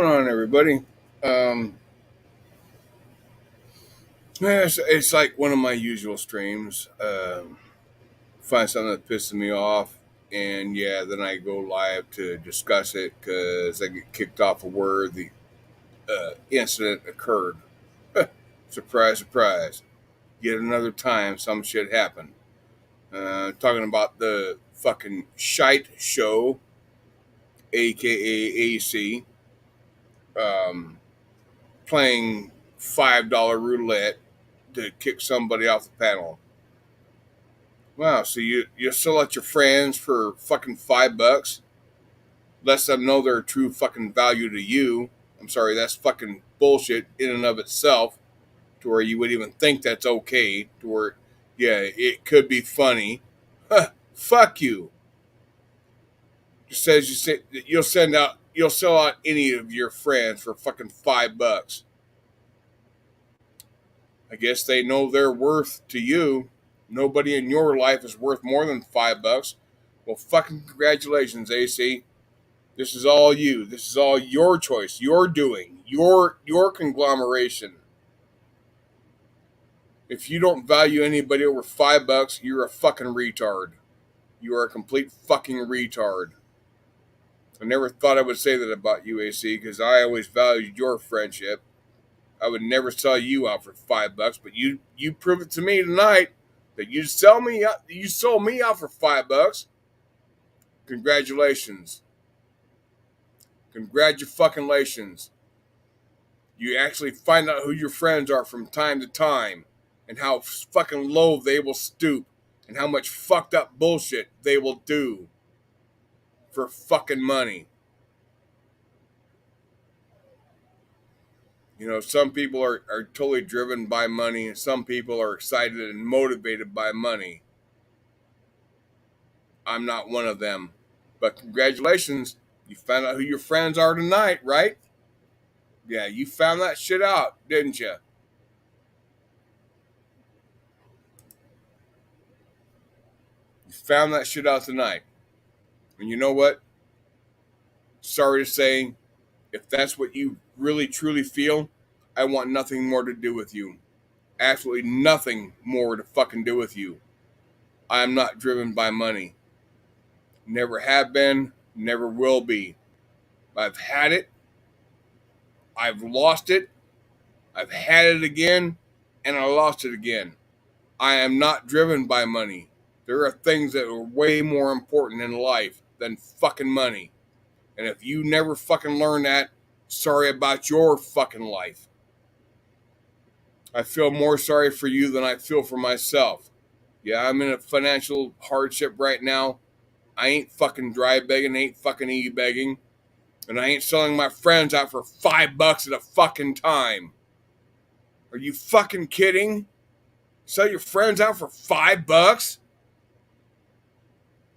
going on, everybody? Um, yeah, it's like one of my usual streams. Find something that pisses me off, and yeah, then I go live to discuss it because I get kicked off of where the incident occurred. Surprise, surprise! Yet another time, some shit happened. Talking about the fucking Shyt show, aka AC, um, playing $5 roulette to kick somebody off the panel. Wow, so you still let your friends for fucking $5? Lets them know their true fucking value to you. I'm sorry, that's fucking bullshit in and of itself. To where you would even think that's okay. To where, yeah, it could be funny. Huh, fuck you. It says you'll sell out any of your friends for fucking $5. I guess they know their worth to you. Nobody in your life is worth more than $5. Well, fucking congratulations, AC. This is all you. This is all your choice. Your doing. Your conglomeration. If you don't value anybody over $5, you're a fucking retard. You are a complete fucking retard. I never thought I would say that about you, AC, because I always valued your friendship. I would never sell you out for $5, but you prove it to me tonight that you sold me out for $5. Congratulations. Congratulations. You actually find out who your friends are from time to time and how fucking low they will stoop and how much fucked up bullshit they will do for fucking money. You know, some people are totally driven by money and some people are excited and motivated by money. I'm not one of them. But congratulations, you found out who your friends are tonight, right? Yeah, you found that shit out, didn't you? You found that shit out tonight. And you know what? Sorry to say, if that's what you really truly feel, I want nothing more to do with you. Absolutely nothing more to fucking do with you. I am not driven by money. Never have been, never will be. I've had it, I've lost it, I've had it again, and I lost it again. I am not driven by money. There are things that are way more important in life than fucking money. And if you never fucking learn that, sorry about your fucking life. I feel more sorry for you than I feel for myself. Yeah, I'm in a financial hardship right now. I ain't fucking dry begging, ain't fucking e-begging. And I ain't selling my friends out for $5 at a fucking time. Are you fucking kidding? Sell your friends out for $5?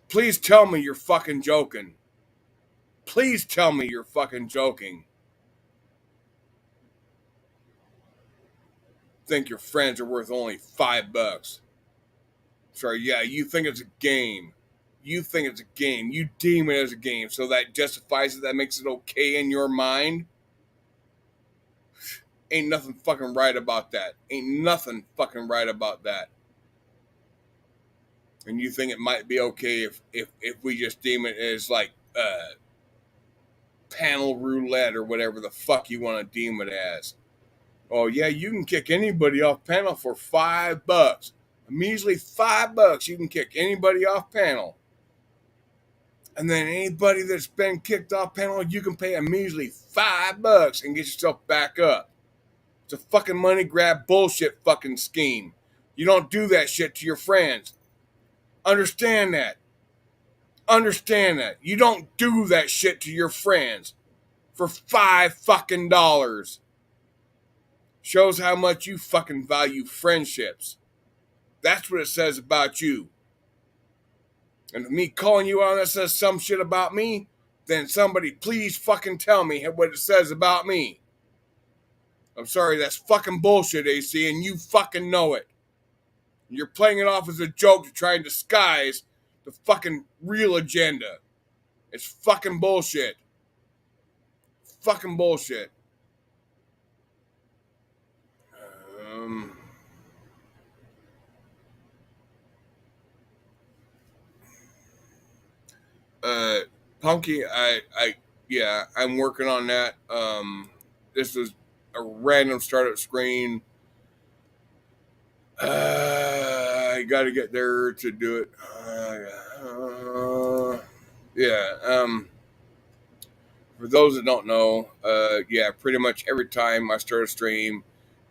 Please tell me you're fucking joking. Please tell me you're fucking joking. Think your friends are worth only $5. Sorry, yeah, you think it's a game. You think it's a game. You deem it as a game, so that justifies it, that makes it okay in your mind. Ain't nothing fucking right about that. Ain't nothing fucking right about that. And you think it might be okay if we just deem it as like panel roulette or whatever the fuck you want to deem it as. Oh yeah, you can kick anybody off panel for $5. A measly $5, you can kick anybody off panel. And then anybody that's been kicked off panel, you can pay a measly $5 and get yourself back up. It's a fucking money grab bullshit fucking scheme. You don't do that shit to your friends. Understand that. Understand that. You don't do that shit to your friends for $5 fucking. Shows how much you fucking value friendships. That's what it says about you. And if me calling you out that says some shit about me, then somebody please fucking tell me what it says about me. I'm sorry, that's fucking bullshit, AC, and you fucking know it. You're playing it off as a joke to try and disguise the fucking real agenda. It's fucking bullshit. fucking bullshit. Punky, yeah, I'm working on that. This is a random startup screen. I got to get there to do it. Yeah. For those that don't know, yeah, pretty much every time I start a stream,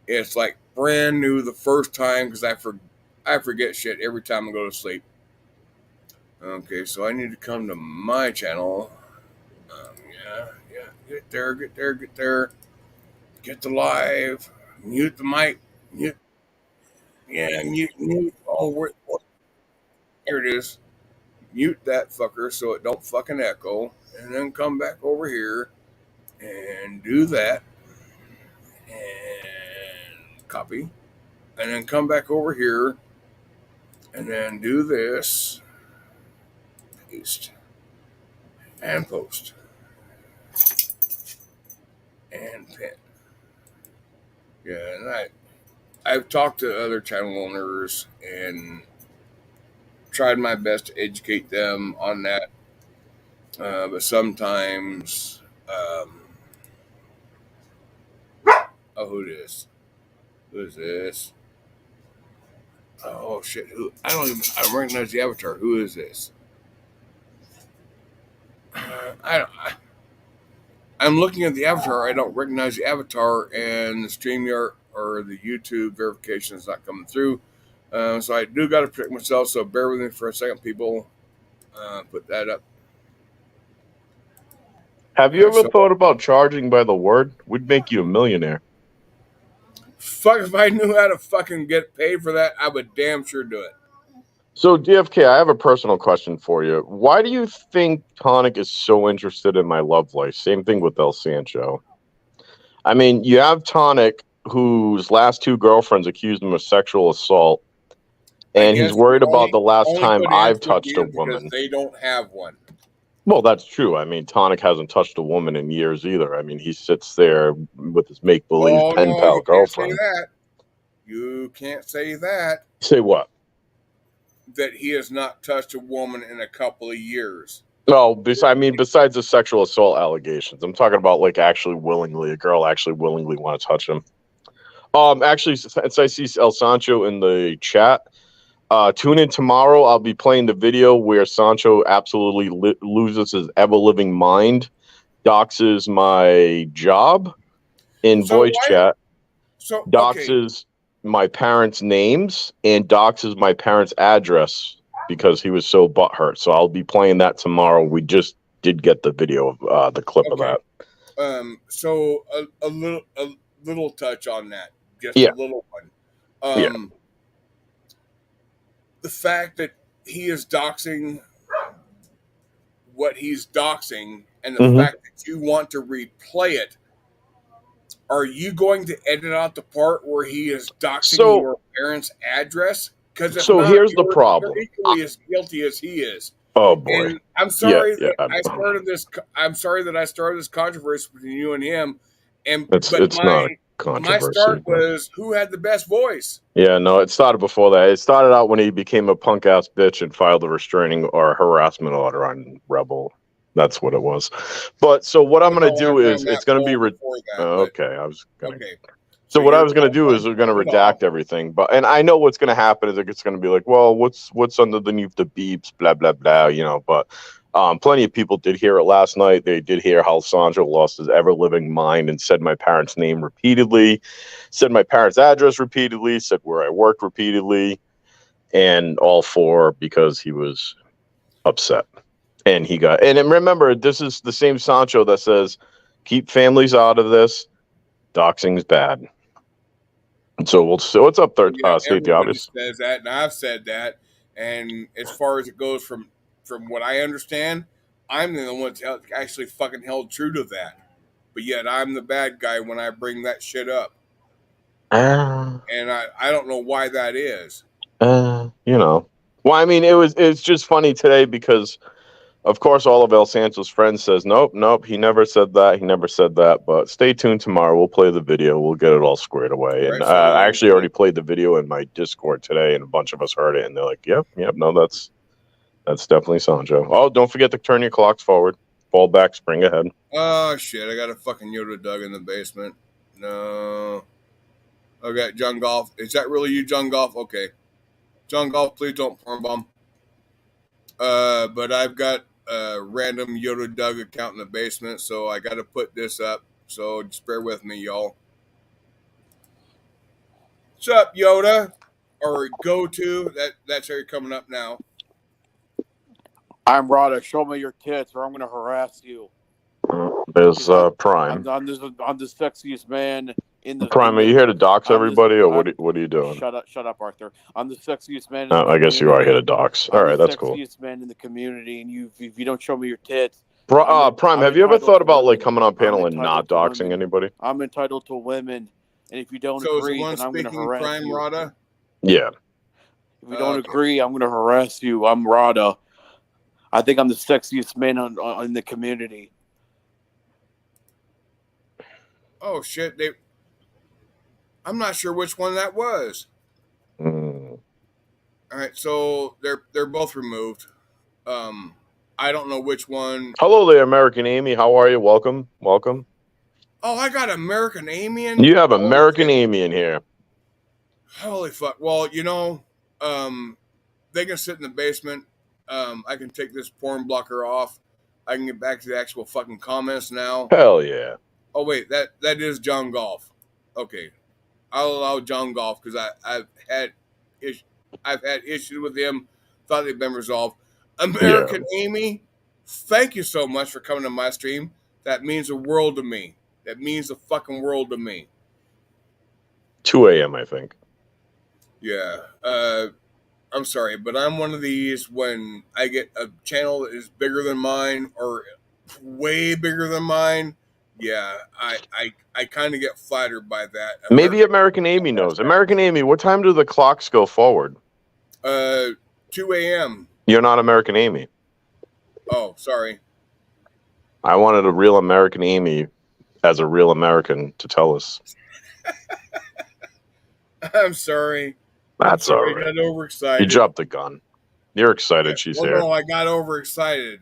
it's like brand new the first time because I forget shit every time I go to sleep. Okay, so I need to come to my channel. Yeah, get there, get the live, mute the mic, mute, yeah, mute. Oh, here it is. Mute that fucker so it don't fucking echo, and then come back over here and do that, and copy, and then come back over here, and then do this, paste, and post, and pin. Yeah, and I've talked to other channel owners and tried my best to educate them on that, but sometimes, oh, who is this? Oh shit! Who? I don't even. I don't recognize the avatar. Who is this? I don't. I'm looking at the avatar. I don't recognize the avatar, and the StreamYard or the YouTube verification is not coming through. So I do got to protect myself. So bear with me for a second, people. Put that up. Have you ever thought about charging by the word? We'd make you a millionaire. Fuck, if I knew how to fucking get paid for that, I would damn sure do it. So, DFK, I have a personal question for you. Why do you think Tonic is so interested in my love life? Same thing with El Sancho. I mean, you have Tonic, whose last two girlfriends accused him of sexual assault, and he's worried about the last time I've touched a woman. Because they don't have one. Well, that's true. I mean, Tonic hasn't touched a woman in years either. I mean, he sits there with his make-believe pen pal girlfriend. You can't say that. Say what? That he has not touched a woman in a couple of years. No, I mean, besides the sexual assault allegations, I'm talking about like actually willingly, a girl actually willingly want to touch him. Actually, since I see El Sancho in the chat, tune in tomorrow. I'll be playing the video where Sancho absolutely loses his ever-living mind, doxes my job in voice chat, doxes my parents' names, and doxes my parents' address because he was so butthurt. So I'll be playing that tomorrow. We just did get the video of the clip of that. So a little touch on that, just a little one. The fact that he is doxing what he's doxing, and the fact that you want to replay it, are you going to edit out the part where he is doxing your parents' address? Because here's the problem: you're equally as guilty as he is. Oh boy! And I'm sorry that I started this. I'm sorry that I started this controversy between you and him. It's not a controversy. My start was who had the best voice. Yeah, no, it started before that. It started out when he became a punk ass bitch and filed a restraining or harassment order on Rebel. That's what it was. But so what I'm going to do is it's going to be okay. I was going to. So what I was going to do is we're going to redact everything. And I know what's going to happen is it's going to be like, well, what's underneath the beeps, blah blah blah, you know. But plenty of people did hear it last night. They did hear how Sancho lost his ever-living mind and said my parents' name repeatedly, said my parents' address repeatedly, said where I worked repeatedly, and all four because he was upset. And he got, and remember, this is the same Sancho that says, keep families out of this. Doxing's bad. So what's up there? State the obvious. Says that, and I've said that. And as far as it goes, from what I understand, I'm the one that actually fucking held true to that. But yet I'm the bad guy when I bring that shit up. And I don't know why that is. You know. Well, I mean, it's just funny today because Of course, all of El Santo's friends says, nope, he never said that, But stay tuned tomorrow. We'll play the video. We'll get it all squared away. Right, and so I actually already played the video in my Discord today, and a bunch of us heard it, and they're like, yep, no, that's definitely Sanjo. Oh, don't forget to turn your clocks forward. Fall back, spring ahead. Oh, shit. I got a fucking Yoda Doug in the basement. No. Okay, John Golf. Is that really you, John Golf? Okay. John Golf, please don't porn bomb. But I've got a random Yoda Doug account in the basement, so I got to put this up. So just bear with me, y'all. What's up, Yoda? Or go to. That's how you're coming up now. I'm Rada. Show me your tits, or I'm going to harass you. There's Prime. I'm the sexiest man in the. Prime, are you here to dox everybody, or what are you doing? Shut up, Arthur. I'm the sexiest man. I guess you are here to dox. All right, that's cool. I'm the sexiest man in the community, and if you don't show me your tits. Prime, have you ever thought about like coming on panel and not doxing anybody? I'm entitled to women, and if you don't agree, then I'm going to harass Prime you. Rada? Yeah. If you don't agree, I'm going to harass you. I'm Rada. I think I'm the sexiest man in the community. Oh shit! I'm not sure which one that was. All right, so they're both removed. I don't know which one. Hello there, American Amy. How are you? Welcome. Oh, I got American Amy in. You have American Amy in here. Holy fuck! Well, they can sit in the basement. I can take this porn blocker off. I can get back to the actual fucking comments now. Hell yeah. Oh wait, that is John Golf. Okay, I'll allow John Golf because I've had issues with him. Thought they've been resolved. American Amy, thank you so much for coming to my stream. That means the world to me. That means the fucking world to me. 2 a.m. I think. Yeah. I'm sorry, but I'm one of these when I get a channel that is bigger than mine or way bigger than mine. Yeah, I kind of get flattered by that. Maybe American Amy knows. American Amy, what time do the clocks go forward? 2 a.m. You're not American Amy. Oh, sorry. I wanted a real American Amy as a real American to tell us. I'm sorry. That's all right. I got overexcited. You dropped the gun. You're excited she's here. No, I got overexcited.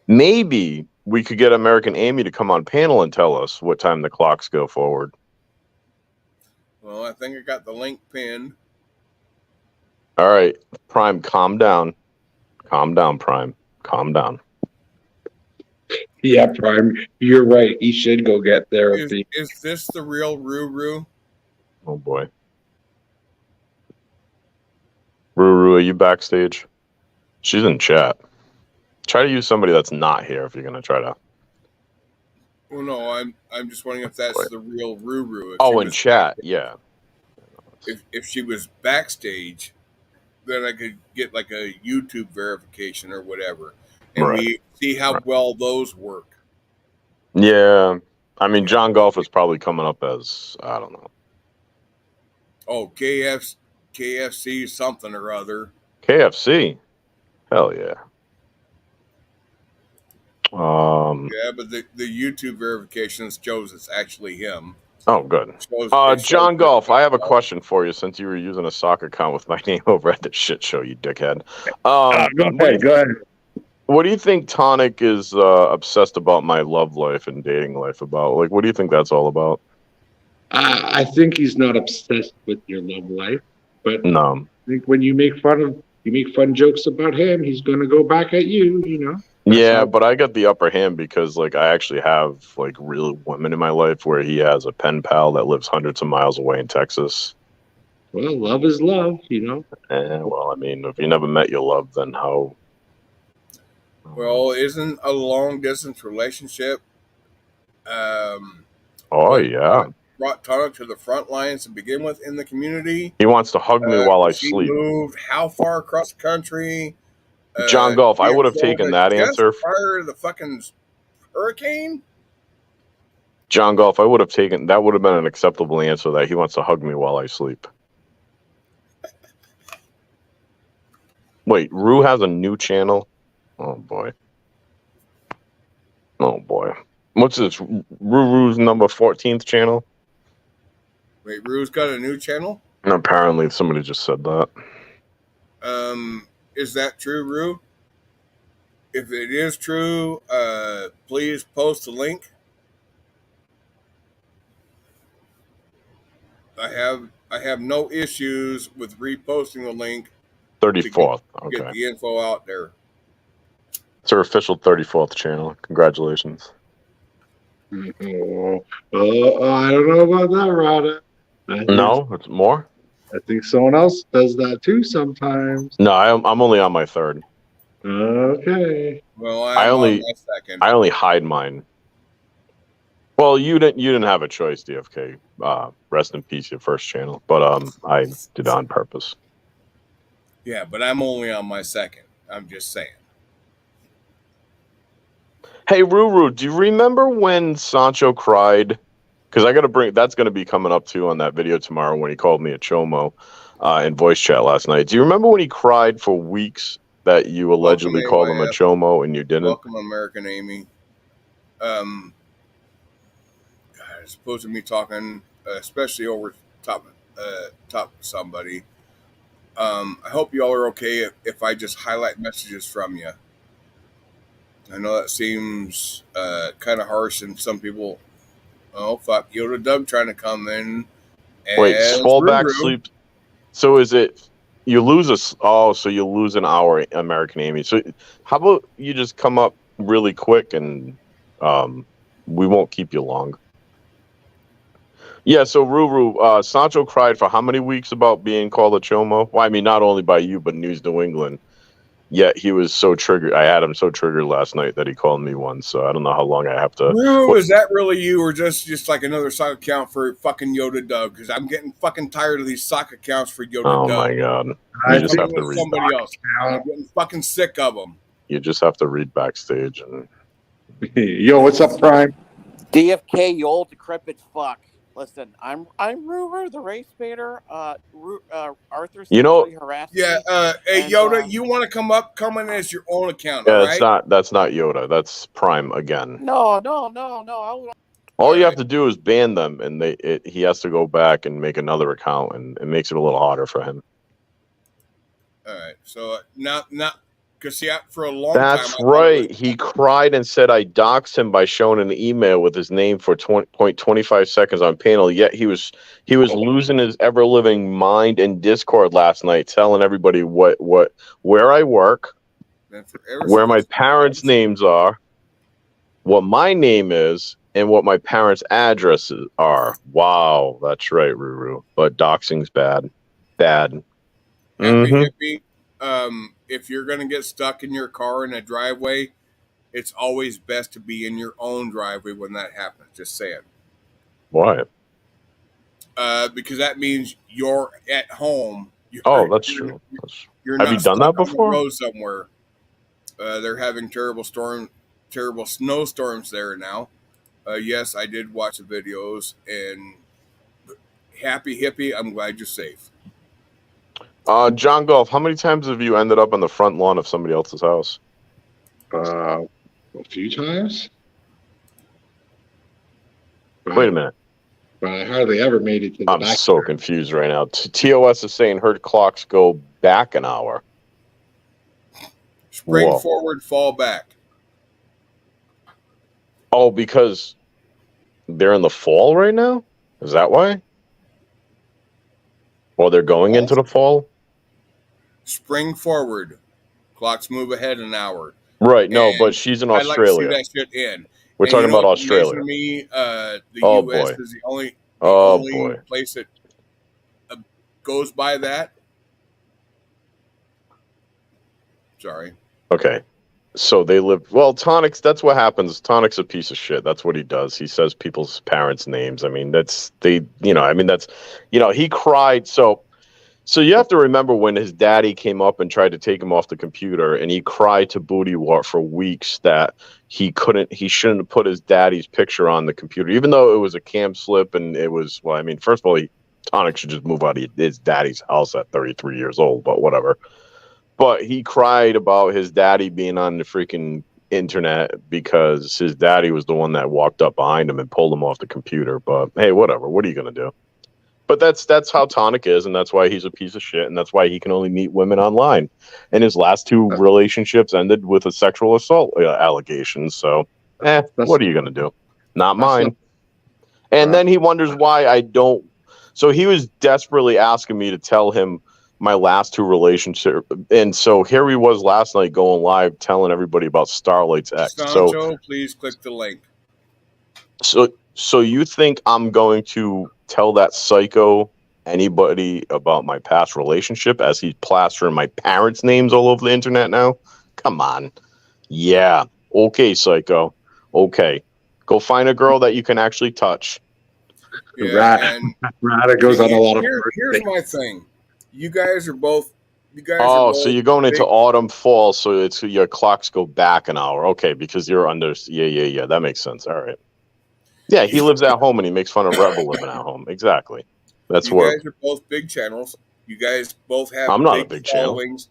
Maybe we could get American Amy to come on panel and tell us what time the clocks go forward. Well, I think I got the link pinned. All right, Prime, calm down. Calm down, Prime. Calm down. Yeah, Prime, you're right. He should go get therapy. Is this the real Ruru? Oh, boy. Ruru, are you backstage? She's in chat. Try to use somebody that's not here if you're going to try to. Well, no, I'm just wondering if that's the real Ruru. Oh, in chat, yeah. If she was backstage, then I could get like a YouTube verification or whatever. And we see how well those work. Yeah. I mean, John Golf is probably coming up as, I don't know. Oh, KFC something or other. KFC? Hell yeah. Yeah, but the YouTube verifications shows it's actually him. Oh, good. John Golf, I have a question for you since you were using a soccer account with my name over at the shit show, you dickhead. Go ahead. What do you think Tonic is obsessed about my love life and dating life about? Like, what do you think that's all about? I think he's not obsessed with your love life, but no. I think when you make fun jokes about him, he's going to go back at you, you know? Yeah, but I got the upper hand because, like, I actually have, like, real women in my life where he has a pen pal that lives hundreds of miles away in Texas. Well, love is love, you know? Well, I mean, if you never met your love, then how? Well, isn't a long-distance relationship yeah. brought Tonic to the front lines to begin with in the community? He wants to hug me while I sleep. He moved how far across the country? John Golf, I would have taken that answer. Prior to the fucking hurricane? John Golf, I would have taken that. Would have been an acceptable answer that he wants to hug me while I sleep. Wait, Rue has a new channel? Oh, boy. Oh, boy. What's this? Rue's number 14th channel? Wait, Rue's got a new channel? And apparently somebody just said that. Is that true, Rue? If it is true, please post the link. I have no issues with reposting the link. 34th. Get the info out there. It's her official 34th channel. Congratulations. I don't know about that, Rada. No, it's more? I think someone else does that too sometimes. No, I'm only on my third. Okay. Well, I only on my second. I only hide mine. Well, you didn't have a choice, DFK. Rest in peace, your first channel. But I did it on purpose. Yeah, but I'm only on my second. I'm just saying. Hey, Ruru, do you remember when Sancho cried? Because I got to that's going to be coming up too on that video tomorrow when he called me a chomo in voice chat last night. Do you remember when he cried for weeks that you allegedly called him a chomo and you didn't? Welcome, American Amy. God, it's supposed to be talking, especially over top of somebody. I hope y'all are okay if I just highlight messages from you. I know that seems kind of harsh, and some people, oh fuck, Yoda Doug trying to come in. Wait, fall back sleep. So is it you lose so you lose an hour, American Amy? So how about you just come up really quick and we won't keep you long. Yeah, so Ruru, Sancho cried for how many weeks about being called a chomo? Well, I mean, not only by you, but News New England. Yet he was so triggered. I had him so triggered last night that he called me one. So I don't know how long I have to. Ruru, is that really you, or just like another sock account for fucking Yoda Doug? Because I'm getting fucking tired of these sock accounts for Yoda Doug. Oh my god! You just have to read somebody else. I'm getting fucking sick of them. You just have to read backstage and. Yo, what's up, Prime? DFK, you old decrepit fuck. Listen, I'm Ruru, the race baiter. Arthur sexually harassed me. Hey Yoda, you want to come in as your own account? Yeah, all right? That's not Yoda. That's Prime again. No. All you have to do is ban them, and he has to go back and make another account, and it makes it a little harder for him. All right, so not because for a long time. That's right. He cried and said I doxed him by showing an email with his name for 0.25 seconds on panel. Yet he was losing his ever living mind in Discord last night, telling everybody where I work, where my parents' names are, what my name is, and what my parents' addresses are. Wow, that's right, Ruru. But doxing's bad. Bad. Hippie. If you're going to get stuck in your car in a driveway, it's always best to be in your own driveway when that happens. Just saying. Why? Because that means you're at home. That's true. Have you done that before? Road somewhere. They're having terrible snowstorms there now. Yes, I did watch the videos, and happy hippie, I'm glad you're safe. John Golf, how many times have you ended up on the front lawn of somebody else's house? A few times. Wait a minute. But I hardly ever made it to the back. I'm so confused right now. TOS is saying her clocks go back an hour. Spring forward, fall back. Oh, because they're in the fall right now? Is that why? Or they're going into the fall? Spring forward. Clocks move ahead an hour. Right, no, but she's in Australia. I like to see that shit in. We're talking about Australia. To me, the U.S. is the only place that goes by that. Sorry. Okay. So they live... Well, Tonic's, that's what happens. Tonic's a piece of shit. That's what he does. He says people's parents' names. I mean, he cried. So you have to remember when his daddy came up and tried to take him off the computer, and he cried to Booty Wart for weeks that he shouldn't have put his daddy's picture on the computer, even though it was a cam slip and it was, first of all, Tonic should just move out of his daddy's house at 33 years old, but whatever. But he cried about his daddy being on the freaking internet because his daddy was the one that walked up behind him and pulled him off the computer. But hey, whatever. What are you gonna do? But that's how Tonic is, and that's why he's a piece of shit, and that's why he can only meet women online. And his last 2 relationships ended with a sexual assault allegation. So, what are you gonna do? Not mine. And then he wonders why I don't. So he was desperately asking me to tell him my last 2 relationships, and so here he was last night going live telling everybody about Starlight's ex. Sancho, so please click the link. So you think I'm going to tell that psycho anybody about my past relationship as he's plastering my parents' names all over the internet now? Come on. Yeah. Okay, psycho. Okay. Go find a girl that you can actually touch. Yeah, Rada goes on a lot of. Here's my thing. You guys are both. So you're going into autumn, fall, so it's your clocks go back an hour. Okay, because you're under. Yeah. That makes sense. All right. Yeah, he lives at home and he makes fun of Rebel living at home. Exactly. That's you guys are both big channels. You guys both have. I'm not a big followings.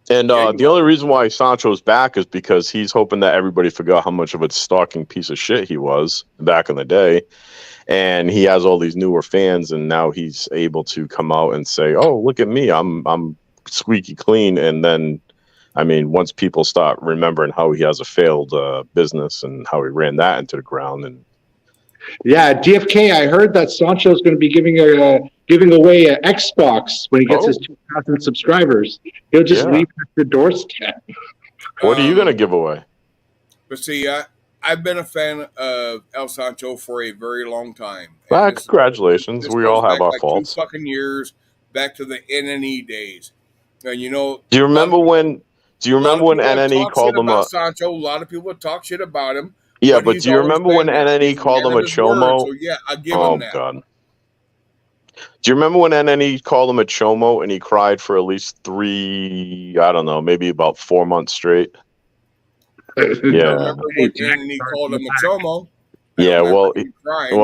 Channel. And the only reason why Sancho's back is because he's hoping that everybody forgot how much of a stalking piece of shit he was back in the day. And he has all these newer fans, and now he's able to come out and say, "Oh, look at me, I'm squeaky clean." And then, I mean, once people start remembering how he has a failed business and how he ran that into the ground, and DFK, I heard that Sancho's going to be giving away an Xbox when he gets his 2,000 subscribers. He'll just leave it at the doorstep. What are you going to give away? But see, I've been a fan of El Sancho for a very long time. Congratulations. We all have our faults. 2 fucking years back to the NNE days. And do you remember when NNE called him a Sancho? A lot of people talk shit about him. Yeah, but do you remember when NNE called him a chomo? So yeah, I'll give him that. God. Do you remember when NNE called him a chomo and he cried for at least 3, I don't know, maybe about 4 months straight? Yeah. I remember when NNE called him a chomo. Yeah, well,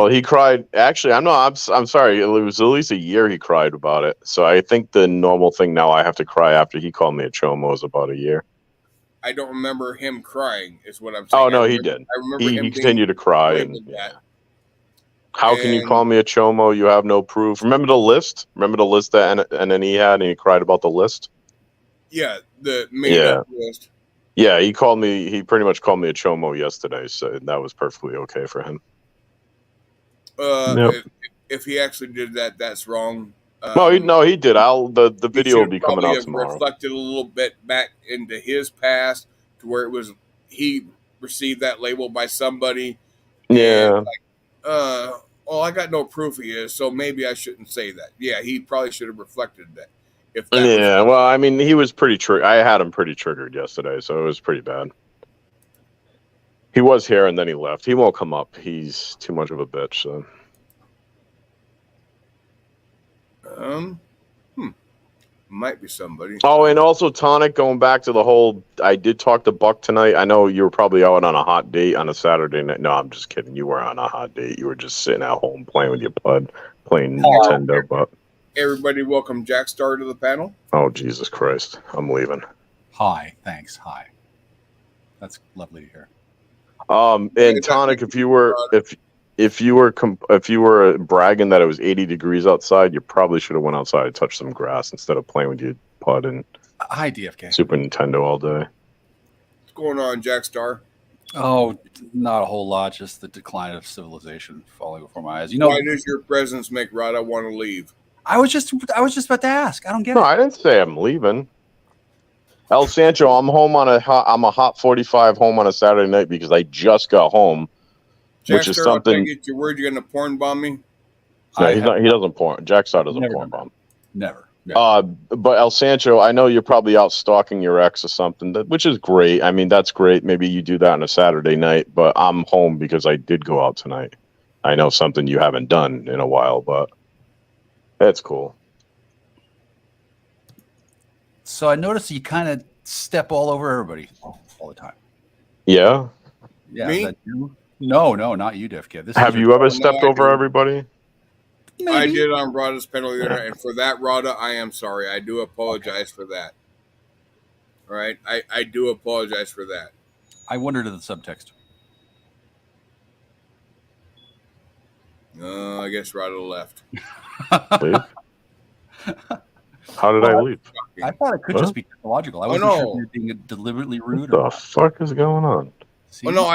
he cried. Actually, I'm sorry. It was at least a year he cried about it. So I think the normal thing now I have to cry after he called me a chomo is about a year. I don't remember him crying, is what I'm saying. Oh, no, he did. I remember he continued to cry. How can you call me a chomo? You have no proof. Remember the list? Remember the list that NNE had, and he cried about the list? Yeah, the made-up list. Yeah, he pretty much called me a chomo yesterday, so that was perfectly okay for him. If he actually did that, that's wrong. No, he did. The video will be coming out tomorrow. Reflected a little bit back into his past to where it was he received that label by somebody. Yeah. I got no proof he is, so maybe I shouldn't say that. Yeah, he probably should have reflected that. Well, I mean, he was pretty triggered. I had him pretty triggered yesterday, so it was pretty bad. He was here and then he left. He won't come up. He's too much of a bitch, so. Might be somebody. Oh, and also Tonic, going back to the whole, I did talk to Buck tonight. I know you were probably out on a hot date on a Saturday night. No, I'm just kidding. You were on a hot date. You were just sitting at home playing with your bud, playing Nintendo. But everybody, welcome Jack Star to the panel. Oh, Jesus Christ. I'm leaving. Hi. Thanks. Hi. That's lovely to hear. And Tonic, if you were bragging that it was 80 degrees outside, you probably should have went outside and touched some grass instead of playing with your pud and Hi, DFK. Super Nintendo all day. What's going on, Jack Star? Oh, not a whole lot. Just the decline of civilization falling before my eyes. Why does your presence make Rada want to leave? I was just about to ask. I don't get it. No, I didn't say I'm leaving. El Sancho, I'm a hot 45 home on a Saturday night because I just got home. Jack which is Star, something. I get your word. You're going to porn bomb me? No, he doesn't porn. Jack Star doesn't porn bomb. Never. But El Sancho, I know you're probably out stalking your ex or something, which is great. I mean, that's great. Maybe you do that on a Saturday night, but I'm home because I did go out tonight. I know something you haven't done in a while, but that's cool. So I noticed you kind of step all over everybody all the time. Yeah? Yeah. Me? No, not you, DFK. Have you ever stepped over everybody? Maybe. I did on Rada's panel the other night, and for that, Rada, I am sorry. I do apologize for that. All right, I do apologize for that. I wondered at the subtext. I guess Rado left. Leave? How did I leave? I thought it could just be technological. I wasn't sure if you were being deliberately rude. What the fuck is going on? Oh no,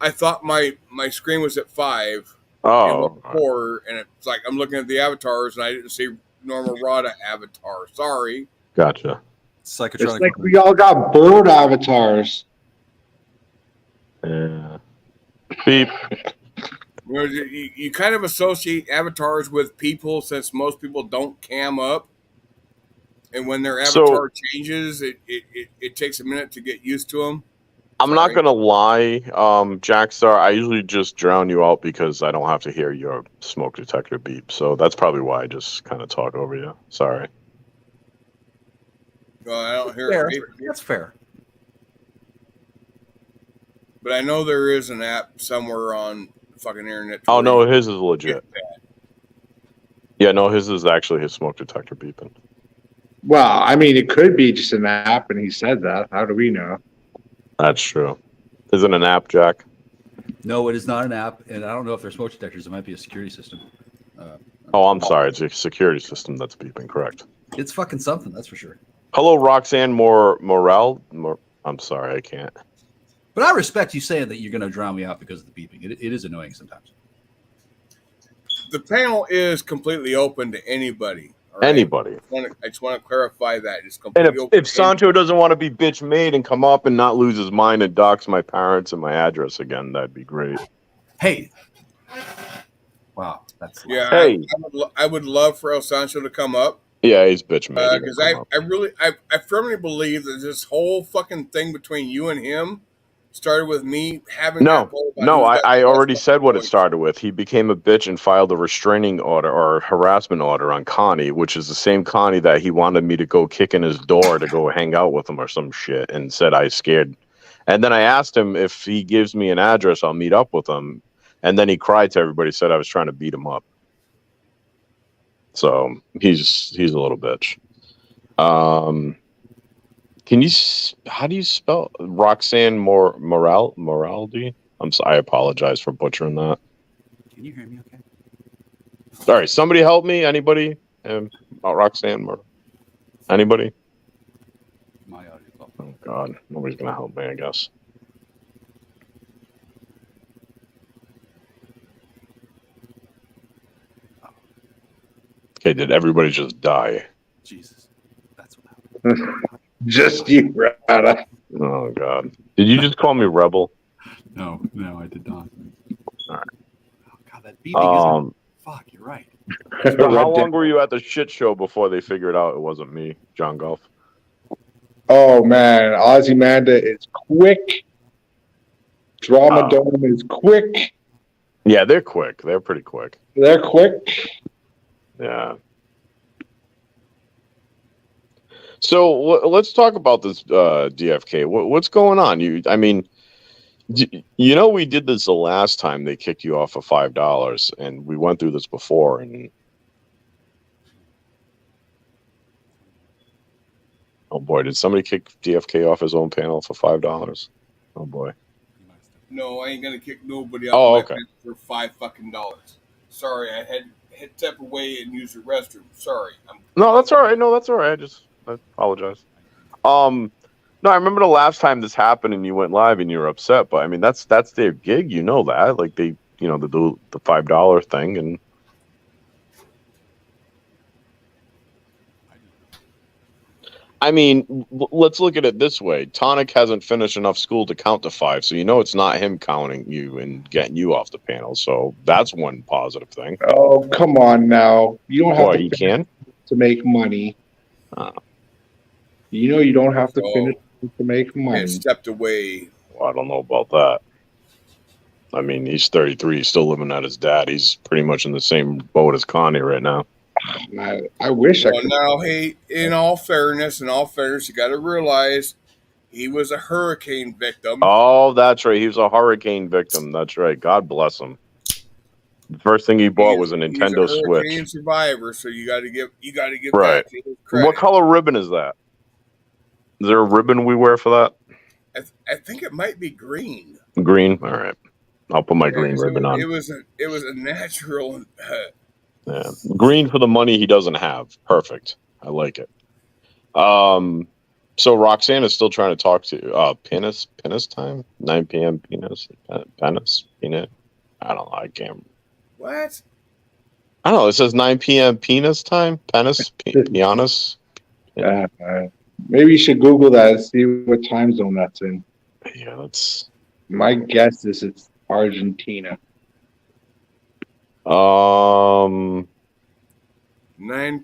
I thought my screen was at 5. Oh, 4, and it's like I'm looking at the avatars and I didn't see normal Rada avatar. Sorry. Gotcha. It's like we all got bird avatars. Yeah. Beep. You kind of associate avatars with people since most people don't cam up. And when their avatar changes, it takes a minute to get used to them. I'm not going to lie, Jackstar. I usually just drown you out because I don't have to hear your smoke detector beep. So that's probably why I just kind of talk over you. Sorry. Well, I don't hear fair. it. That's fair. But I know there is an app somewhere on the fucking internet. Oh, no, his is legit. Yeah, no, his is actually his smoke detector beeping. Well, I mean, it could be just an app, and he said that. How do we know? That's true. Is it an app, Jack? No, it is not an app, and I don't know if they're smoke detectors. It might be a security system. I'm sorry. It's a security system that's beeping, correct. It's fucking something, that's for sure. Hello, Roxanne Morale. I'm sorry, I can't. But I respect you saying that you're going to drown me out because of the beeping. It is annoying sometimes. The panel is completely open to anybody. Right? Anybody. I just want to clarify that. It's completely open. If Sancho doesn't want to be bitch made and come up and not lose his mind and dox my parents and my address again, that'd be great. Hey. Wow. That's hey. I would love for El Sancho to come up. Yeah, he's bitch made. Because I firmly believe that this whole fucking thing between you and him started with me having I already said what it started with. He became a bitch and filed a restraining order or harassment order on Connie, which is the same Connie that he wanted me to go kick in his door to go hang out with him or some shit, and said I scared. And then I asked him if he gives me an address, I'll meet up with him. And then he cried to everybody, said I was trying to beat him up. So he's a little bitch. How do you spell Roxanne Moraldi? I apologize for butchering that. Can you hear me okay? All right, somebody help me. Anybody? Roxanne anybody? My audio. Oh God, nobody's gonna help me, I guess. Okay, did everybody just die? Jesus, that's what happened. Just you, Rada. Oh God, did you just call me rebel? No, I did not. All right. Oh God, that beeping is. Fuck, you're right. So how long were you at the shit show before they figured out it wasn't me, John Golf? Oh man, Ozymandias is quick. Drama Dome is quick. Yeah, they're quick. They're pretty quick. They're quick. Yeah. So let's talk about this DFK. What's going on? We did this the last time they kicked you off of $5, and we went through this before. And oh boy, did somebody kick DFK off his own panel for $5? Oh boy. No, I ain't gonna kick nobody off my panel for $5. Sorry, I had to step away and use the restroom. Sorry. No, that's all right. I apologize. No, I remember the last time this happened and you went live and you were upset, but I mean that's their gig, you know that. Like they do the $5 thing, and I mean, let's look at it this way. Tonic hasn't finished enough school to count to 5, so it's not him counting you and getting you off the panel. So that's one positive thing. Oh, come on now. You don't have to make money. You don't have to finish to make money. And stepped away. Well, I don't know about that. I mean, he's 33. He's still living at his dad. He's pretty much in the same boat as Connie right now. I wish I could. Now, hey, in all fairness, you got to realize he was a hurricane victim. Oh, that's right. He was a hurricane victim. That's right. God bless him. The first thing he bought was a Nintendo Switch. Hurricane survivor, so you got to give right. that to his credit. What color ribbon is that? Is there a ribbon we wear for that? I think it might be green. Green? All right. I'll put my green ribbon on. It was a natural. Yeah. Green for the money he doesn't have. Perfect. I like it. So Roxanne is still trying to talk to penis time? 9 p.m. penis? Penis? Peanut? I don't know. I can't. What? I don't know. It says 9 p.m. penis time? Penis? Pianus? Maybe you should Google that and see what time zone that's in. Yeah, that's... My guess is it's Argentina. 9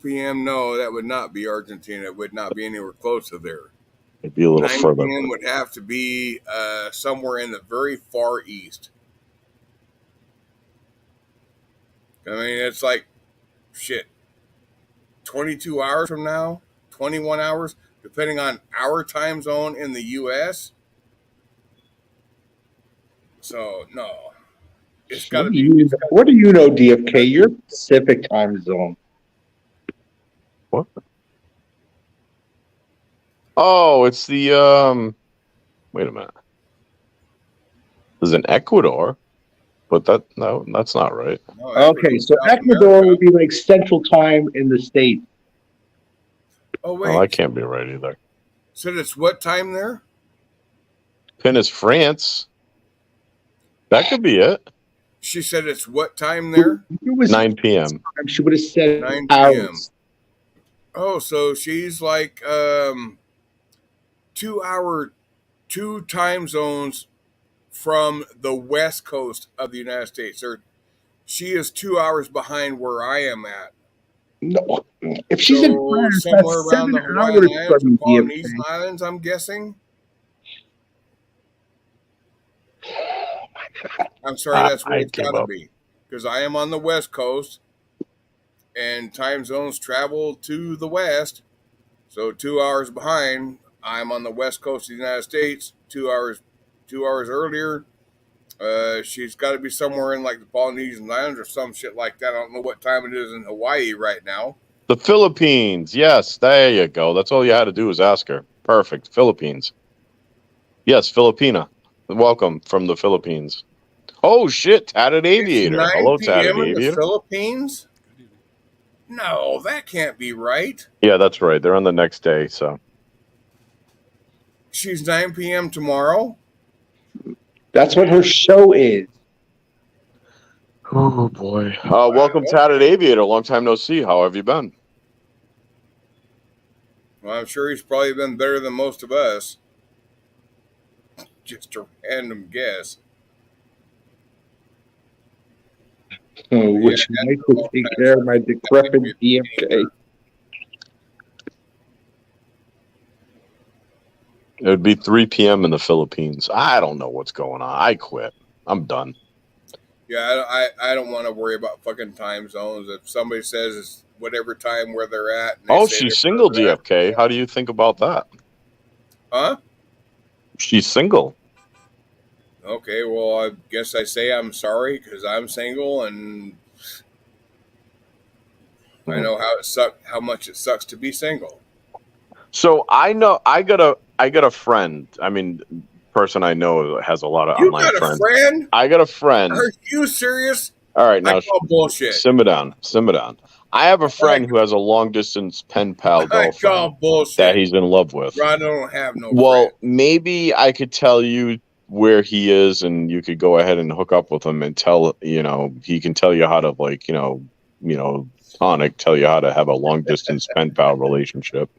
p.m. No, that would not be Argentina. It would not be anywhere close to there. It'd be a little 9 further. 9 p.m. would have to be somewhere in the very far east. I mean, it's like, shit, 22 hours from now, 21 hours, depending on our time zone in the U.S. So, no. It's got to be. What do you know, DFK? You're Pacific time zone. What? Oh, it's the, wait a minute. There's an Ecuador, but that's not right. No, okay, so Ecuador would be like central time in the States. Oh, wait. Well, that can't be right either. So it's what time there? Pin is France. That could be it. She said it's what time there? It was 9 p.m. She would have said 9 p.m. hours. Oh, so she's like 2 time zones from the west coast of the United States. Or she is 2 hours behind where I am at. No, if she's in France, somewhere that's around 7 the Hawaiian hours Islands from or Polynesian DFK. Islands, I'm guessing. Oh my God. I'm sorry, that's where it's got to be. Because I am on the west coast, and time zones travel to the west. So 2 hours behind, I'm on the west coast of the United States. 2 hours earlier, she's got to be somewhere in like the Polynesian Islands or some shit like that. I don't know what time it is in Hawaii right now. The Philippines. Yes, there you go. That's all you had to do was ask her. Perfect. Philippines. Yes, Filipina. Welcome from the Philippines. Oh, shit. Tatted Aviator. It's 9 Hello, p.m. Tatted in Aviator. the Philippines? No, that can't be right. Yeah, that's right. They're on the next day, so. She's 9 p.m. tomorrow? That's what her show is. Oh, boy. Welcome, Tatted Aviator. Long time no see. How have you been? Well, I'm sure he's probably been better than most of us. Just a random guess. Which Mike will take care of my decrepit DFK. It would be 3 p.m. in the Philippines. I don't know what's going on. I quit. I'm done. Yeah, I don't want to worry about fucking time zones. If somebody says it's whatever time where they're at. Oh, she's single, DFK. How do you think about that? Huh? She's single. Okay, well, I guess I say I'm sorry because I'm single and I know how much it sucks to be single. So I know I got a friend. I mean, person I know has a lot of online friends. You got a friend? I got a friend. Are you serious? All right, now I call bullshit. Simmer down. I have a friend who has a long distance pen pal girlfriend that he's in love with. I don't have no Well, friend. maybe I could tell you where he is and you could go ahead and hook up with him and he can tell you how to tonic, tell you how to have a long distance pen pal relationship.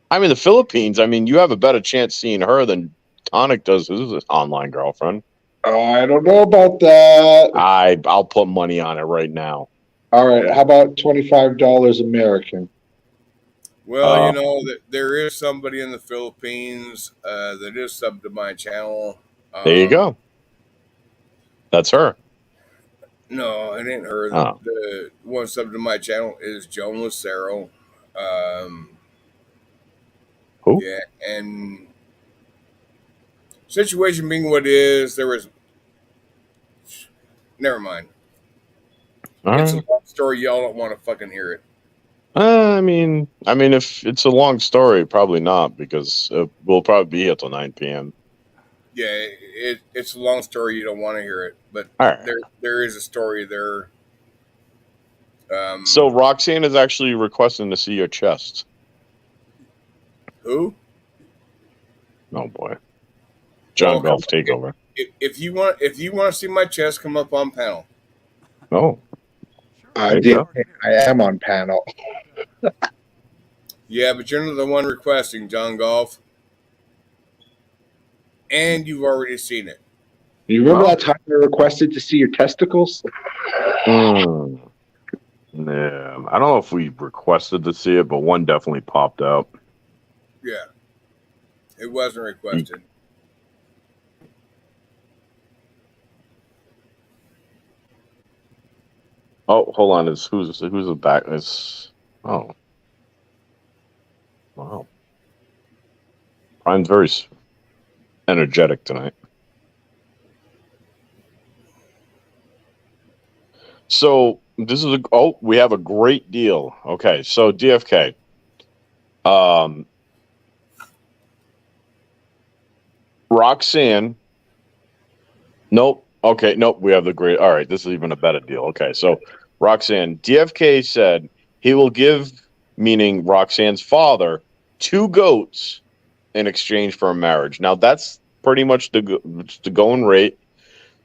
I mean, the Philippines, you have a better chance seeing her than Tonic does his online girlfriend. Oh, I don't know about that. I'll put money on it right now. All right, how about $25 American? Well, that there is somebody in the Philippines that is sub to my channel. There you go. That's her. No, it ain't her. Oh. The one sub to my channel is Joan Lucero. Who? Yeah, and situation being what it is, there was. Never mind. It's a long story. Y'all don't want to fucking hear it. I mean, if it's a long story, probably not, because we'll probably be here till 9 p.m. Yeah, it's a long story. You don't want to hear it, but All right. there is a story there. So Roxanne is actually requesting to see your chest. Who? Oh boy, John Golf takeover. If you want to see my chest, come up on panel. Oh, I am on panel. Yeah, but you're not the one requesting, John Golf, and you've already seen it. You remember that time I requested to see your testicles? Yeah, I don't know if we requested to see it, but one definitely popped out. Yeah, it wasn't requested. Oh, hold on. Who's the back? Oh, wow. Brian's very energetic tonight. So this is we have a great deal. Okay, so DFK. Roxanne. Nope. Okay, nope. We have the great. All right, this is even a better deal. Okay, so Roxanne, DFK said he will give, meaning Roxanne's father, 2 goats in exchange for a marriage. Now that's pretty much the going rate.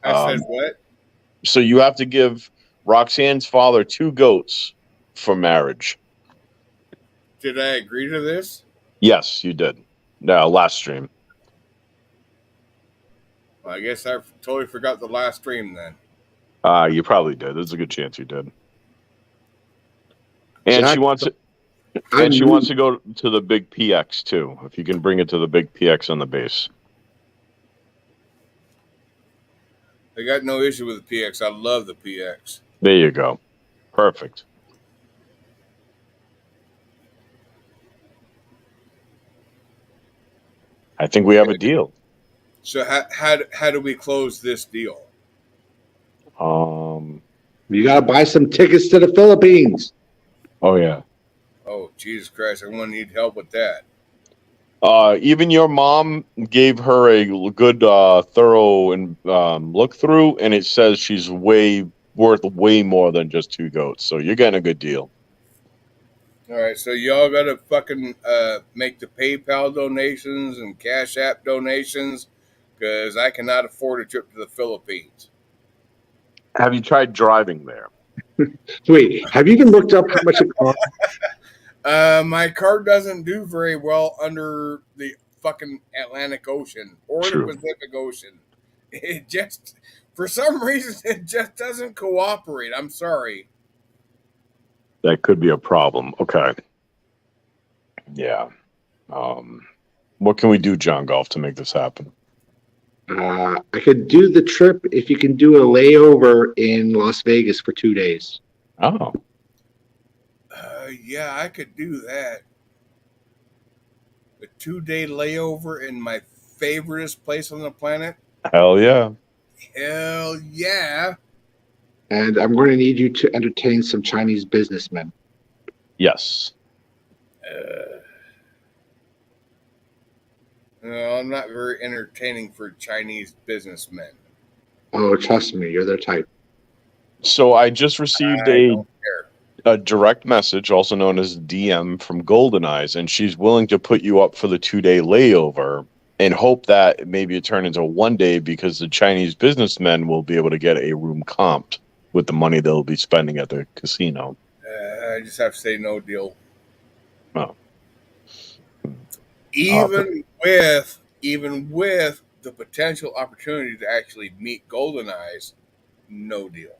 I said what? So you have to give Roxanne's father 2 goats for marriage. Did I agree to this? Yes, you did. Last stream. Well, I guess I totally forgot the last stream then. You probably did. There's a good chance you did. And Jack, she wants it. And she wants to go to the big PX too. If you can bring it to the big PX on the base. I got no issue with the PX. I love the PX. There you go. Perfect. I think we have a deal. So how do we close this deal? You gotta buy some tickets to the Philippines. Oh yeah. Oh Jesus Christ! I'm gonna need help with that. Even your mom gave her a good, thorough and look through, and it says she's worth way more than just 2 goats. So you're getting a good deal. All right, so y'all gotta fucking make the PayPal donations and Cash App donations, because I cannot afford a trip to the Philippines. Have you tried driving there? Wait, have you even looked up how much it costs? My car doesn't do very well under the fucking Atlantic Ocean or the Pacific Ocean. It just, for some reason, it just doesn't cooperate. I'm sorry. That could be a problem. Okay. Yeah. What can we do, John Golf, to make this happen? I could do the trip if you can do a layover in Las Vegas for 2 days. Oh. Yeah, I could do that. A 2-day layover in my favoriteest place on the planet? Hell yeah. Hell yeah. And I'm going to need you to entertain some Chinese businessmen. Yes. No, I'm not very entertaining for Chinese businessmen. Oh, trust me, you're their type. So I just received a direct message, also known as DM, from Golden Eyes, and she's willing to put you up for the 2-day layover and hope that maybe it turn into a 1-day, because the Chinese businessmen will be able to get a room comped with the money they'll be spending at the casino. I just have to say no deal. Oh. Even with the potential opportunity to actually meet Golden Eyes, no deal.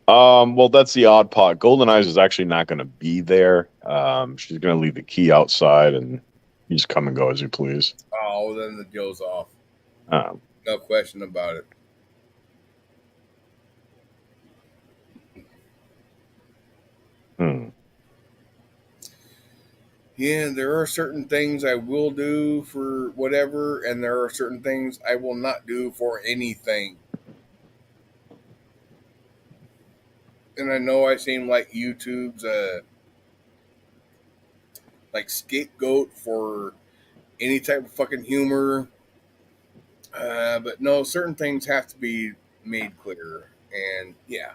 Well, that's the odd part. Golden Eyes is actually not going to be there. She's going to leave the key outside, and you just come and go as you please. Oh, then the deal's off. No question about it. Yeah, there are certain things I will do for whatever, and there are certain things I will not do for anything. And I know I seem like YouTube's like scapegoat for any type of fucking humor. But no, certain things have to be made clear, and yeah.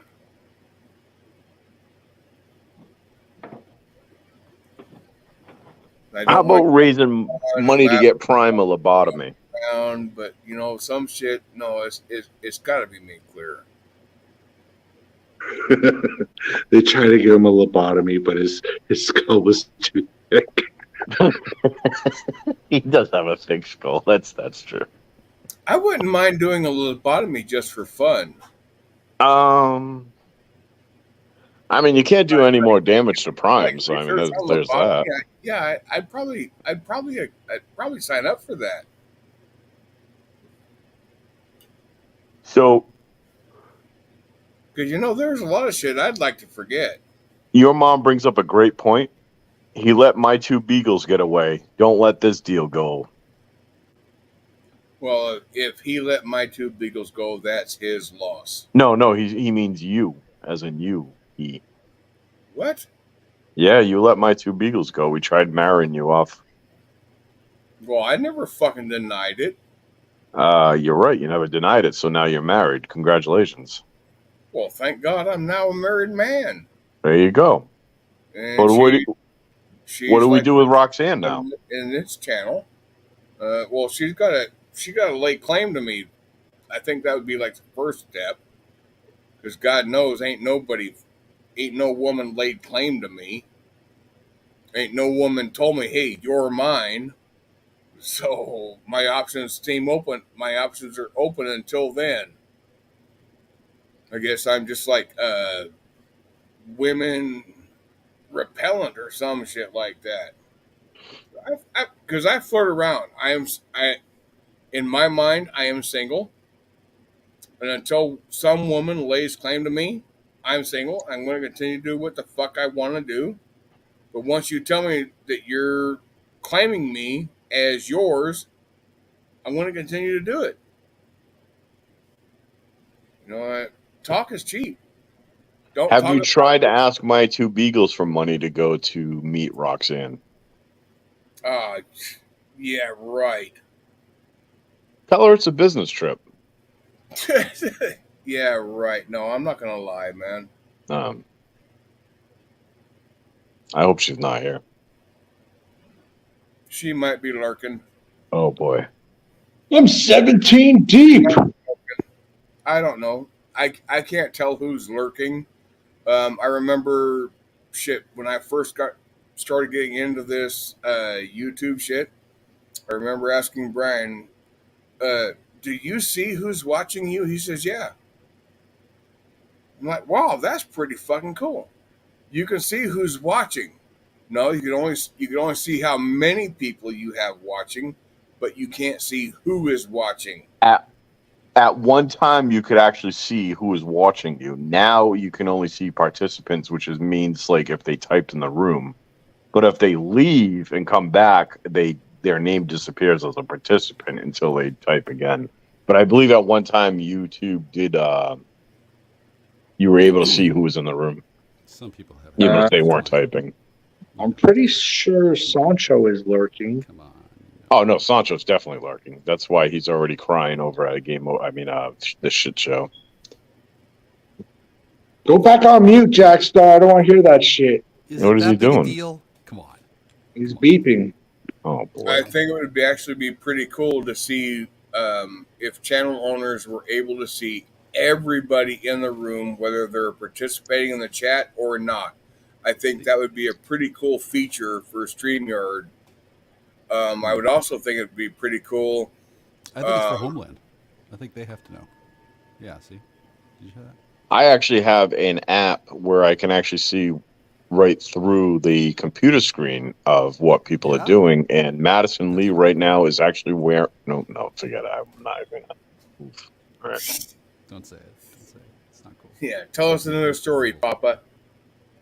How about raising money to get Prime a lobotomy? But some shit. No, it's got to be made clear. They try to give him a lobotomy, but his skull was too thick. He does have a thick skull. That's true. I wouldn't mind doing a lobotomy just for fun. I mean, you can't do any more damage to Prime, so I mean, there's that. Yeah, I'd probably sign up for that. So, because there's a lot of shit I'd like to forget. Your mom brings up a great point. He let my 2 beagles get away. Don't let this deal go. Well, if he let my 2 beagles go, that's his loss. No, he means you, as in you. He. What? Yeah, you let my 2 beagles go. We tried marrying you off. Well, I never fucking denied it. You're right. You never denied it, so now you're married. Congratulations. Well, thank God I'm now a married man. There you go. And what do we do with Roxanne now? In this channel, well, she got to lay claim to me. I think that would be like the first step, because God knows ain't no woman laid claim to me. Ain't no woman told me, hey, you're mine. So my options are open until then. I guess I'm just like women repellent or some shit like that. Because I flirt around. In my mind, I am single. And until some woman lays claim to me, I'm single. I'm going to continue to do what the fuck I want to do. But once you tell me that you're claiming me as yours, I'm going to continue to do it. Talk is cheap. Have you tried to ask my 2 beagles for money to go to meet Roxanne? Yeah, right. Tell her it's a business trip. Yeah, right. No, I'm not going to lie, man. I hope she's not here. She might be lurking. Oh, boy. I'm 17 deep. I don't know. I can't tell who's lurking. I remember when I first started getting into this YouTube shit. I remember asking Brian, do you see who's watching you? He says, yeah. I'm like, wow, that's pretty fucking cool. You can see who's watching. No, you can only see how many people you have watching, but you can't see who is watching. At one time, you could actually see who is watching you. Now you can only see participants, which means like if they typed in the room. But if they leave and come back, their name disappears as a participant until they type again. But I believe at one time YouTube did. You were able to see who was in the room. Some people have. Even if they weren't typing. I'm pretty sure Sancho is lurking. Come on. Oh no, Sancho's definitely lurking. That's why he's already crying over at the shit show. Go back on mute, Jackstar. I don't want to hear that shit. What is he doing? Deal? Come on. He's beeping. Oh boy. I think it would actually be pretty cool to see if channel owners were able to see everybody in the room, whether they're participating in the chat or not. I think that would be a pretty cool feature for StreamYard. I would also think it would be pretty cool. I think it's for Homeland. I think they have to know. Yeah, see? Did you hear that? I actually have an app where I can actually see right through the computer screen of what people are doing. And Madison Lee right now is actually no, forget it. I'm not even gonna. All right. Don't say it. It's not cool. Yeah, tell us another story, Papa.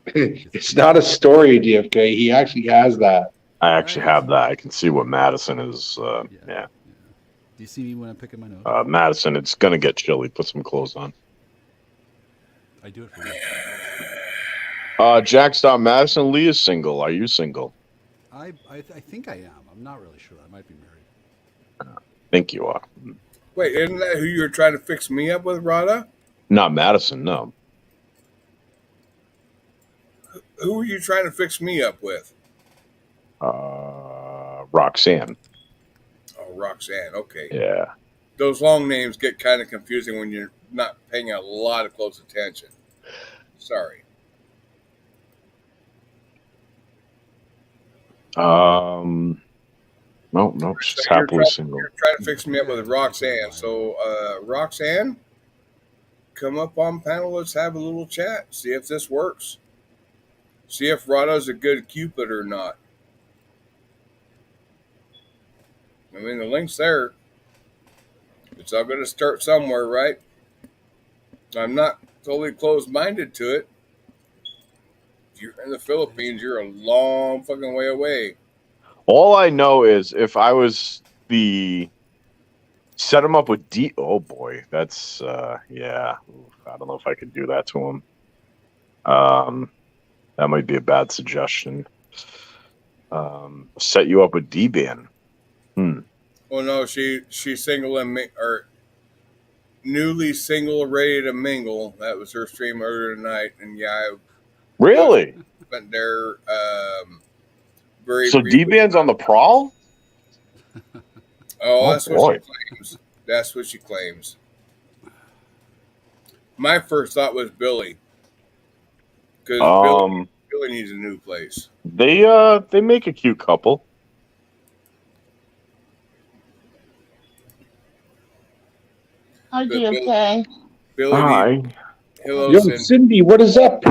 It's not a story, DFK. He actually has that. I actually have that. I can see what Madison is. Yeah. Do you see me when I'm picking my nose? Madison, it's gonna get chilly. Put some clothes on. I do it for you. Jackstar, Madison Lee is single. Are you single? I think I am. I'm not really sure. I might be married. I think you are. Wait, isn't that who you were trying to fix me up with, Rada? Not Madison, no. Who were you trying to fix me up with? Roxanne. Oh, Roxanne. Okay. Yeah. Those long names get kind of confusing when you're not paying a lot of close attention. Sorry. No, she's happily single. You're trying to fix me up with Roxanne. So, Roxanne, come up on panel. Let's have a little chat. See if this works. See if Rada's a good Cupid or not. I mean, the link's there. It's all going to start somewhere, right? I'm not totally closed-minded to it. If you're in the Philippines, you're a long fucking way away. All I know is if I was set him up with oh boy, that's yeah. I don't know if I could do that to him. That might be a bad suggestion. Set you up with D-Ban. Well, no, she's single and or newly single, ready to mingle. That was her stream earlier tonight, and yeah, I really went there. So D-Ban's on the prowl? Oh, that's what she claims. That's what she claims. My first thought was Billy, because Billy needs a new place. They make a cute couple. Hi, DFK. Hi. Hello, Yo, Cindy, what is up?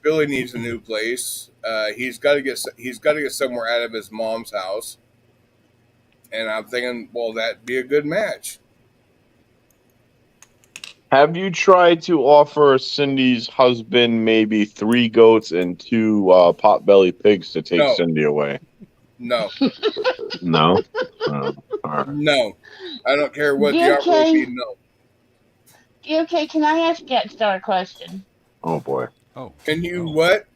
Billy needs a new place. He's got to get somewhere out of his mom's house, and I'm thinking, well, that'd be a good match. Have you tried to offer Cindy's husband maybe 3 goats and 2 potbelly pigs to take Cindy away? No. No? All right. No. I don't care what the offer would be. No. Okay, can I ask Jackstar a question? Oh boy. Oh. Can you what?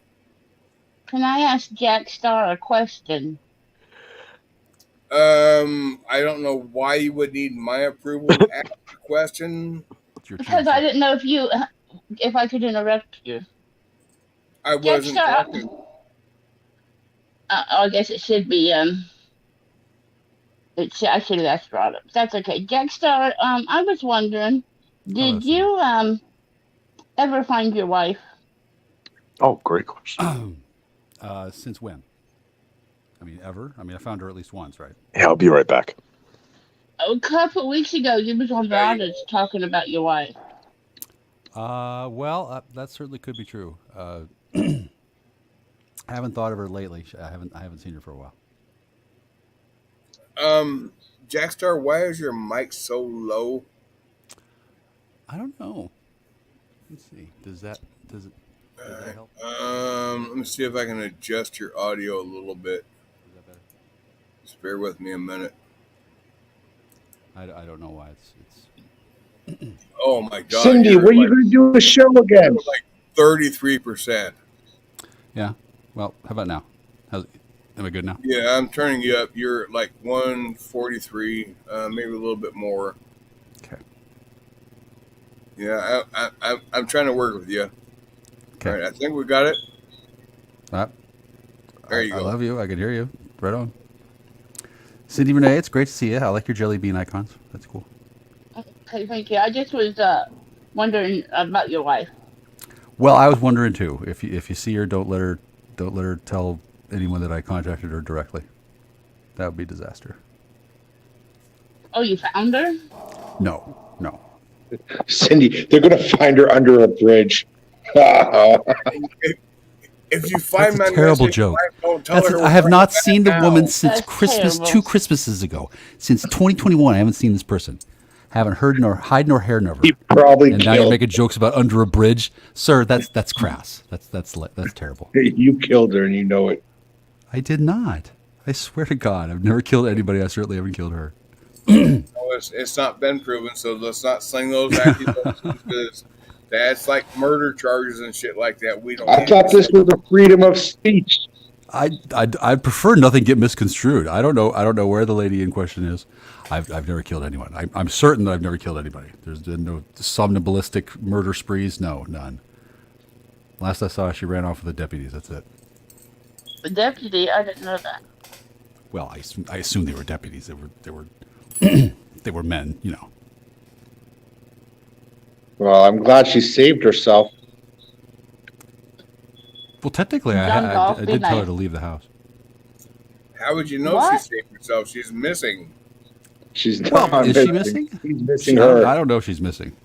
Can I ask Jackstar a question? I don't know why you would need my approval to ask the question. Because I didn't know if I could interrupt you. I wasn't talking. I guess it should be I should have asked Rod. That's okay. Jackstar, I was wondering, did you ever find your wife? Oh, great question. Since when? I mean, ever? I mean, I found her at least once, right? Yeah, I'll be right back. A couple of weeks ago, you was on Rogers talking about your wife. Well, that certainly could be true. I haven't thought of her lately. I haven't seen her for a while. Jackstar, why is your mic so low? I don't know. Let's see. Does that help? Let me see if I can adjust your audio a little bit. Is that better? Just bear with me a minute. I don't know why it's. Oh my God, Cindy, when are you going to do a show again? Like 33%. Yeah. Well, how about now? Am I good now? Yeah, I'm turning you up. You're at like 143, maybe a little bit more. Okay. Yeah, I'm trying to work with you. Okay. All right, I think we got it. There you go. I love you. I can hear you. Right on. Cindy Renee, it's great to see you. I like your jelly bean icons. That's cool. Okay, thank you. I just was wondering about your wife. Well, I was wondering too. If you see her, don't let her tell anyone that I contacted her directly. That would be a disaster. Oh, you found her? No. Cindy, they're going to find her under a bridge. If you find that's a terrible joke. I have not seen the woman since Christmas, 2 Christmases ago. Since 2021, I haven't seen this person. Haven't heard nor hide nor hair never. He probably and now you're making jokes about under a bridge, sir. That's crass. That's terrible. You killed her, and you know it. I did not. I swear to God, I've never killed anybody. I certainly haven't killed her. No, it's not been proven, so let's not sling those accusations because that's like murder charges and shit like that. We don't. I thought this was a freedom of speech. I'd prefer nothing get misconstrued. I don't know where the lady in question is. I've never killed anyone. I'm certain that I've never killed anybody. There's been no somnambulistic murder sprees. No, none. Last I saw, she ran off with the deputies. That's it. The deputy? I didn't know that. Well, I assume they were deputies. They were they were men. You know. Well, I'm glad she saved herself. Well, technically, I did tell her to leave the house. How would you know she saved herself? She's missing. She's not is she missing? He's missing her. I don't know if she's missing.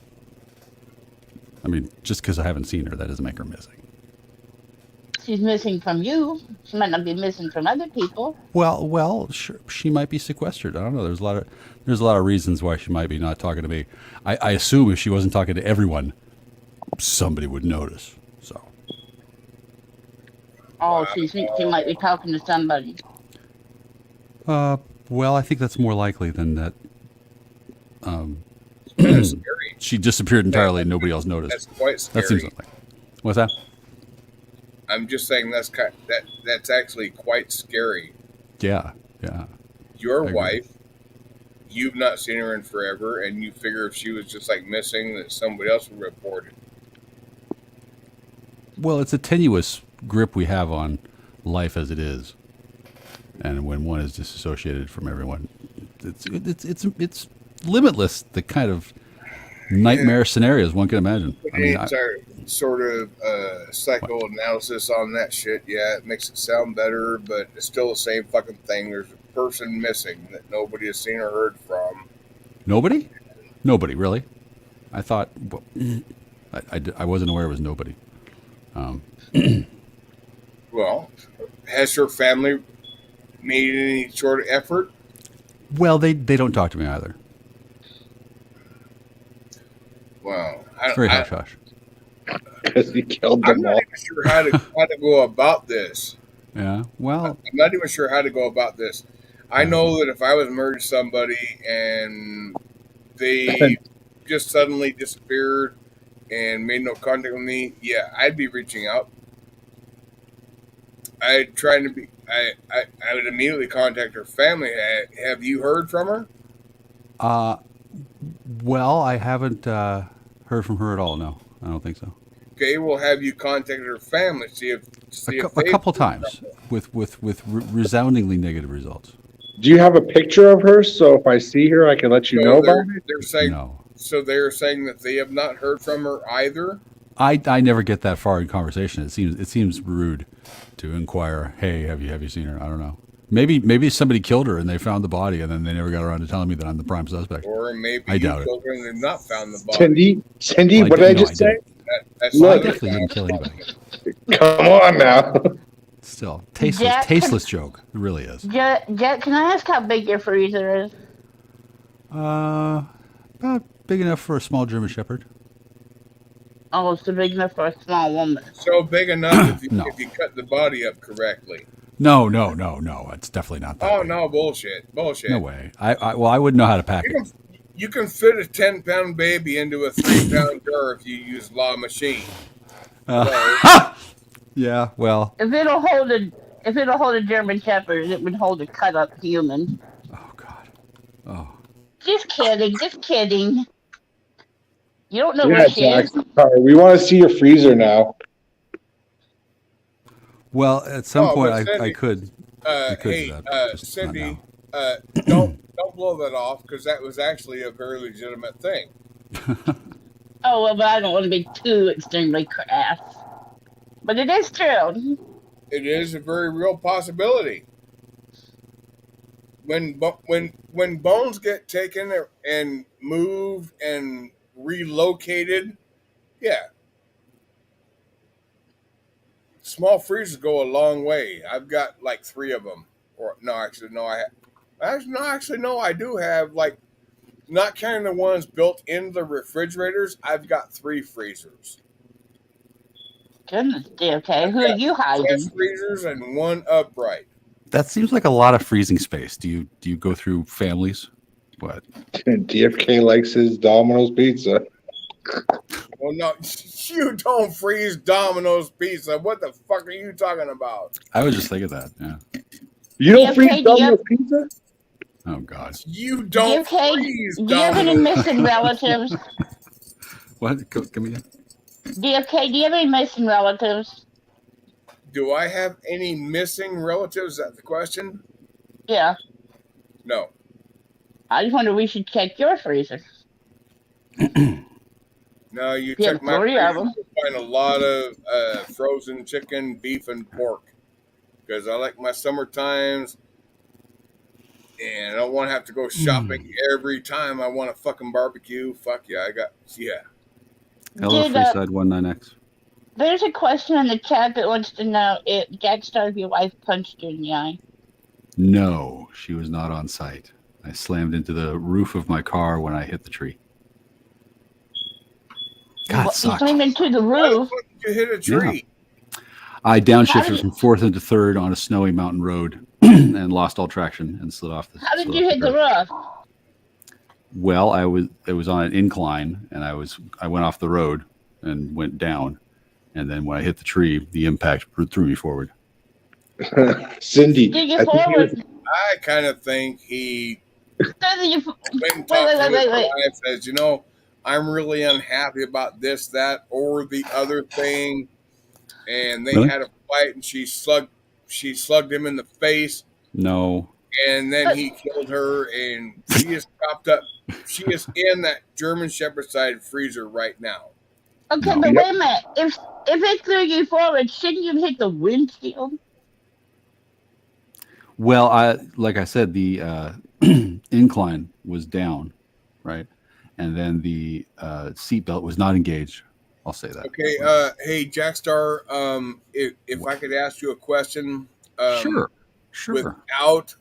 I mean, just because I haven't seen her, that doesn't make her missing. She's missing from you. She might not be missing from other people. Well, sure, she might be sequestered. I don't know. There's a lot of reasons why she might be not talking to me. I assume if she wasn't talking to everyone, somebody would notice. So. Oh, she thinks she might be talking to somebody. Well, I think that's more likely than that. She disappeared entirely and nobody else noticed. That's quite scary. That seems like. What's that? I'm just saying that's actually quite scary. Yeah. Your wife, you've not seen her in forever, and you figure if she was just like missing, that somebody else would report it. Well, it's a tenuous grip we have on life as it is, and when one is disassociated from everyone, it's limitless. The kind of nightmare scenarios one can imagine. I mean, sort of psychoanalysis on that shit. Yeah, it makes it sound better, but it's still the same fucking thing. There's a person missing that nobody has seen or heard from. Nobody, really. I thought I wasn't aware it was nobody. Well, has her family made any sort of effort? Well, they don't talk to me either. Well, it's very hush hush. Because he killed them all. I'm not even sure how to go about this. Yeah, well, I'm not even sure how to go about this. I know that if I was murdered somebody and they just suddenly disappeared and made no contact with me, yeah, I'd be reaching out. I would immediately contact her family. Have you heard from her? Well, I haven't heard from her at all. No, I don't think so. Okay, well, have you contacted her family? A couple times with resoundingly negative results. Do you have a picture of her? So if I see her, I can let you know about it? They're saying no. So they're saying that they have not heard from her either? I never get that far in conversation. It seems rude to inquire, hey, have you seen her? I don't know. Maybe somebody killed her and they found the body and then they never got around to telling me that I'm the prime suspect. Or maybe I doubt killed her and they've not found the body. Cindy, what did I just say? I definitely didn't kill anybody. Come on now. Still, tasteless joke. It really is. Jack, can I ask how big your freezer is? About big enough for a small German Shepherd. Oh, it's big enough for a small woman. So big enough if you cut the body up correctly. No. It's definitely not that. Oh, no, bullshit. No way. I wouldn't know how to pack it. You can fit a 10-pound baby into a 3-pound jar if you use law machine. Yeah, well. If it'll hold a German Shepherd, it would hold a cut up human. Oh God. Oh. Just kidding. You don't know what she is. Sorry, we want to see your freezer now. Well, at some point Cindy, I could. Cindy, don't blow that off because that was actually a very legitimate thing. Oh well, but I don't want to be too extremely crass. But it is true. It is a very real possibility. When bones get taken and moved and relocated, yeah. Small freezers go a long way. I've got like 3 of them. I do have, like, not counting the ones built in the refrigerators, I've got 3 freezers. Goodness, okay. Who are you hiding? 10 freezers and 1 upright. That seems like a lot of freezing space. Do you go through families? What? DFK likes his Domino's pizza. Well, no, you don't freeze Domino's pizza. What the fuck are you talking about? I was just thinking that. Yeah. You don't freeze Domino's pizza? Oh God. You don't freeze Do you have any Domino's. missing relatives? What? Come again? DFK, do you have any missing relatives? Do I have any missing relatives? Is that the question? Yeah. No. I just wonder we should check your freezer. No, you Yeah, check my 40 freezer, of them. you'll find a lot of frozen chicken, beef, and pork. Because I like my summer times, and I don't want to have to go shopping every time I want a fucking barbecue. Fuck yeah, Hello, Freeside 19X. There's a question in the chat that wants to know if Jackstar, if your wife punched you in the eye. No, she was not on site. I slammed into the roof of my car when I hit the tree. God, you slammed into the roof. Why did you hit a tree? Yeah. I downshifted from 4th into 3rd on a snowy mountain road and lost all traction and slid off the. How did you hit the roof? Well, it was on an incline, and I went off the road and went down, and then when I hit the tree, the impact threw me forward. Cindy, I kind of think he went and talked to his wife, says, you know, I'm really unhappy about this, that, or the other thing, and they had a fight, and she slugged him in the face. No. And then he killed her, and she is propped up. She is in that German Shepherd side freezer right now. Okay, but wait a minute. If it threw you forward, shouldn't you hit the windshield? Well, like I said, the incline was down, right? And then the seatbelt was not engaged. I'll say that. Okay. Hey, Jackstar, if I could ask you a question. Sure. Without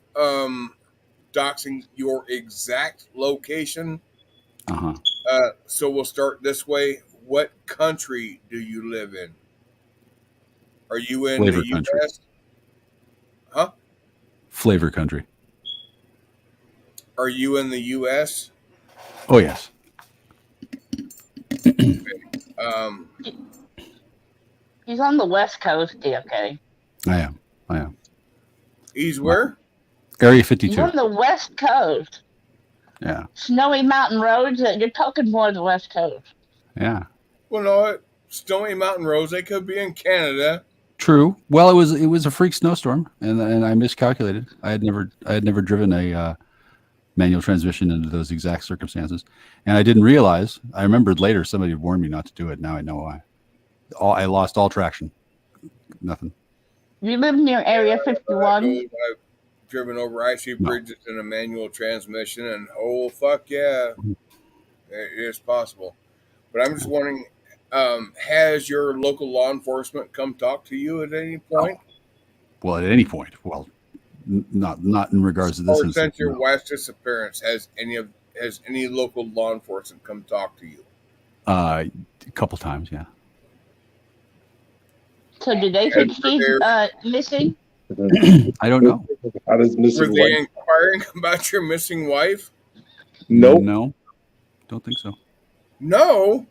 doxing your exact location. So we'll start this way. What country do you live in? Are you in Flavor the country. U.S.? Huh? Flavor country. Are you in the U.S.? Oh, yes. He's on the West Coast, DFK. I am. He's where? Area 52. He's on the West Coast. Yeah. Snowy mountain roads. You're talking more of the West Coast. Yeah. Well, no, Snowy Mountain Roads. They could be in Canada. True. Well, it was a freak snowstorm, and I miscalculated. I had never driven a manual transmission into those exact circumstances, and I didn't realize. I remembered later somebody had warned me not to do it. Now I know why. I lost all traction. Nothing. You live near Area 51. I've driven over icy bridges in a manual transmission, and oh fuck yeah, it is possible. But I'm just wondering, has your local law enforcement come talk to you at any point? Well, at any point. Well, not in regards to this Or instance. since your wife's disappearance, has any local law enforcement come talk to you? A couple times, yeah. So did they think she's missing? I don't know. How does missing Were they inquiring about your missing wife? No, don't think so. No.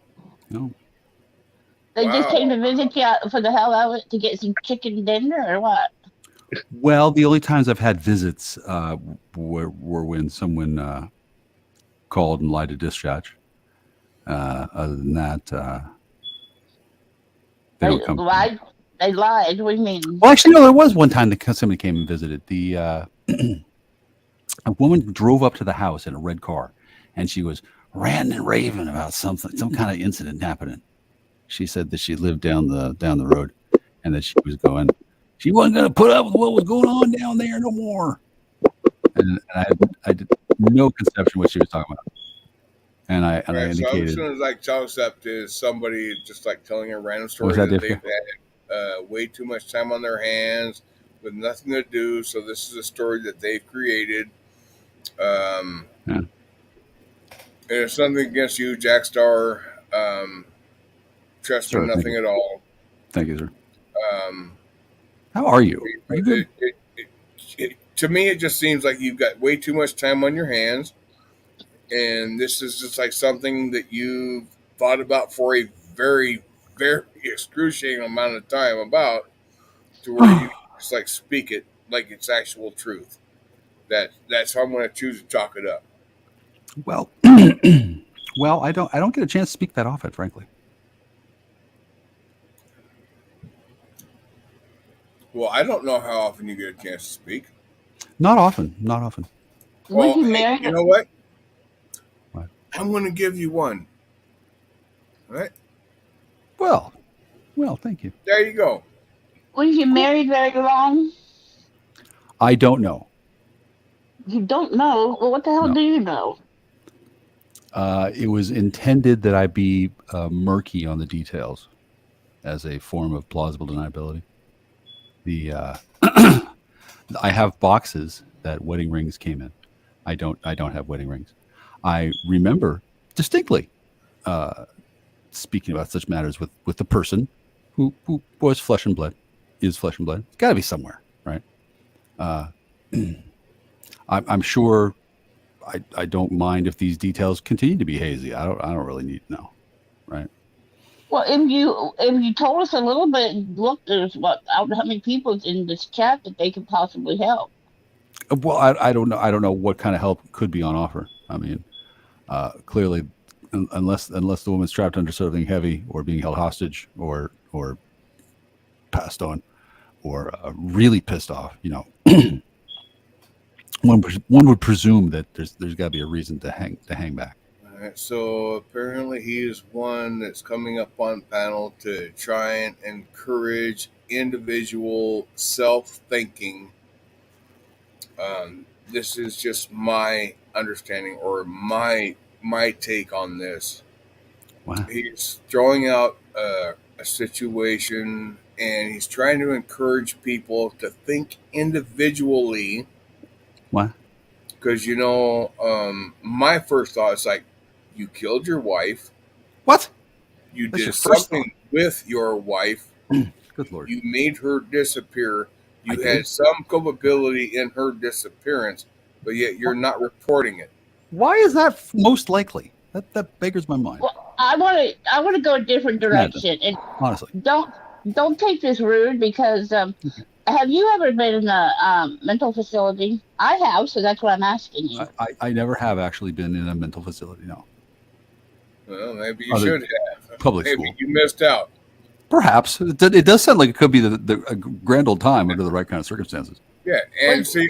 They just came to visit you for the hell of it to get some chicken dinner or what? Well, the only times I've had visits were when someone called and lied to dispatch. Other than that, they don't come. They lied. What do you mean? Well, actually, no. There was one time that somebody came and visited. A woman drove up to the house in a red car, and she was ranting and raving about some kind of incident happening. She said that she lived down the road, and that she wasn't going to put up with what was going on down there no more. And I did no conception what she was talking about. And I indicated. So as soon as chalks up to somebody just telling a random story that they've had way too much time on their hands with nothing to do. So this is a story that they've created. And it's something against you, Jackstar. Trust me, nothing at all. Thank you, sir. How are you? Are you good? To me, it just seems like you've got way too much time on your hands. And this is just something that you've thought about for a very, very excruciating amount of time about, to where you just like speak it like it's actual truth. That's how I'm going to choose to talk it up. Well, well, I don't get a chance to speak that often, frankly. Well, I don't know how often you get a chance to speak. Not often. Not often. Well, hey, you know what? I'm going to give you one. All right? Well, thank you. There you go. Was you married very long? I don't know. You don't know? Well, what the hell do you know? It was intended that I be murky on the details as a form of plausible deniability. I have boxes that wedding rings came in. I don't have wedding rings. I remember distinctly speaking about such matters with the person who was flesh and blood, is flesh and blood. It's got to be somewhere, right? I'm sure. I don't mind if these details continue to be hazy. I don't really need to know, right? Well, if you told us a little bit, look, there's how many people in this chat that they could possibly help. Well, I don't know. I don't know what kind of help could be on offer. I mean, clearly, unless the woman's trapped under something heavy, or being held hostage, or passed on, or really pissed off, one would presume that there's got to be a reason to hang back. All right, so apparently he is one that's coming up on panel to try and encourage individual self-thinking. This is just my understanding or my take on this. Wow. He's throwing out a situation, and he's trying to encourage people to think individually. Why? Because, my first thought is like, you killed your wife. What? You did something with your wife. Good Lord. You made her disappear. You had some culpability in her disappearance, but yet you're not reporting it. Why is that most likely? That beggars my mind. Well, I want to go a different direction. And honestly, don't take this rude, because have you ever been in a mental facility? I have, so that's what I'm asking you. I never have actually been in a mental facility. No. Well, maybe you should have. Public maybe school. You missed out. Perhaps it does sound like it could be a grand old time under the right kind of circumstances. Yeah, and see,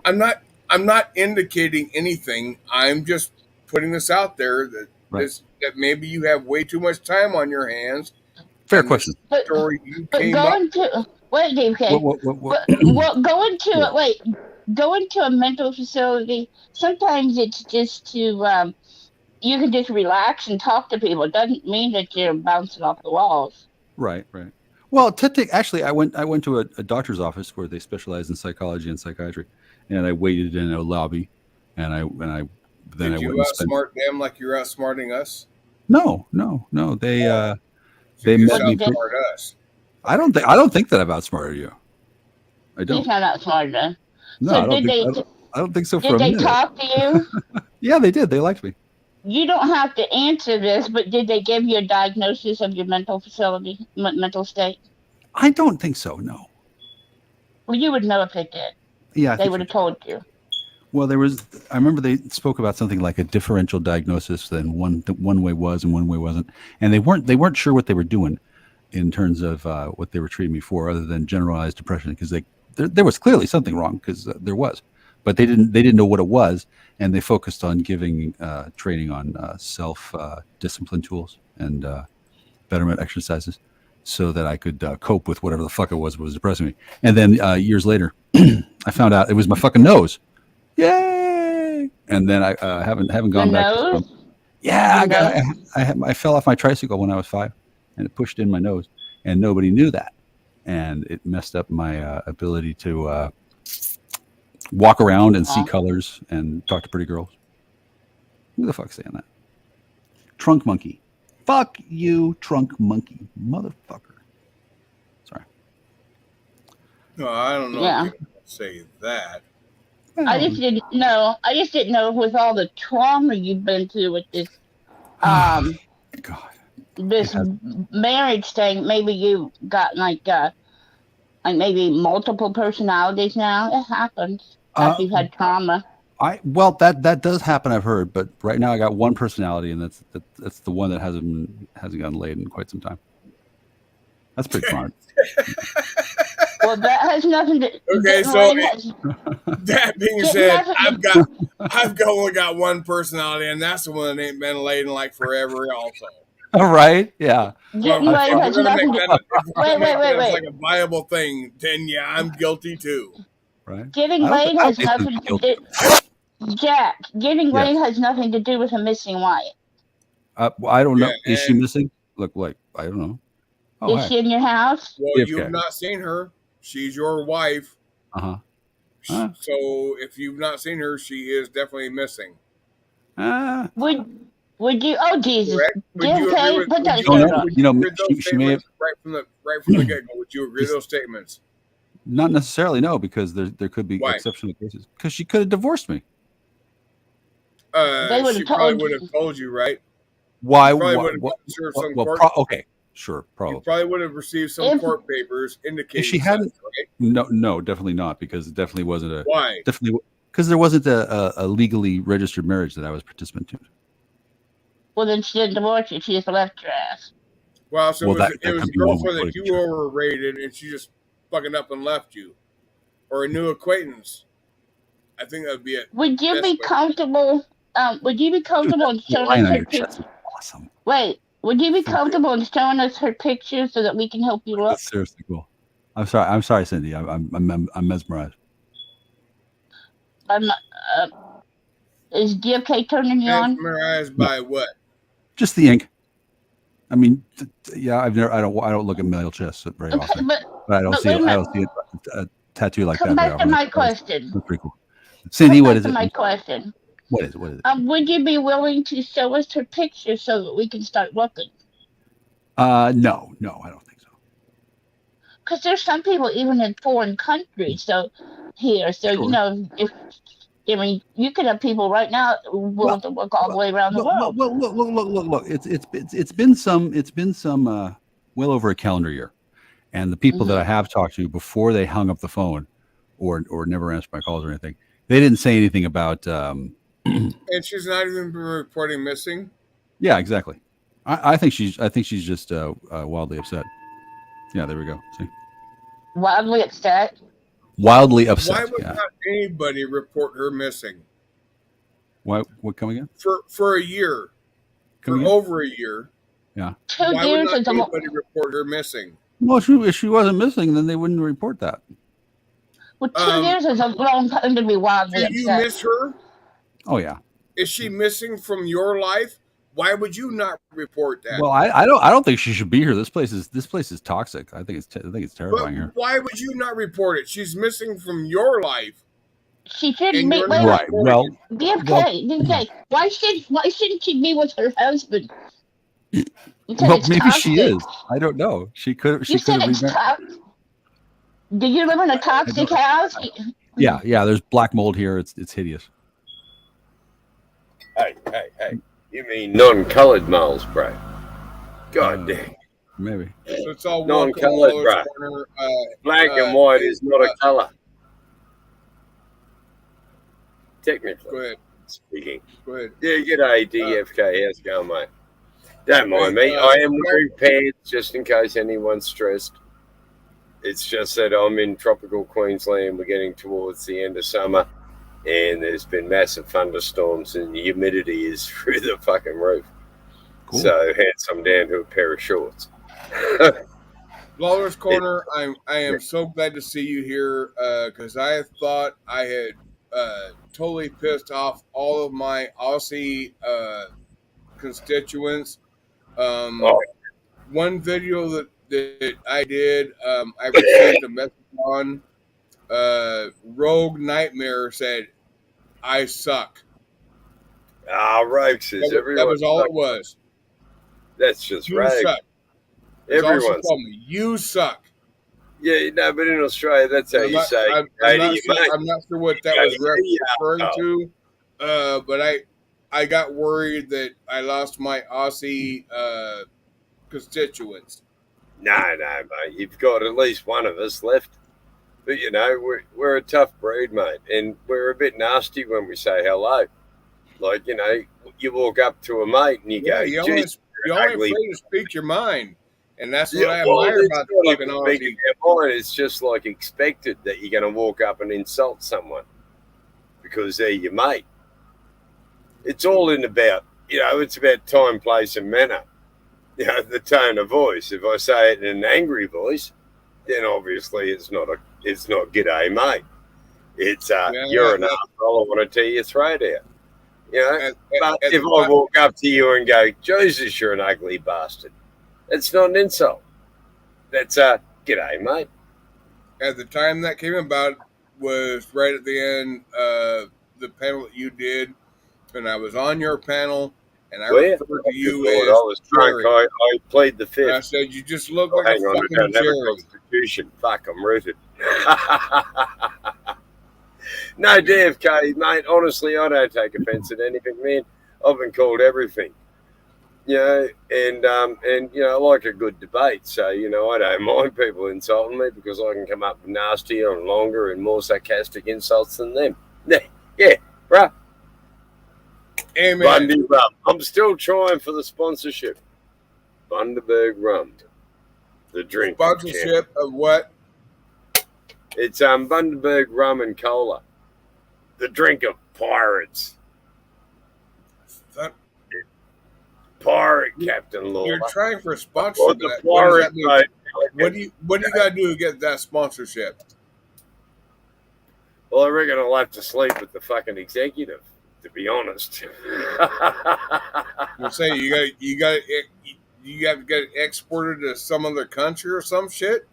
I'm not indicating anything. I'm just putting this out there that that maybe you have way too much time on your hands. Fair question. Story you came up. Wait, DFK. Well, go into a mental facility. Sometimes it's just to you can just relax and talk to people. It doesn't mean that you're bouncing off the walls. Right. Well, actually, I went to a doctor's office where they specialize in psychology and psychiatry, and I waited in a lobby, and I Did you outsmart them like you're outsmarting us? No. They met me. Us. I don't think that I've outsmarted you. I don't. He's not outsmarted us. No, so I don't think so. Did they talk to you? Yeah, they did. They liked me. You don't have to answer this, but did they give you a diagnosis of your mental facility, mental state? I don't think so. No. Well, you would know if they did. Yeah, they would have told you. Well, I remember they spoke about something like a differential diagnosis, then one way was and one way wasn't, and they weren't sure what they were doing in terms of what they were treating me for, other than generalized depression, because there was clearly something wrong, because there was, but they didn't know what it was, and they focused on giving training on self discipline tools and betterment exercises, so that I could cope with whatever the fuck it was depressing me. And then years later, I found out it was my fucking nose. Yay! And then I haven't gone back. Yeah, I fell off my tricycle when I was 5, and it pushed in my nose, and nobody knew that, and it messed up my ability to walk around and see colors and talk to pretty girls. Who the fuck's saying that? Trunk monkey. Fuck you, trunk monkey, motherfucker. Sorry. No, I don't know if you can say that. I just didn't know with all the trauma you've been through with this. God. this marriage thing, maybe you got like maybe multiple personalities now. It happens after you've had trauma. That does happen, I've heard, but right now I got one personality, and that's the one that hasn't gotten laid in quite some time. That's pretty smart. Well, that has nothing to. Okay, so that being said, I've only got one personality, and that's the one that ain't been laid in like forever, also. All right, yeah. Getting laid has nothing to. Wait. Like a viable thing, then yeah, I'm guilty too. Right. Getting laid has nothing to do. Jack, getting laid has nothing to do with a missing wife. I don't know. Is she missing? Look, like I don't know. Is she in your house? Well, you've not seen her. She's your wife. So if you've not seen her, she is definitely missing. Would you? Oh Jesus! She may have right from the get go. Would you agree with those statements? Not necessarily, no, because there could be exceptional cases. Because she could have divorced me. She probably would have told you, right? Why? Okay, sure, probably. You probably would have received some court papers indicating. If she hadn't, right? No, definitely not, because it definitely wasn't a. Why? Definitely, because there wasn't a legally registered marriage that I was participant to. Well, then she didn't divorce you. She just left your ass. Well, so it was a girlfriend that you overrated, and she just fucking up and left you, or a new acquaintance. I think that would be it. Would you be comfortable? Would you be comfortable in showing us her pictures? Awesome. Wait, would you be comfortable in showing us her pictures so that we can help you look? That's seriously cool. I'm sorry, Cindy. I'm mesmerized. Is DFK turning you on? Mesmerized by what? Just the ink. I mean, yeah. I don't look at male chests very often, but I don't see a tattoo like that. Come back to my question. That's pretty cool. Cindy, what is it? My question. What is it? Would you be willing to show us her picture so that we can start looking? No, I don't think so. Because there's some people even in foreign countries. So sure. You could have people right now willing to look all the way around the world. Look. It's been some well over a calendar year, and the people that I have talked to before they hung up the phone, or never answered my calls or anything, they didn't say anything about. And she's not even been reporting missing. Yeah, exactly. I think she's just wildly upset. Yeah, there we go. See, wildly upset. Wildly upset. Why would not anybody report her missing? Why? What? Come again? For a year, over a year. Yeah. 2 Why years would not anybody report her missing? Well, if she wasn't missing, then they wouldn't report that. Well, 2 years is a long time to be wildly upset. Do you miss her? Oh yeah. Is she missing from your life? Why would you not report that? Well, I don't think she should be here. This place is toxic. I think it's terrifying here. Why would you not report it? She's missing from your life. She shouldn't be right. Well, DFK. Why shouldn't she be with her husband? Well, maybe toxic. She is. I don't know. She could. You said it's toxic. Do you live in a toxic house? Yeah. There's black mold here. It's hideous. Hey. You mean non-colored males, bro? God dang. Maybe. So it's all non-colored, bro. Black and white is not a color. Technically. Go ahead. Speaking. Go ahead. Yeah, g'day, DFK. How's it going, mate? Don't mind me. I am wearing pants just in case anyone's stressed. It's just that I'm in tropical Queensland. We're getting towards the end of summer. And there's been massive thunderstorms, and the humidity is through the fucking roof. Cool. So hence I'm down to a pair of shorts. Lawler's Corner, I am so glad to see you here because I thought I had totally pissed off all of my Aussie constituents. One video that I did, I received a message on. Rogue Nightmare said, "I suck." Rogue says everyone. That was all it was. That's just you Rogue. Suck. Everyone. You suck. Yeah, no, but in Australia, that's how you say. I'm not sure what that was referring to, but I got worried that I lost my Aussie constituents. No, mate. You've got at least one of us left. But, you know, we're a tough breed, mate. And we're a bit nasty when we say hello. Like, you know, you walk up to a mate and you go, you're only afraid to speak your mind. And that's what I admire about the fucking Aussie. It's just like expected that you're going to walk up and insult someone because they're your mate. It's all in about, you know, it's about time, place, and manner. You know, the tone of voice. If I say it in an angry voice, then obviously it's not g'day, mate. It's you're an asshole. I want to tear your throat out. You know, but if I walk up to you and go, Jesus, you're an ugly bastard, it's not an insult. That's g'day, mate. At the time that came about was right at the end of the panel that you did, and I was on your panel. And I referred to you as I was drunk. I played the fifth. And I said, you just look like a fucking Jerry. Constitution. Fuck, I'm rooted. No, DFK, mate, honestly, I don't take offence at anything, man. I've been called everything. You know, and you know, I like a good debate. So, you know, I don't mind people insulting me because I can come up with nastier and longer and more sarcastic insults than them. Yeah, right. Amen. Bundy Rum. I'm still trying for the sponsorship. Bundaberg Rum. The drink. Sponsorship of what? It's Bundaberg Rum and Cola. The drink of pirates. Pirate Captain Law. You're trying for a sponsorship. What do you got to do to get that sponsorship? Well, I reckon I'll have to sleep with the fucking executive. To be honest, you say you have to get it exported to some other country or some shit.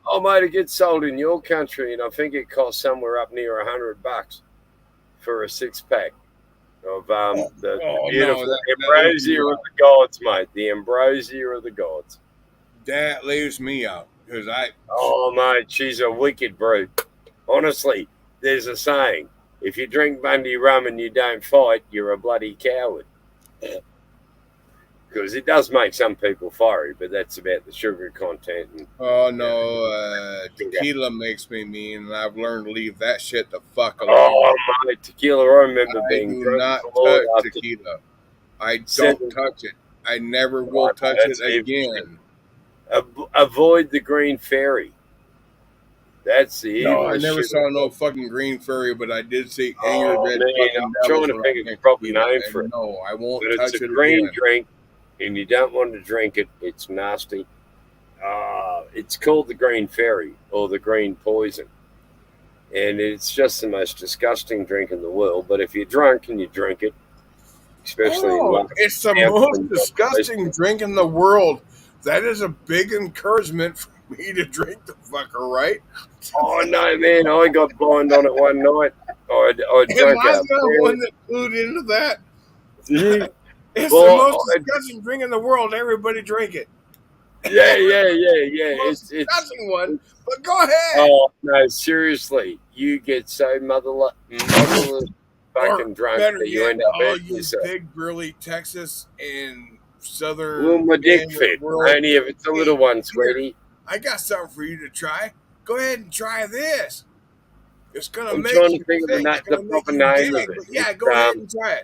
Oh, mate, it gets sold in your country, and I think it costs somewhere up near $100 for a 6-pack of the beautiful ambrosia of the gods, mate. The ambrosia of the gods. That leaves me out because Oh, mate, she's a wicked brew. Honestly, there's a saying. If you drink Bundy rum and you don't fight, you're a bloody coward. Because it does make some people fiery, but that's about the sugar content. Tequila makes me mean, and I've learned to leave that shit the fuck alone. Oh, mate, tequila, I remember being drunk. I do not touch tequila. I don't touch it. I never will touch it again. Avoid the green fairy. That's the evil. No, I never saw no fucking green fairy, but I did see angry red. I'm trying to think of a proper name for it. No, I won't but touch it. It's a green drink, and you don't want to drink it. It's nasty. It's called the green fairy or the green poison, and it's just the most disgusting drink in the world. But if you're drunk and you drink it, especially it's the most disgusting drink in the world. That is a big encouragement for me to drink the fucker, right? Oh no, man! I got blind on it one night. I drank Am I the one that clued into that? Yeah. It's the most disgusting drink in the world. Everybody drink it. Yeah. It's a disgusting one, but go ahead. Oh no, seriously, you get so motherless fucking drunk that you end up hurting yourself. Big burly Texas and Southern. Well, my dick fit. Only if it's a little one, sweetie. I got something for you to try. Go ahead and try this. It's gonna make trying you to think of the proper name of it. Yeah, go ahead and try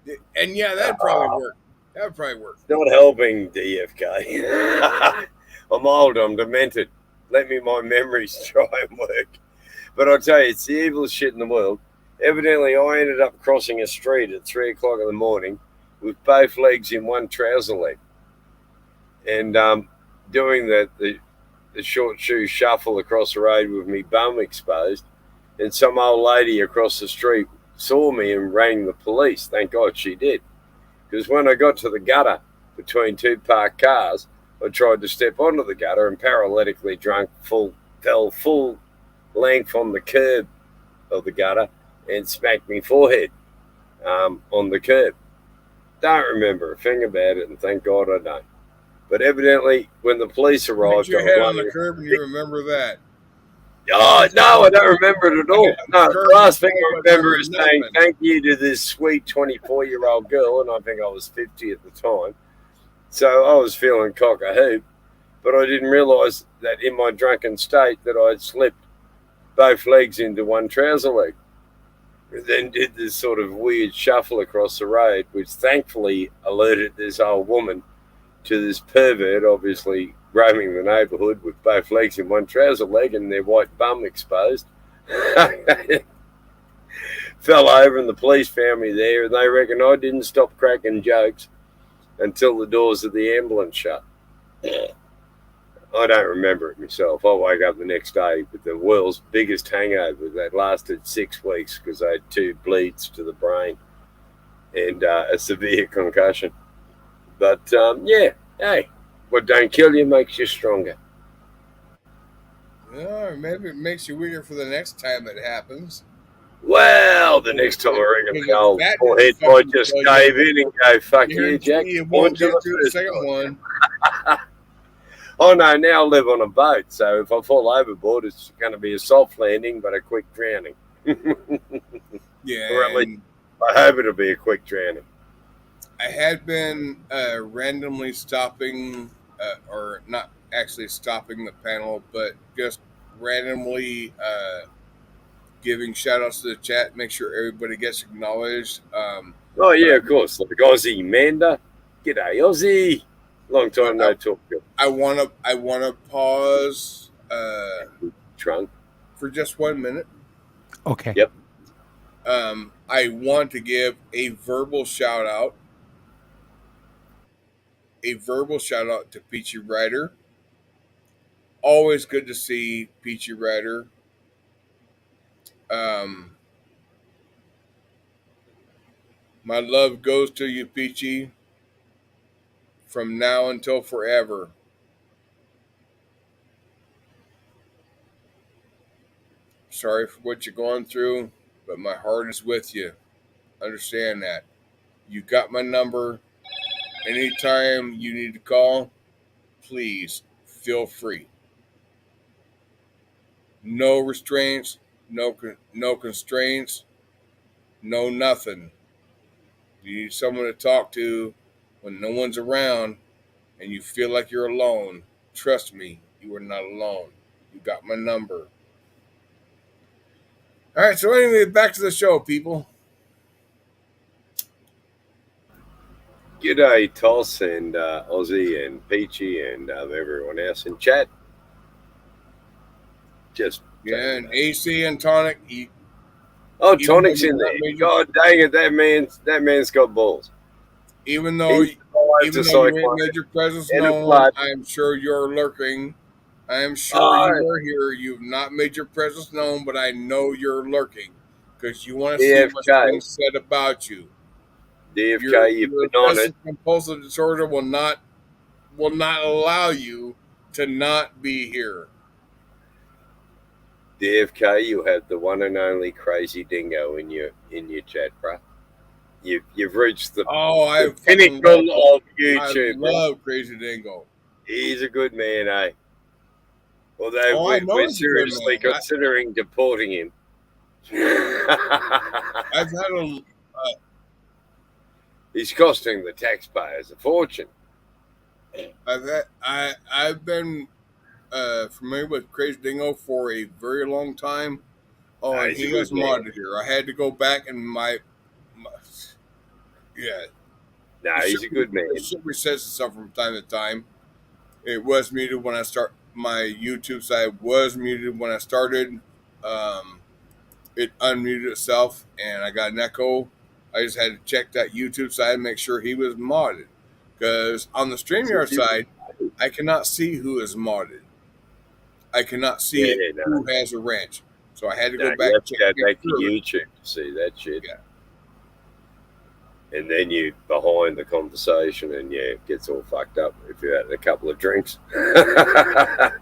it. And yeah, that'd probably work. That would probably work. It's not helping, DFK. I'm old. I'm demented. Let me my memories try and work. But I'll tell you, it's the evilest shit in the world. Evidently, I ended up crossing a street at 3 o'clock in the morning with both legs in one trouser leg. And doing the short shoe shuffle across the road with me bum exposed. And some old lady across the street saw me and rang the police. Thank God she did. Because when I got to the gutter between two parked cars, I tried to step onto the gutter and paralytically fell full length on the curb of the gutter and smacked me forehead on the curb. Don't remember a thing about it, and thank God I don't. But evidently, when the police arrived, your head on the curb, and you remember that. Oh, no, I don't remember it at all. No, the last thing I remember is saying thank you to this sweet 24-year-old girl, and I think I was 50 at the time. So I was feeling cock a hoop, but I didn't realise that in my drunken state that I had slipped both legs into one trouser leg. And then did this sort of weird shuffle across the road, which thankfully alerted this old woman to this pervert, obviously roaming the neighbourhood with both legs in one trouser leg and their white bum exposed. Fell over and the police found me there, and they reckon I didn't stop cracking jokes until the doors of the ambulance shut. I don't remember it myself. I woke up the next day with the world's biggest hangover that lasted 6 weeks because I had 2 bleeds to the brain and a severe concussion. But yeah, hey, what don't kill you makes you stronger. Well, maybe it makes you weaker for the next time it happens. Well, the next time I reckon the old forehead might just cave in and go, fuck you, Jack. You won't get through the second one. Oh no, now I live on a boat, so if I fall overboard, it's going to be a soft landing, but a quick drowning. Yeah. Or at least I hope it'll be a quick drowning. I had been randomly stopping, or not actually stopping the panel, but just randomly giving shout outs to the chat, make sure everybody gets acknowledged. Oh yeah, of course. Like Aussie Manda. G'day, Aussie. Long time no talk. I wanna pause Trunk for just 1 minute. Okay. Yep. I want to give a verbal shout out. To Peachy Rider. Always good to see Peachy Rider. My love goes to you, Peachy, from now until forever. Sorry for what you're going through, but my heart is with you. Understand that. You got my number. Anytime you need to call, please feel free. No restraints, no constraints, no nothing. You need someone to talk to when no one's around and you feel like you're alone. Trust me, you are not alone. You got my number. All right, so anyway, back to the show, people. G'day, Toss and Aussie and Peachy and everyone else in chat. And AC and Tonic. Tonic's in there. God dang it, that man's got balls. Even though you ain't made your presence known, I'm sure you're lurking. I am sure you are here. You've not made your presence known, but I know you're lurking because you want to see what's being said about you. DFK, you've been on it. Compulsive disorder will not allow you to not be here. DFK, you have the one and only Crazy Dingo in your chat, bro. You've reached the pinnacle of YouTube. I love Crazy Dingo. He's a good man, eh? Although we're seriously considering deporting him. I've had him. He's costing the taxpayers a fortune. I've been familiar with Crazy Dingo for a very long time. And he was modded here. I had to go back and he's a good man. It resets itself from time to time. It was muted when I start. My YouTube side was muted when I started. It unmuted itself, and I got an echo. I just had to check that YouTube side and make sure he was modded. Because on the StreamYard side, I cannot see who is modded. I cannot see who has a ranch. So I had to go back and check back to YouTube to see that shit. Yeah. And then you behind the conversation and it gets all fucked up if you had a couple of drinks. Oh,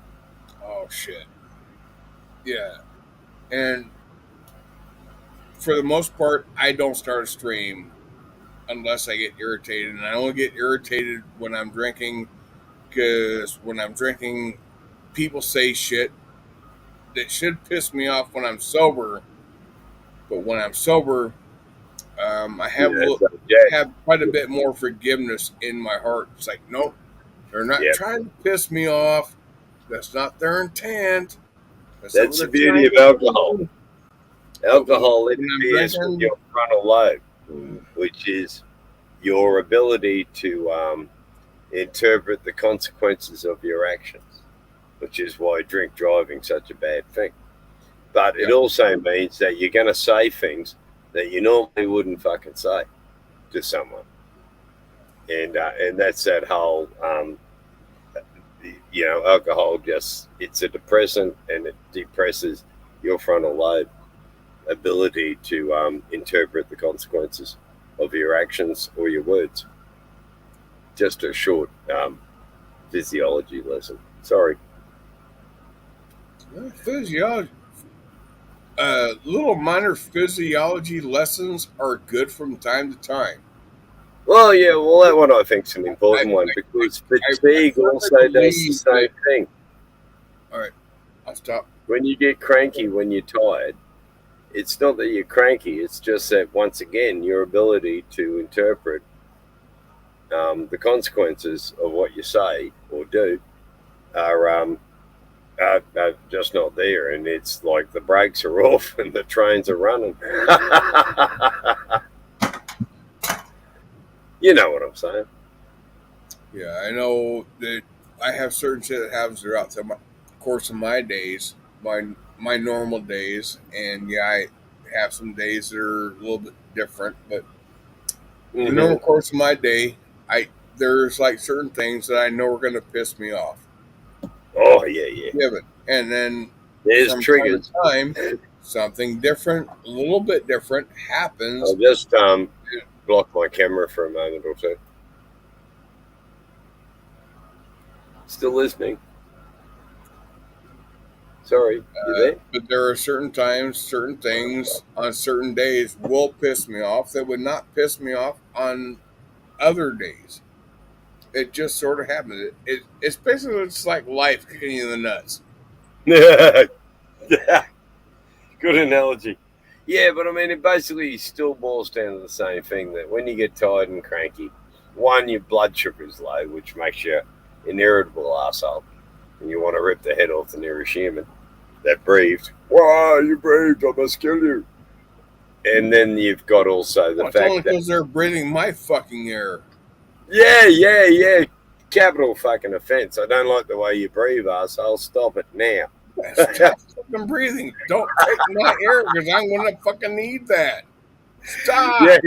shit. Yeah. And for the most part, I don't start a stream unless I get irritated. And I only get irritated when I'm drinking because when I'm drinking, people say shit that should piss me off when I'm sober. But when I'm sober, I have quite a bit more forgiveness in my heart. It's like, nope, they're not trying to piss me off. That's not their intent. That's the beauty of alcohol. Alcohol interferes with your frontal lobe, which is your ability to interpret the consequences of your actions, which is why drink driving is such a bad thing. But it also means that you're going to say things that you normally wouldn't fucking say to someone. And that's that whole, alcohol it's a depressant, and it depresses your frontal lobe ability to interpret the consequences of your actions or your words. Just a short physiology lesson. Sorry. Physiology. Little minor physiology lessons are good from time to time. Well, yeah, that one I think is an important one, because fatigue also does the same thing. All right, I'll stop. When you get cranky when you're tired, it's not that you're cranky, it's just that, once again, your ability to interpret the consequences of what you say or do are just not there, and it's like the brakes are off and the trains are running. You know what I'm saying? Yeah, I know that I have certain shit that happens throughout the course of my days, my normal days, and I have some days that are a little bit different, but the normal course of my day, there's like certain things that I know are going to piss me off. Oh, yeah. And then there's triggers. Time, something different, a little bit different happens. I'll just block my camera for a moment or two. Still listening. Sorry, you there? But there are certain times, certain things on certain days will piss me off that would not piss me off on other days. It just sort of happens. It's basically just like life kicking you in the nuts. Yeah. Good analogy. Yeah, but I mean, it basically still boils down to the same thing, that when you get tired and cranky, one, your blood sugar is low, which makes you an irritable asshole, and you want to rip the head off the nearest human that breathed. Why, you breathed, I must kill you. And then you've got also the fact only because they're breathing my fucking air. Yeah. Capital fucking offense. I don't like the way you breathe, asshole. Stop it now. Stop fucking breathing. Don't take my air, because I'm going to fucking need that. Stop. Yeah.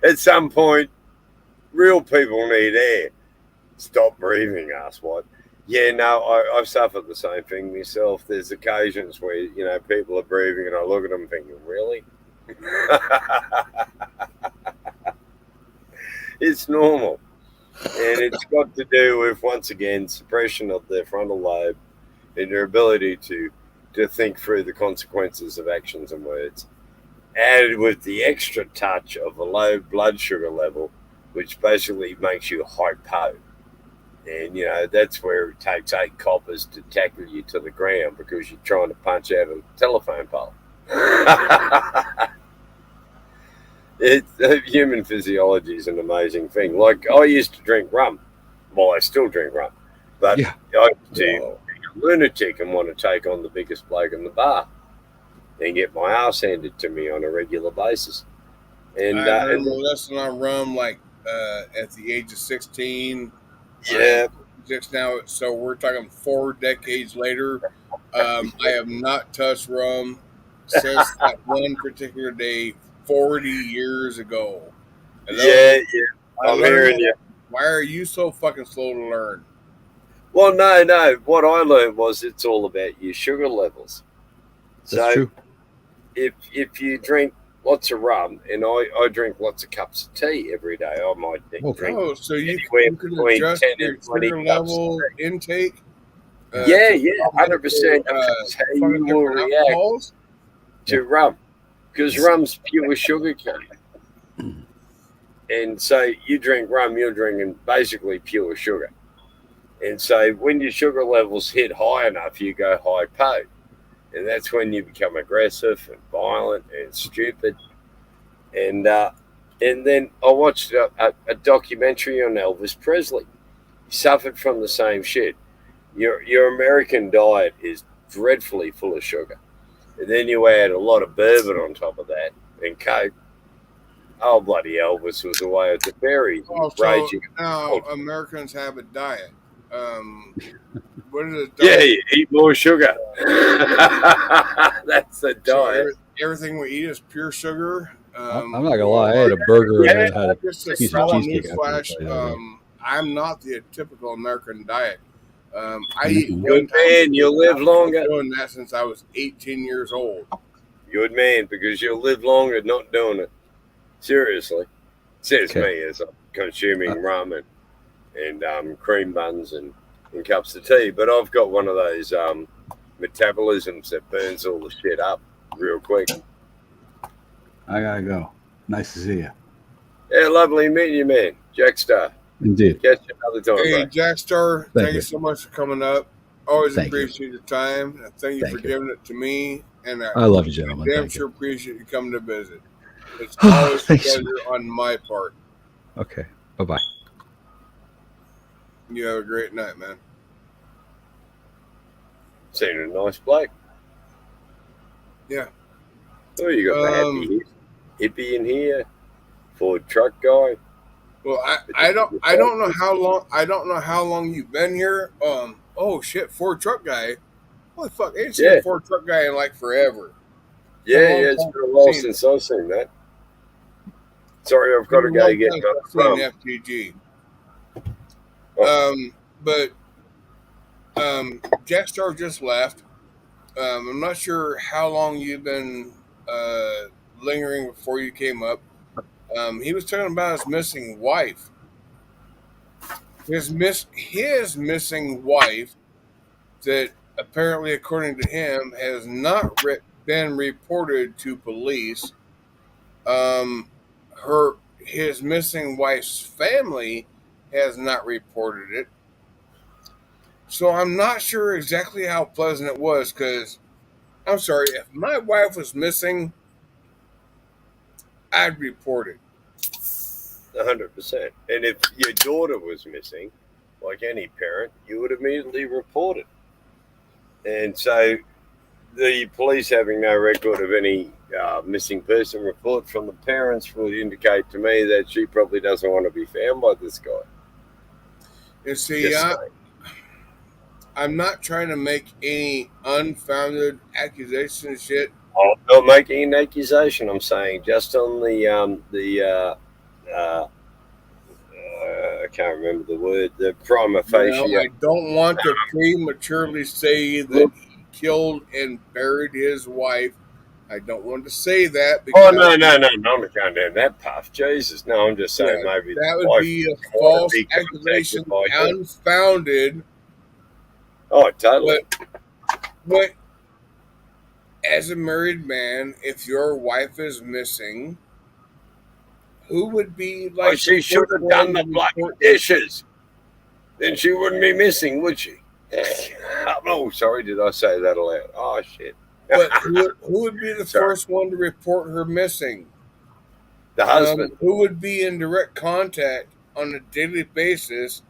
At some point, real people need air. Stop breathing, asswad. Yeah, no, I've suffered the same thing myself. There's occasions where, people are breathing and I look at them thinking, really? It's normal. And it's got to do with, once again, suppression of their frontal lobe and their ability to think through the consequences of actions and words, added with the extra touch of a low blood sugar level, which basically makes you hypo. And, that's where it takes 8 coppers to tackle you to the ground because you're trying to punch out a telephone pole. Human physiology is an amazing thing. Like, I used to drink rum. Well, I still drink rum. But I used to be a lunatic and want to take on the biggest bloke in the bar and get my ass handed to me on a regular basis. And I remember listening on rum, like, at the age of 16. Yeah. Just now, so we're talking 4 decades later. I have not touched rum since that one particular day 40 years ago. Hello? Yeah. I'm hearing you. Why are you so fucking slow to learn? Well, no. What I learned was it's all about your sugar levels. That's true. If you drink lots of rum, and I drink lots of cups of tea every day, I might drink. Oh, so you can adjust your sugar level intake? Yeah, 100%. That's how you will react to rum, because rum's pure sugar cane. And so you drink rum, you're drinking basically pure sugar. And so when your sugar levels hit high enough, you go hypo. And that's when you become aggressive and violent and stupid. And then I watched a documentary on Elvis Presley. He suffered from the same shit. Your American diet is dreadfully full of sugar. And then you add a lot of bourbon on top of that and Coke. Oh, bloody Elvis was away at the berries. So now Americans have a diet. What is it? Yeah, you eat more sugar. That's the diet. So everything we eat is pure sugar. I'm not gonna lie, I had a burger and I had a piece of cheesecake. I'm not the typical American diet. I eat good man, you'll live longer. I've been doing that since I was 18 years old. Good man, because you'll live longer not doing it. Seriously, says me as I'm consuming ramen and cream buns and cups of tea. But I've got one of those metabolisms that burns all the shit up real quick. I gotta go. Nice to see you. Yeah, lovely meeting you, man. Jack Star. Indeed. Catch you another time. Hey, bro. Jack Star, thank you so much for coming up. Always Thank appreciate your time. Thank you for giving it to me. And I love you, gentlemen. I damn sure appreciate you coming to visit. It's always a pleasure on my part. Okay. Bye-bye. You have a great night, man. Seen a nice bloke. Yeah. Oh, you got the hippie in here. Ford truck guy. Well, I don't know how long you've been here. Oh shit, Ford truck guy. Holy fuck, I ain't seen a Ford truck guy in like forever. Yeah, it's been a while since I've seen that. Sorry, I've got to go get another FTG. Oh. But Jack Star just left. I'm not sure how long you've been lingering before you came up. He was talking about his missing wife. His missing wife that apparently, according to him, has not been reported to police. His missing wife's family has not reported it. So I'm not sure exactly how pleasant it was, because I'm sorry, if my wife was missing, I'd report it. 100%. And if your daughter was missing, like any parent, you would immediately report it. And so the police having no record of any missing person report from the parents would indicate to me that she probably doesn't want to be found by this guy. You see, I'm not trying to make any unfounded accusation and shit. I'm not making an accusation. I'm saying just on I can't remember the word, the prima facie. I don't want to prematurely say that he killed and buried his wife. I don't want to say that. Because no, I'm not going down that path. Jesus, no, I'm just saying maybe that would be a false accusation, unfounded. Oh, totally. But as a married man, if your wife is missing, who would be like? Oh, she should have done the bloody dishes. Then she wouldn't be missing, would she? Oh, sorry, did I say that aloud? Oh, shit. But who would be the first one to report her missing? The husband. Who would be in direct contact on a daily basis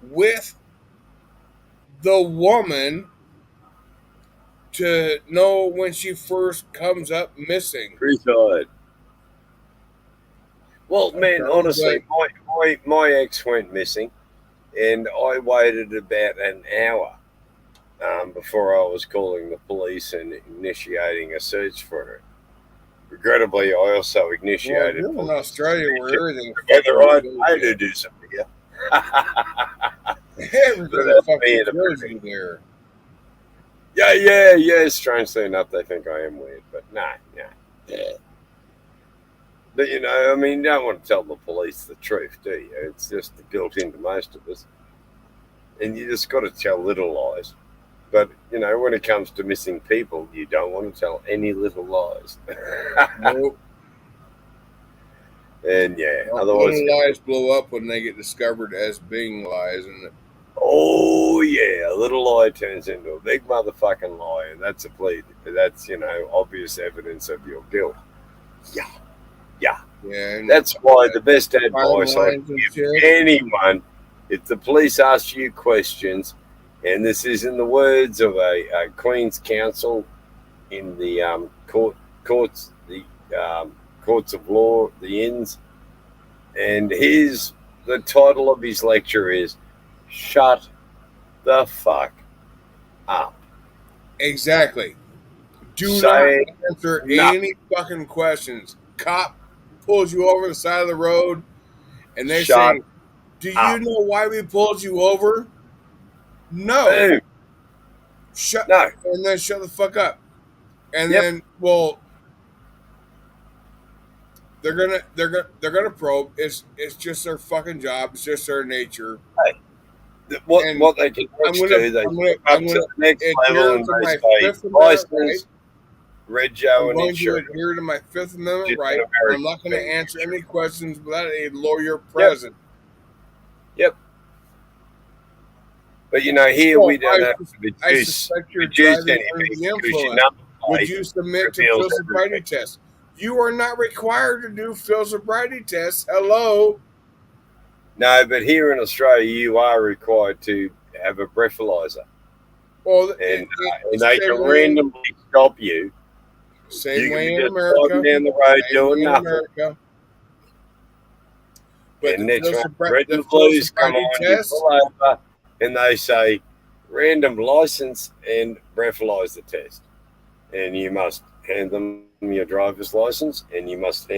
with the woman to know when she first comes up missing? Reside. Well, man, honestly, my ex went missing, and I waited about an hour before I was calling the police and initiating a search for her. Regrettably, I also initiated. Well, in Australia, where everything. Whether I paid to do something, Everybody fucking throws you there. Yeah. Strangely enough, they think I am weird, but nah. But, you know, I mean, you don't want to tell the police the truth, do you? It's just built into most of us. And you just got to tell little lies. But, you know, when it comes to missing people, you don't want to tell any little lies. Nope. And, otherwise... Little lies blow up when they get discovered as being lies, isn't it? Oh, yeah. A little lie turns into a big motherfucking lie, and that's a plea. That's, you know, obvious evidence of your guilt. Yeah. Yeah, that's why the best advice I give anyone, if the police ask you questions, and this is in the words of a Queen's Counsel in the courts of law, the inns, and the title of his lecture is "Shut the fuck up." Exactly. Do not answer any fucking questions. Cop pulls you over the side of the road, and they say, "Do you know why we pulled you over?" No. Boom. No. And then shut the fuck up. And then, well, they're gonna probe. It's just their fucking job. It's just their nature. Hey, what they can do, they go up to the next level and they say, license, rego, and insurance. I'm going to adhere to my Fifth Amendment right. I'm not going to answer any questions without a lawyer present. Yep. But here we don't have to reduce anything because would you submit to field sobriety tests? You are not required to do field sobriety tests. Hello. No, but here in Australia, you are required to have a breathalyzer. Well, and they can randomly stop you. Same way in America. Down the road doing nothing. But and next one, red and blues come on, you pull over, and they say, random license and breathalyzer test. And you must hand them your driver's license, and you must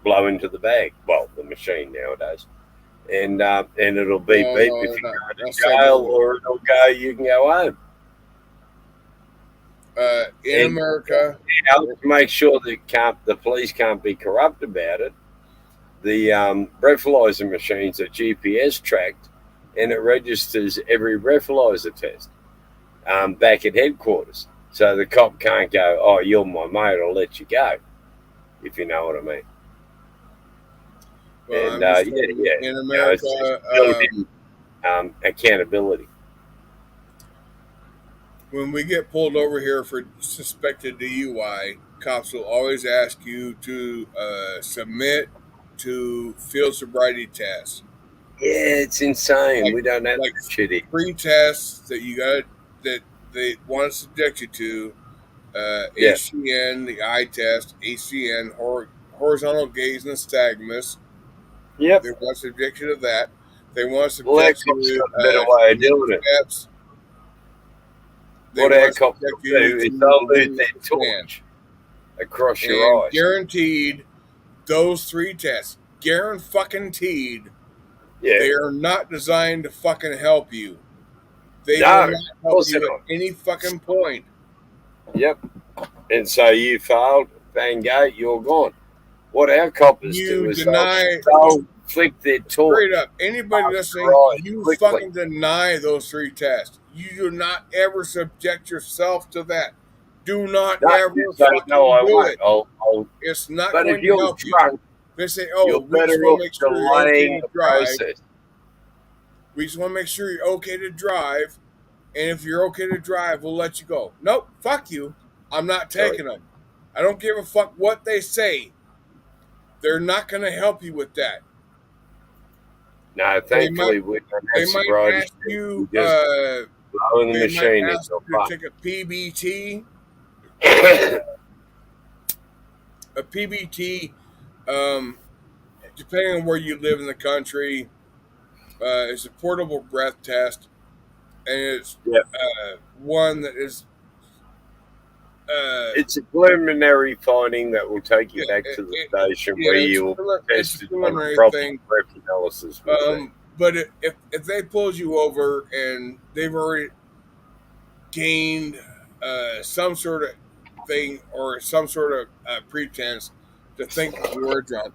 blow into the bag. Well, the machine nowadays. And it'll beep beep if you go to jail, or it'll go, you can go home. In America, to make sure that the police can't be corrupt about it, the breathalyzer machines are GPS tracked, and it registers every breathalyzer test back at headquarters. So the cop can't go, oh, you're my mate, I'll let you go, if you know what I mean. Well, and in America, accountability. When we get pulled over here for suspected DUI, cops will always ask you to submit to field sobriety tests. Yeah, it's insane. We don't have shitty free tests that they want to subject you to. HCN, the eye test, HCN, horizontal gaze and nystagmus. Yep. They want to subject you to that. They want to subject you to better way of doing steps. What our cops do is they'll move their torch across your eyes. Guaranteed, those 3 tests, guaranteed, they are not designed to fucking help you. They will not help you at any fucking point. Yep. And so you failed, bang, go, you're gone. What our coppers do is they'll flick their torch. Straight up, anybody listening, you fucking deny those 3 tests. You do not ever subject yourself to that. Do not ever fucking do it. It's not going to help you. They say, oh, we just want to make sure you're okay to drive. We just want to make sure you're okay to drive. And if you're okay to drive, we'll let you go. Nope, fuck you. I'm not taking them. I don't give a fuck what they say. They're not going to help you with that. No, thankfully we don't have sobriety. They might ask you, blowing the machine ask you to take a PBT. A PBT, depending on where you live in the country, is a portable breath test, and it's one that is. It's a preliminary finding that will take you back to the station where you will test it on a proper breath analysis. But if they pulled you over and they've already gained some sort of thing or some sort of pretense to think that you were drunk,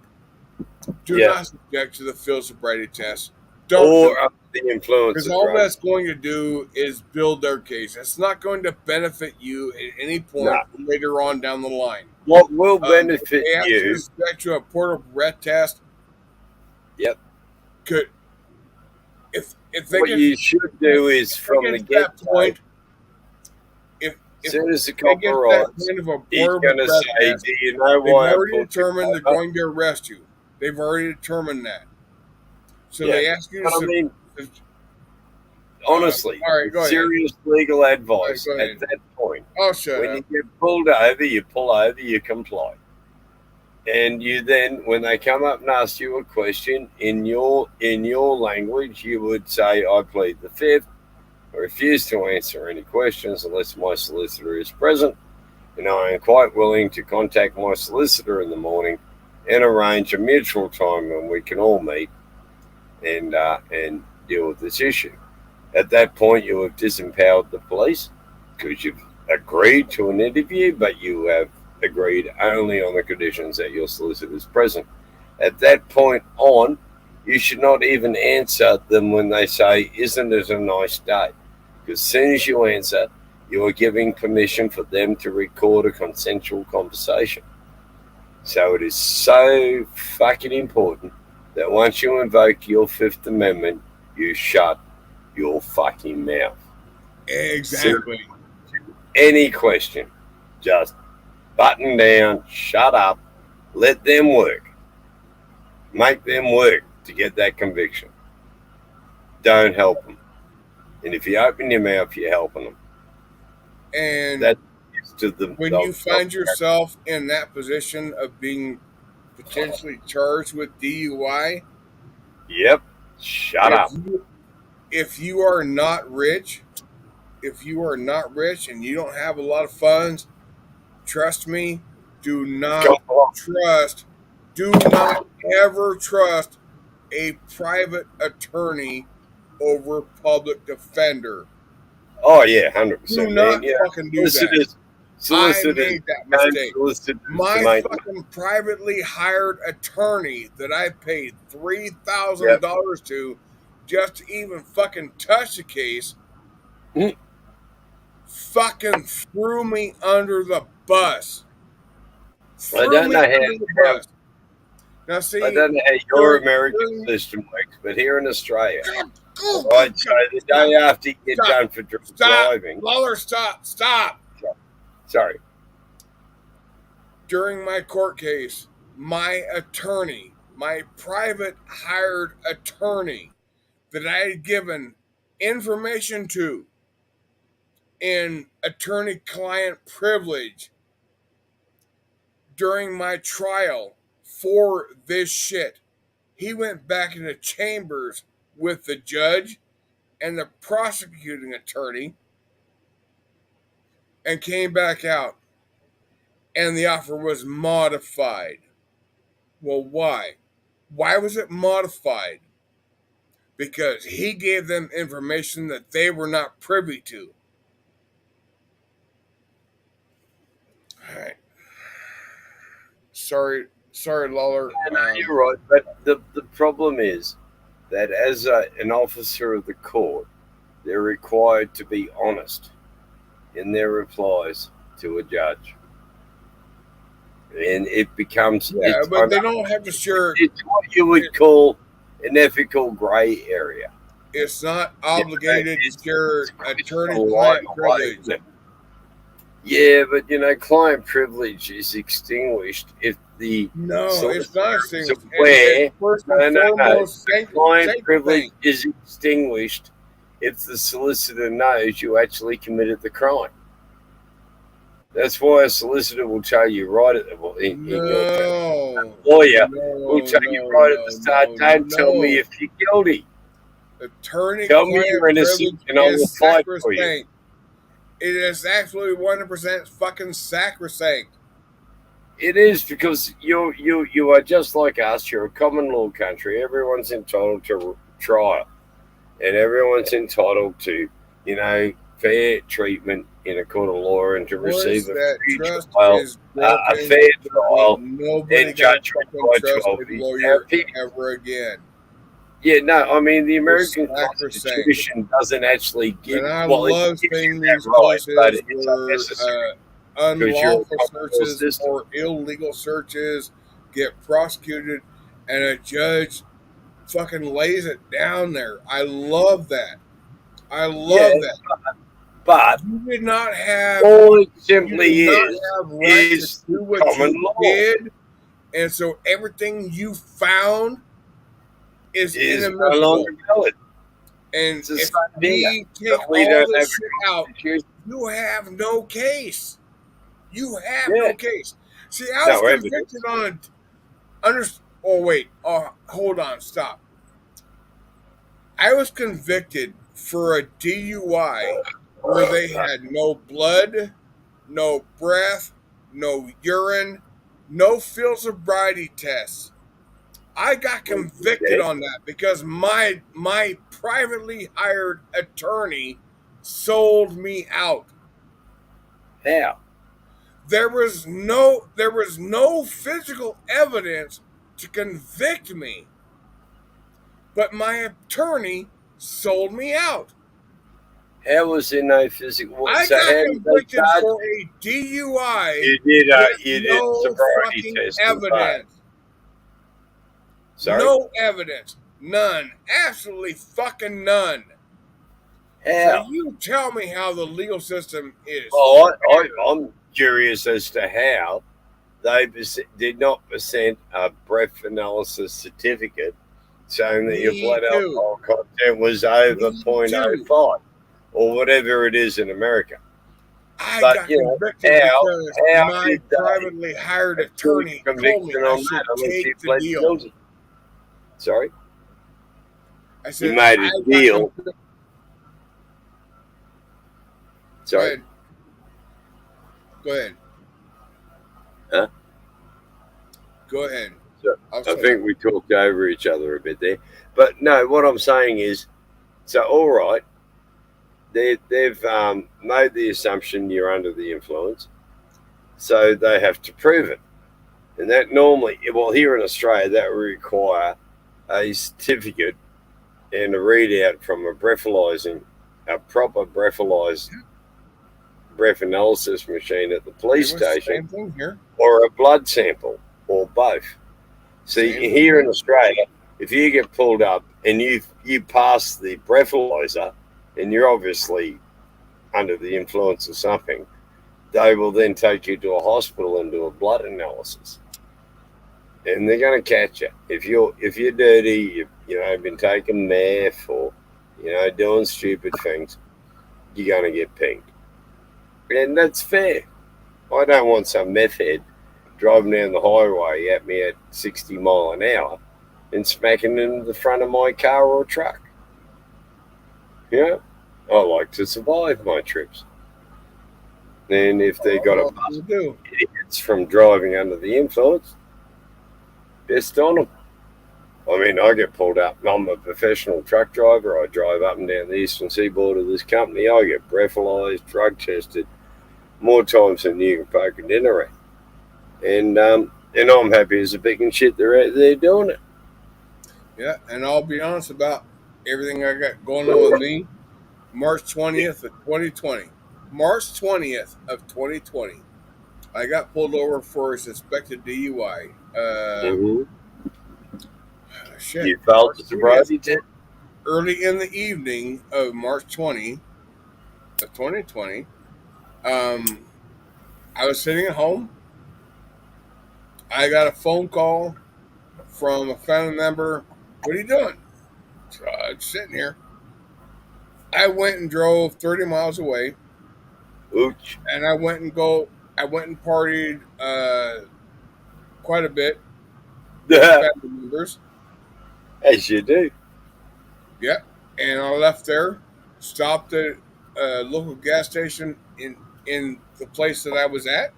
do not subject to the field sobriety test. Or the influence. Because all that's going to do is build their case. It's not going to benefit you at any point later on down the line. What will benefit you? They subject you to a portable breath test. Yep. If they what you should do is from the get point. As soon as the copper arrives, he's going to say, do you know why they've already determined they're going to arrest you. They've already determined that. So they ask you to... honestly, serious legal advice at that point. Oh, shut when up. you get pulled over, you pull over, you comply. And you then, when they come up and ask you a question in your language, you would say, I plead the fifth. I refuse to answer any questions unless my solicitor is present, and I am quite willing to contact my solicitor in the morning and arrange a mutual time when we can all meet and deal with this issue. At that point, you have disempowered the police because you've agreed to an interview, but you have agreed only on the conditions that your solicitor is present. At that point on, you should not even answer them when they say, isn't it a nice day? Because as soon as you answer, you are giving permission for them to record a consensual conversation. So it is so fucking important that once you invoke your Fifth Amendment, you shut your fucking mouth. Exactly. So, any question, just button down, shut up, let them work. Make them work to get that conviction. Don't help them. And if you open your mouth, you're helping them. And that is to the, when you find yourself in that position of being potentially charged with DUI, yep, shut up. If you are not rich, and you don't have a lot of funds, trust me, do not ever trust a private attorney over public defender. Oh yeah, 100%. Do not fucking do that. I made that mistake. My fucking privately hired attorney that I paid $3,000 to just to even fucking touch the case fucking threw me under the bus. I don't know how. Now, see, I don't know how your American system works, but here in Australia, right, so the day after you get done for driving. Lawler, stop. Sorry. During my court case, my attorney, my private hired attorney that I had given information to in attorney-client privilege during my trial for this shit, he went back into chambers with the judge and the prosecuting attorney and came back out, and the offer was modified. Well, why? Why was it modified? Because he gave them information that they were not privy to. All right. Sorry, Lawler. No, you're right, but the problem is that as an officer of the court, they're required to be honest in their replies to a judge. And it becomes... Yeah, but they don't have to share... It's what you would call an ethical gray area. It's not obligated to share attorney-client privilege. Yeah, but, client privilege is extinguished if the... No, it's not extinguished. Client privilege is extinguished if the solicitor knows you actually committed the crime. That's why a solicitor will tell you right at the lawyer will tell you right at the start, don't tell me if you're guilty. Tell me you're innocent and I will fight for you. It is absolutely 100% fucking sacrosanct. It is, because you are just like us. You're a common law country. Everyone's entitled to trial, and everyone's entitled to, fair treatment in a court of law and to receive a fair trial, and judgment by 12 lawyer ever again. Yeah, no, I mean, the American Constitution doesn't actually give... And I love seeing these cases where unlawful searches or illegal searches get prosecuted and a judge fucking lays it down there. I love that. I love that. But you did not have. All it simply is to do what common you law. did, and so everything you found is no longer valid. And it's if we take all this shit out, you have no case. You have no case. See, I was convicted on hold on, stop. I was convicted for a DUI where they had no blood, no breath, no urine, no field sobriety tests. I got convicted on that because my privately hired attorney sold me out. How? There was no physical evidence to convict me, but my attorney sold me out. How was there no physical? I got convicted for a DUI. You did no sobriety test. Evidence. Sorry? No evidence. None. Absolutely fucking none. How? So you tell me how the legal system is. Oh, I'm curious as to how they did not present a breath analysis certificate saying that your blood alcohol content was over 0.05 or whatever it is in America. I got convicted because my privately hired attorney told me I should take the deal. Sorry? I said, you made a deal. Sorry? Go ahead. Huh? Go ahead. I think we talked over each other a bit there. But no, what I'm saying is, so all right, they've made the assumption you're under the influence, so they have to prove it. And that normally, well, here in Australia, that would require a certificate and a readout from a proper breathalyzed breath analysis machine at the police station, or a blood sample, or both. See, here in Australia, if you get pulled up and you pass the breathalyzer and you're obviously under the influence of something, they will then take you to a hospital and do a blood analysis. And they're going to catch you. If you're dirty, you've been taking meth or, doing stupid things, you're going to get pinged. And that's fair. I don't want some meth head driving down the highway at me at 60 mile an hour and smacking into the front of my car or truck. I like to survive my trips. And if they got a bus idiots from driving under the influence, best on them. I mean, I get pulled up. I'm a professional truck driver. I drive up and down the eastern seaboard of this company. I get breathalyzed, drug tested more times than you can poke a dinner at. And I'm happy as a pig and shit they're out there doing it. Yeah, and I'll be honest about everything I got going on with me. March 20th of 2020. March 20th of 2020. I got pulled over for a suspected DUI. Shit. You felt the sobriety test? Early in the evening of March 20 of 2020, I was sitting at home. I got a phone call from a family member. What are you doing? So I'm sitting here. I went and drove 30 miles away. Ooch. And I went and partied quite a bit. Family members. As you do. Yep. And I left there, stopped at a local gas station in the place that I was at.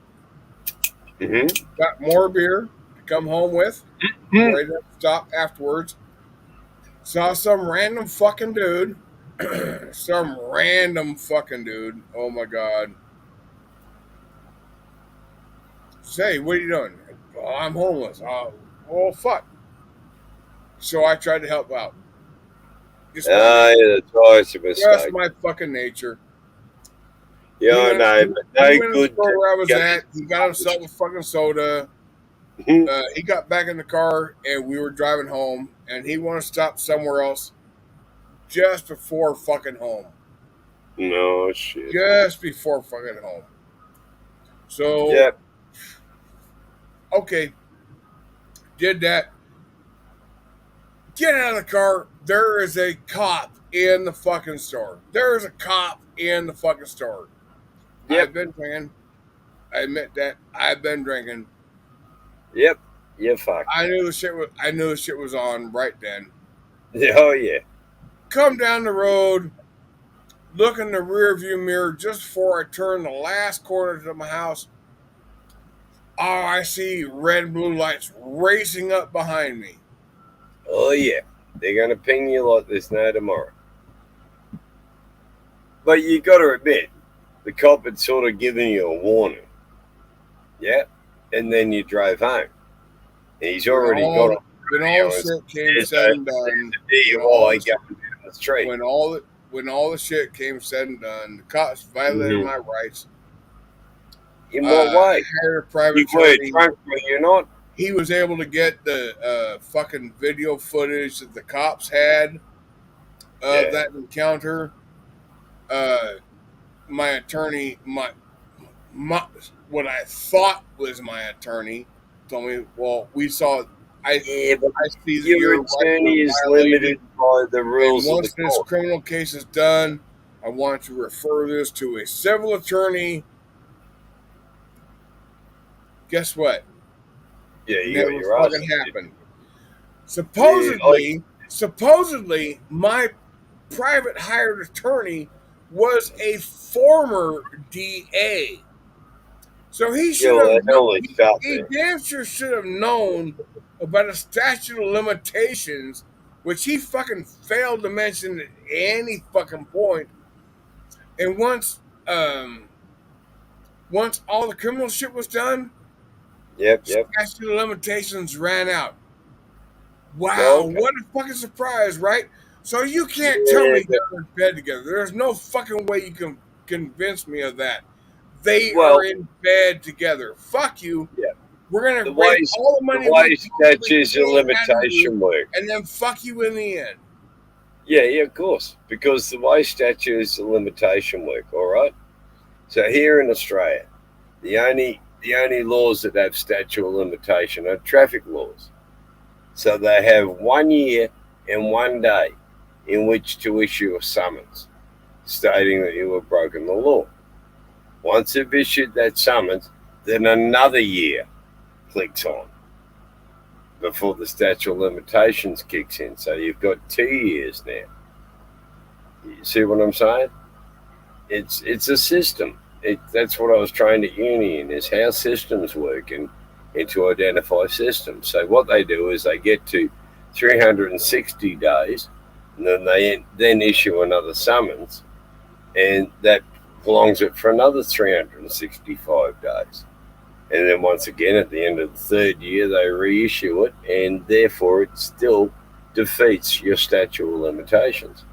Mm-hmm. Got more beer to come home with. Right up, stop afterwards. Saw some random fucking dude. Oh my God. Say, what are you doing? Oh, I'm homeless. Oh, fuck. So I tried to help out. That's always a mistake. Just my fucking nature. Yeah, no, but no good. Where I was at, he got himself a fucking soda. He got back in the car and we were driving home, and he wanted to stop somewhere else just before fucking home. No shit. Just before fucking home. So, yep. Okay, did that. Get out of the car. There is a cop in the fucking store. There is a cop in the fucking store. Yep. I've been drinking. I admit that. I've been drinking. Yep. Yeah, fuck. I knew the shit was on right then. Oh yeah. Come down the road, look in the rear view mirror just before I turn the last corner to my house. Oh, I see red and blue lights racing up behind me. Oh yeah. They're gonna ping you like there's no tomorrow. But you gotta admit, the cop had sort of given you a warning. Yeah? And then you drove home. And he's already got on. When all shit came said and done, when all the shit came said and done, the cops violated my rights. In what way? Hired a private you were attorney. drunk, but you're not. He was able to get the fucking video footage that the cops had of that encounter. My attorney, my what I thought was my attorney, told me, "Well, we saw." I see that your attorney is limited by the rules. And once this criminal case is done, I want to refer this to a civil attorney. Guess what? Yeah, you never got your fucking happened. Supposedly, my private hired attorney was a former DA. So he should have he damn sure should have known about a statute of limitations, which he fucking failed to mention at any fucking point. And once all the criminal shit was done, statute of limitations ran out. Wow, what a fucking surprise, right? So you can't tell me they're in bed together. There's no fucking way you can convince me of that. They are in bed together. Fuck you. Yeah. We're going to raise all the money. The way statutes of limitation work. And then fuck you in the end. Yeah, of course. Because the way statutes of limitation work, all right? So here in Australia, the only laws that have statute of limitation are traffic laws. So they have 1 year and 1 day in which to issue a summons stating that you have broken the law. Once they've issued that summons, then another year clicks on before the statute of limitations kicks in. So you've got 2 years now. You see what I'm saying? It's a system. That's what I was trained at uni in, is how systems work and to identify systems. So what they do is they get to 360 days, and then they then issue another summons, and that prolongs it for another 365 days. And then once again, at the end of the third year, they reissue it, and therefore it still defeats your statute of limitations.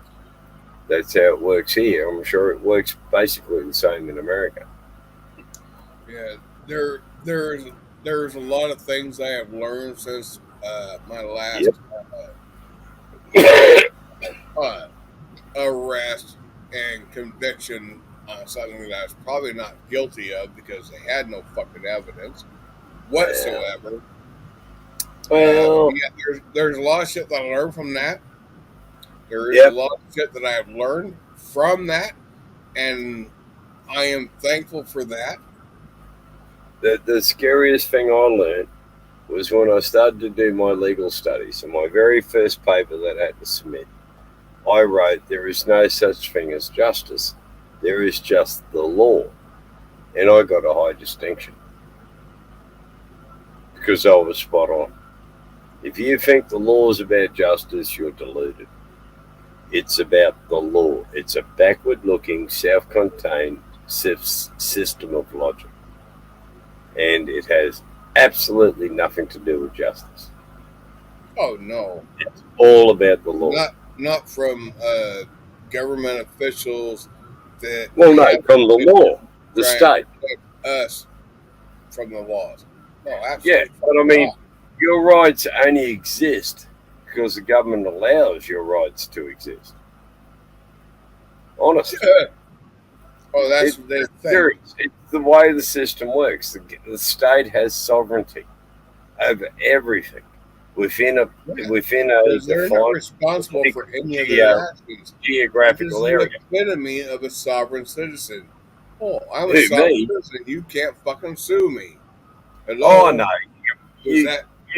That's how it works here. I'm sure it works basically the same in America. Yeah, there's a lot of things I have learned since my last arrest and conviction on something that I was probably not guilty of because they had no fucking evidence whatsoever. Well, there's a lot of shit that I learned from that. There is a lot of shit that I have learned from that, and I am thankful for that. The scariest thing I learned was when I started to do my legal studies, and my very first paper that I had to submit, I wrote, there is no such thing as justice. There is just the law. And I got a high distinction because I was spot on. If you think the law is about justice, you're deluded. It's about the law. It's a backward-looking, self-contained system of logic. And it has absolutely nothing to do with justice. Oh, no. It's all about the law. Not from government officials that... Well, no, from the law. The state. Us from the laws. No, absolutely. Yeah, but I mean, your rights only exist because the government allows your rights to exist. Honestly. Oh, that's what they think. It's the way the system works. The state has sovereignty over everything within a because they're not responsible for any of their actions. Geographical area. The epitome of a sovereign citizen. Oh, I'm a sovereign citizen. You can't fucking sue me. Hello? Oh no, you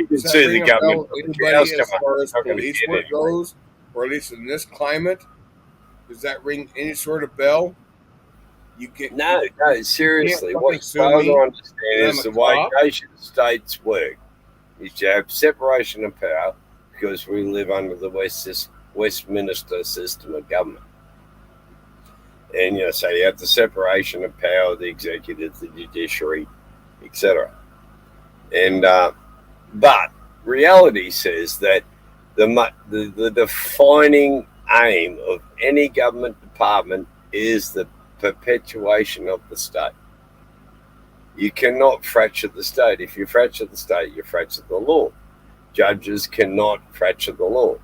can sue the government. Anybody as far as police work goes, or at least in this climate, does that ring any sort of bell? No, seriously. What I understand is the way nation states work is to have separation of power because we live under the Westminster system of government. And, so you have the separation of power, the executive, the judiciary, etc. And, but reality says that the defining aim of any government department is the perpetuation of the state. You cannot fracture the state. If you fracture the state, you fracture the law. Judges cannot fracture the law.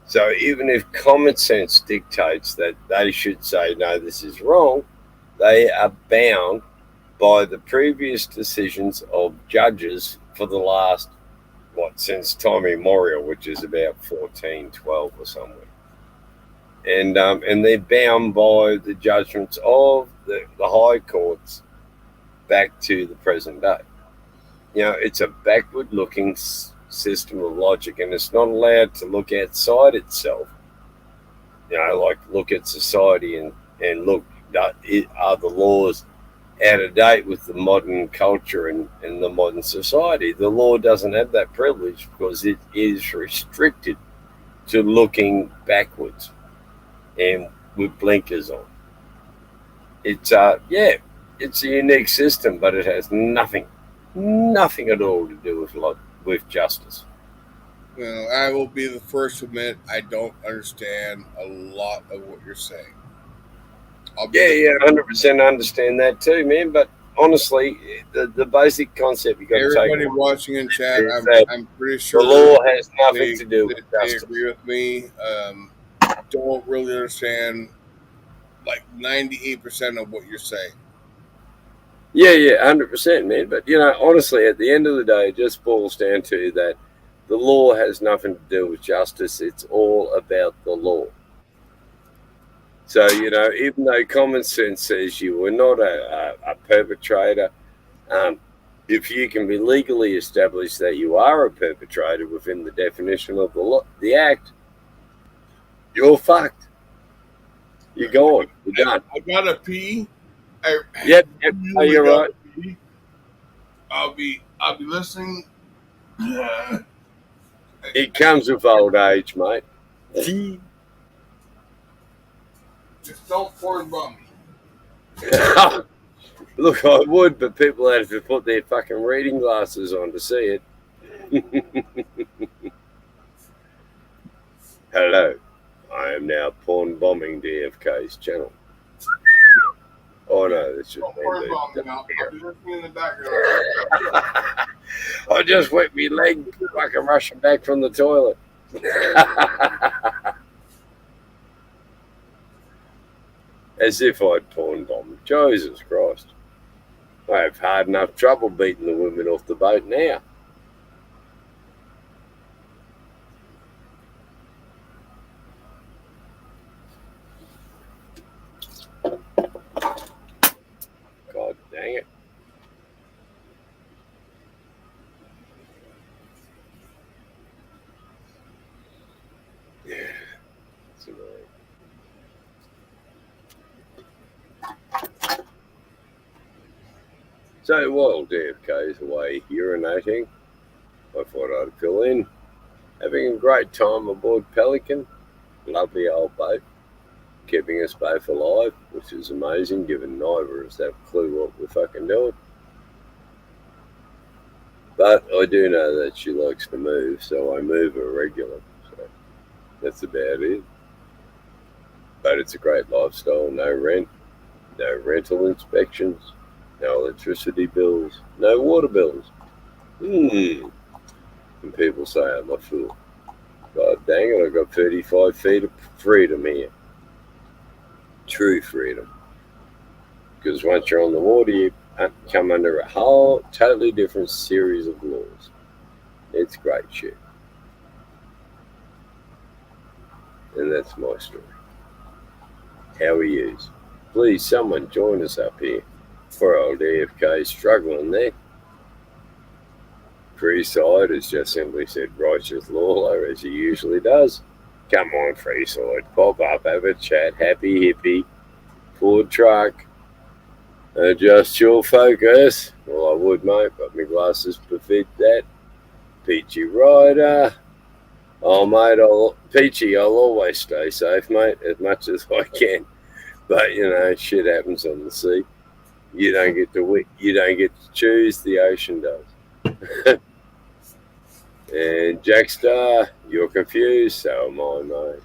So even if common sense dictates that they should say, no, this is wrong, they are bound by the previous decisions of judges for the last, since time immemorial, which is about 1412 or somewhere. And they're bound by the judgments of the high courts back to the present day. It's a backward-looking system of logic, and it's not allowed to look outside itself. Like look at society and look, are the laws out of date with the modern culture and the modern society? The law doesn't have that privilege because it is restricted to looking backwards and with blinkers on. It's it's a unique system, but it has nothing at all to do with justice. Well, I will be the first to admit I don't understand a lot of what you're saying. 100% understand that too, man. But honestly, the basic concept you got to take. Everybody watching in chat, I'm pretty sure the law has nothing to do with justice. They agree with me. Don't really understand like 98% of what you're saying. Yeah, 100%, man. But honestly, at the end of the day, it just boils down to that the law has nothing to do with justice. It's all about the law. So even though common sense says you were not a perpetrator, if you can be legally established that you are a perpetrator within the definition of the act, you're fucked. You're gone. You're done. I gotta pee. Yep. Oh, you're right. I'll be listening. It comes with old age, mate. Just don't porn bomb me. Look, I would, but people have to put their fucking reading glasses on to see it. Hello. I am now porn bombing DFK'S channel. Oh no, this should be in the background. I just wet my leg fucking rushing back from the toilet. As if I'd porn bombed. Jesus Christ. I have hard enough trouble beating the women off the boat now. God dang it. Yeah. It's annoying. So while DFK's away urinating, I thought I'd fill in. Having a great time aboard Pelican. Lovely old boat. Keeping us both alive, which is amazing given neither of us have a clue what we're fucking doing. But I do know that she likes to move, so I move her regularly. So that's about it. But it's a great lifestyle. No rent, no rental inspections, no electricity bills, no water bills. And people say I'm a fool. God dang it, I've got 35 feet of freedom here. True freedom. Because once you're on the water, you come under a whole totally different series of laws. It's great shit. And that's my story. How are yous? Please, someone join us up here. Poor old DFK'S struggling there. Freeside has just simply said righteous Lawler, as he usually does. Come on, Freeside, pop up, have a chat, happy hippie, Ford truck. Adjust your focus. Well, I would, mate, but my glasses befit that. Peachy Rider. Oh, mate, Peachy, I'll always stay safe, mate, as much as I can. But, you know, shit happens on the sea. You don't get to choose, the ocean does. And Jackstar, you're confused, so am I, mate.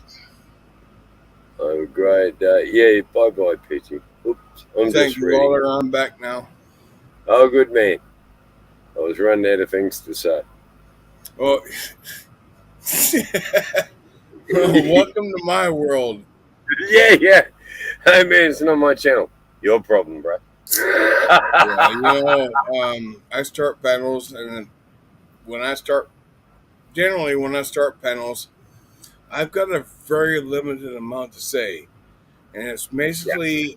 Have a great day. Yeah, bye-bye, Peachy. Oops, Thank you, Waller. I'm back now. Oh, good man. I was running out of things to say. Oh, welcome to my world. Yeah. Hey, man, it's not my channel. Your problem, bro. Yeah, you know, I start panels, and when I start panels, I've got a very limited amount to say, and it's basically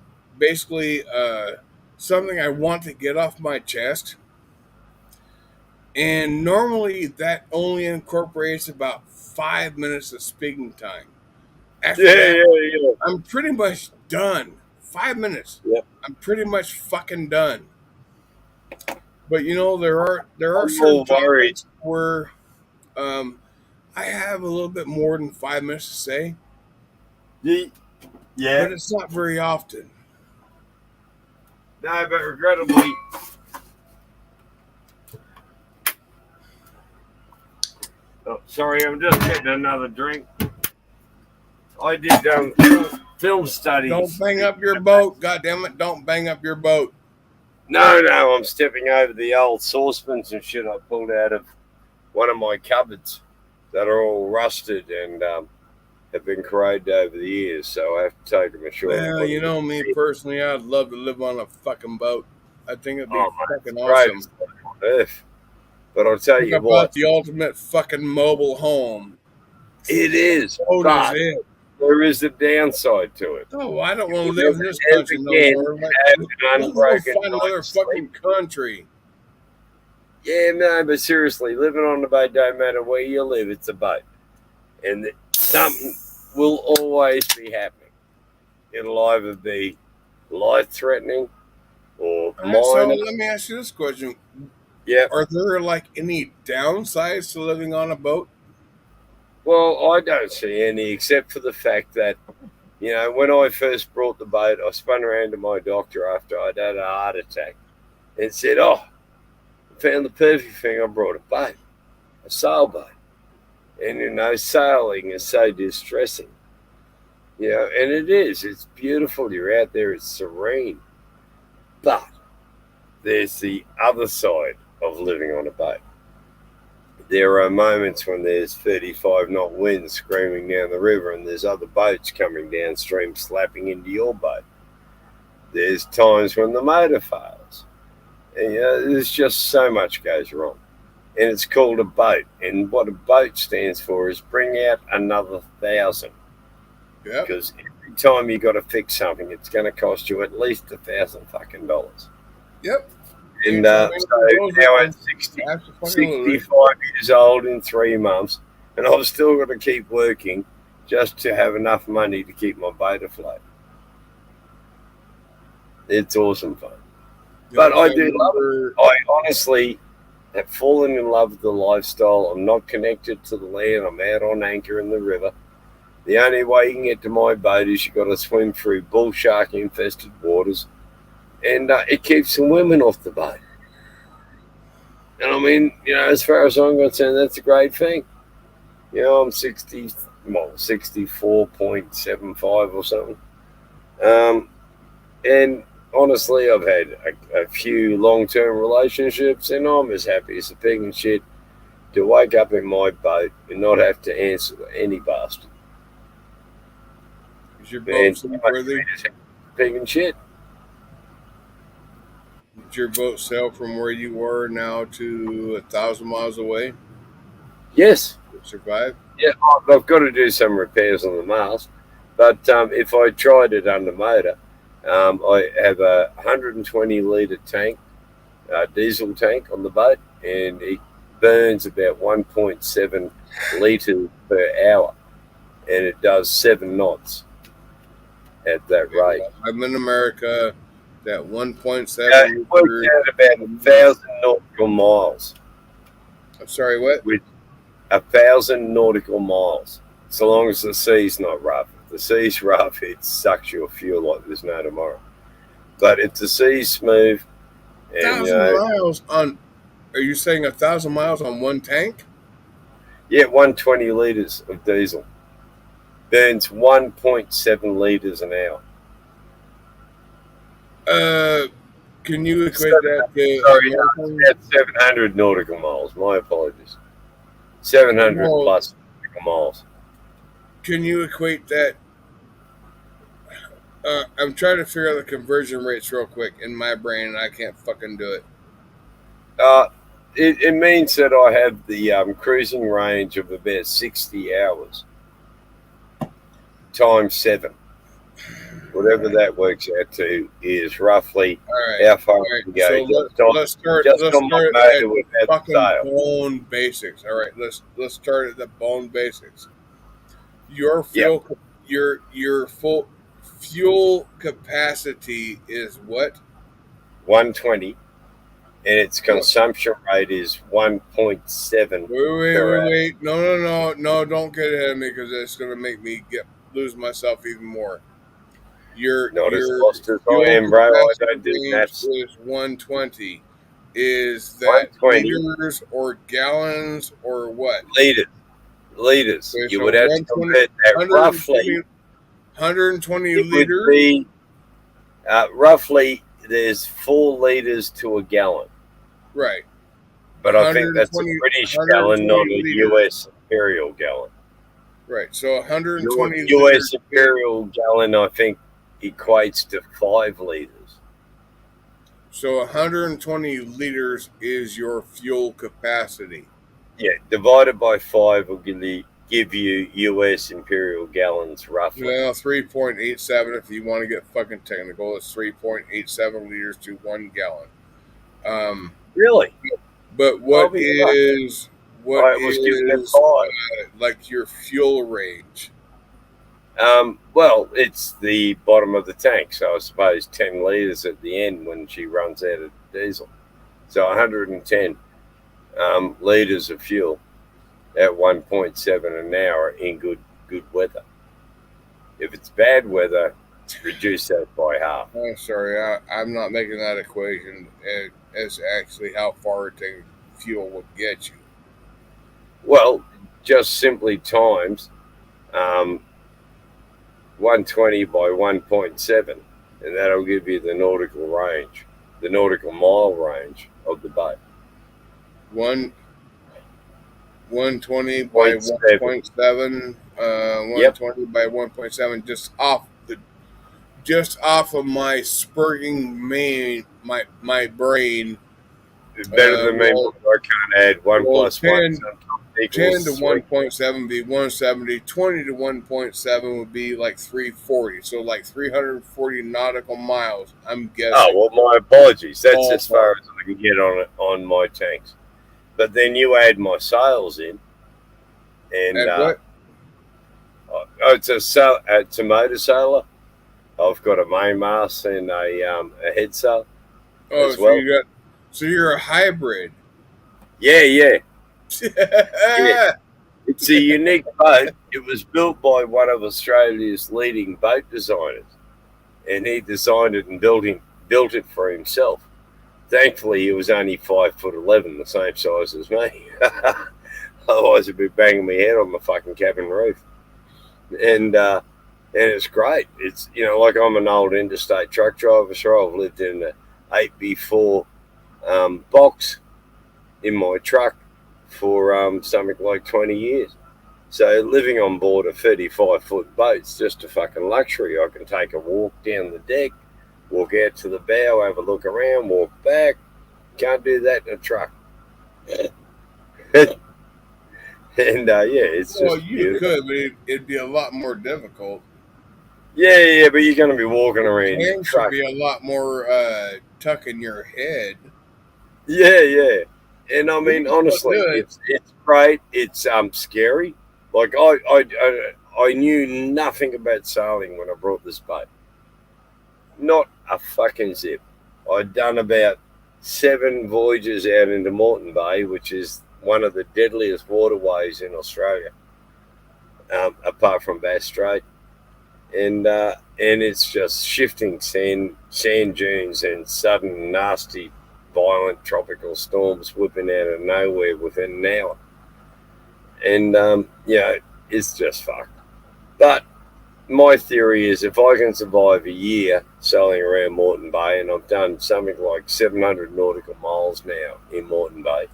something I want to get off my chest. And normally that only incorporates about 5 minutes of speaking time. After that, I'm pretty much done. 5 minutes. Yep. I'm pretty much fucking done. But you know, there are certain topics where I have a little bit more than 5 minutes to say. Yeah. But it's not very often. No, but regrettably, oh, sorry, I'm just getting another drink. I did film studies. Don't bang up your boat. God damn it, don't bang up your boat. No, I'm stepping over the old saucepans and shit I pulled out of one of my cupboards that are all rusted and have been corroded over the years, so I have to take them ashore. Well, you know me personally, I'd love to live on a fucking boat. I think it'd be fucking awesome. But I'll tell you what, the ultimate fucking mobile home. It is. But there is a downside to it. Oh, I don't want to live in this country no more. Let's find another fucking country. Yeah, no, but seriously, living on the boat don't matter where you live, it's a boat. And something will always be happening. It'll either be life-threatening or minor. So let me ask you this question. Yeah. Are there like any downsides to living on a boat? Well, I don't see any, except for the fact that, you know, when I first brought the boat, I spun around to my doctor after I'd had a heart attack and said, oh, I found the perfect thing. I brought a boat, a sailboat. And, you know, sailing is so distressing. You know, and it is. It's beautiful. You're out there. It's serene. But there's the other side of living on a boat. There are moments when there's 35-knot winds screaming down the river and there's other boats coming downstream slapping into your boat. There's times when the motor fails. And, you know, there's just so much goes wrong. And it's called a boat. And what a boat stands for is bring out another 1,000. Yeah. Because every time you got to fix something, it's going to cost you at least $1,000 fucking dollars. Yep. And so now at 65 years old in 3 months, and I've still got to keep working just to have enough money to keep my boat afloat. It's awesome fun. But I do love it. I honestly have fallen in love with the lifestyle. I'm not connected to the land. I'm out on anchor in the river. The only way you can get to my boat is you got to swim through bull shark infested waters. And it keeps the women off the boat. And I mean, you know, as far as I'm concerned, that's a great thing. You know, I'm 64.75 or something. And honestly, I've had a few long-term relationships, and I'm as happy as a pig and shit to wake up in my boat and not have to answer to any bastard. Is your boat worthy? Pig and shit. Did your boat sail from where you were now to 1,000 miles away? Yes. Survive? Yeah, I've got to do some repairs on the mast. But if I tried it under motor, I have a 120 litre tank, diesel tank on the boat, and it burns about 1.7 litres per hour, and it does 7 knots at that rate. I'm in America. That 1.7 it works out about 1,000 nautical miles. I'm sorry, what? With 1,000 nautical miles, so long as the sea's not rough. If the sea's rough, it sucks your fuel like there's no tomorrow. But if the sea's smooth, and 1,000 miles on? Are you saying 1,000 miles on one tank? Yeah, 120 litres of diesel burns 1.7 litres an hour. Can you equate that to? Sorry, no, that's 700 nautical miles. My apologies. 700 plus nautical miles. Can you equate that? I'm trying to figure out the conversion rates real quick in my brain, and I can't fucking do it. It means that I have the cruising range of about 60 hours times 7. Whatever that works out to is roughly how far we can go. So let's start at fucking bone basics. All right, let's start at the bone basics. Your fuel, your full fuel capacity is what? 120, and its consumption rate is 1.7. Wait! No! Don't get ahead of me because it's going to make me lose myself even more. Your fuel capacity is 120. Is that 120. Liters or gallons or what? Liters. Okay, you would have to convert that roughly. 120 liters. Roughly, there's 4 liters to a gallon. Right. But I think that's a British gallon, not a US imperial gallon. Right. So 120 US imperial gallon, I think, equates to 5 liters. So 120 liters is your fuel capacity. Yeah, divided by 5 will give you US imperial gallons roughly. Well, 3.87 if you want to get fucking technical. It's 3.87 liters to 1 gallon. Really? But what is like your fuel range? Well, it's the bottom of the tank, so I suppose 10 liters at the end when she runs out of diesel. So 110 liters of fuel at 1.7 an hour in good weather. If it's bad weather, reduce that by half. I'm sorry, I'm not making that equation as actually how far fuel would get you. Well, just simply times 120 by 1.7, and that'll give you the nautical range, the nautical mile range of the boat. 120 by 1.7, 120 by 1.7, just off of my spurting my brain. It's better than me. I can't add 1 plus 1. 10 to 1.7 be 170. 20 to 1.7 would be like 340. So like 340 nautical miles, I'm guessing. Oh, well, my apologies. That's as far as I can get on my tanks. But then you add my sails in. And what? It's a motor sailor. I've got a mainmast and a head sail as well. So you're a hybrid. Yeah. Yeah. It's a unique boat. It was built by one of Australia's leading boat designers, and he designed it and built it for himself. Thankfully, he was only 5'11", the same size as me. Otherwise, I'd be banging my head on the fucking cabin roof. And it's great. It's like I'm an old interstate truck driver, so I've lived in an 8x4 box in my truck for something like 20 years. So living on board a 35-foot boat's just a fucking luxury. I can take a walk down the deck. walk out to the bow, have a look around, walk back. Can't do that in a truck. And it's just. Well, you could, but it'd be a lot more difficult. Yeah, but you're going to be walking around. Your hands should be a lot more tucking your head. Yeah. And I mean, honestly, it's great. It's scary. Like I knew nothing about sailing when I brought this boat. Not a fucking zip. I'd done about 7 voyages out into Moreton Bay, which is one of the deadliest waterways in Australia, apart from Bass Strait. And it's just shifting sand dunes and sudden, nasty, violent tropical storms whipping out of nowhere within an hour. And, it's just fucked. But my theory is if I can survive a year sailing around Moreton Bay, and I've done something like 700 nautical miles now in Moreton Bay,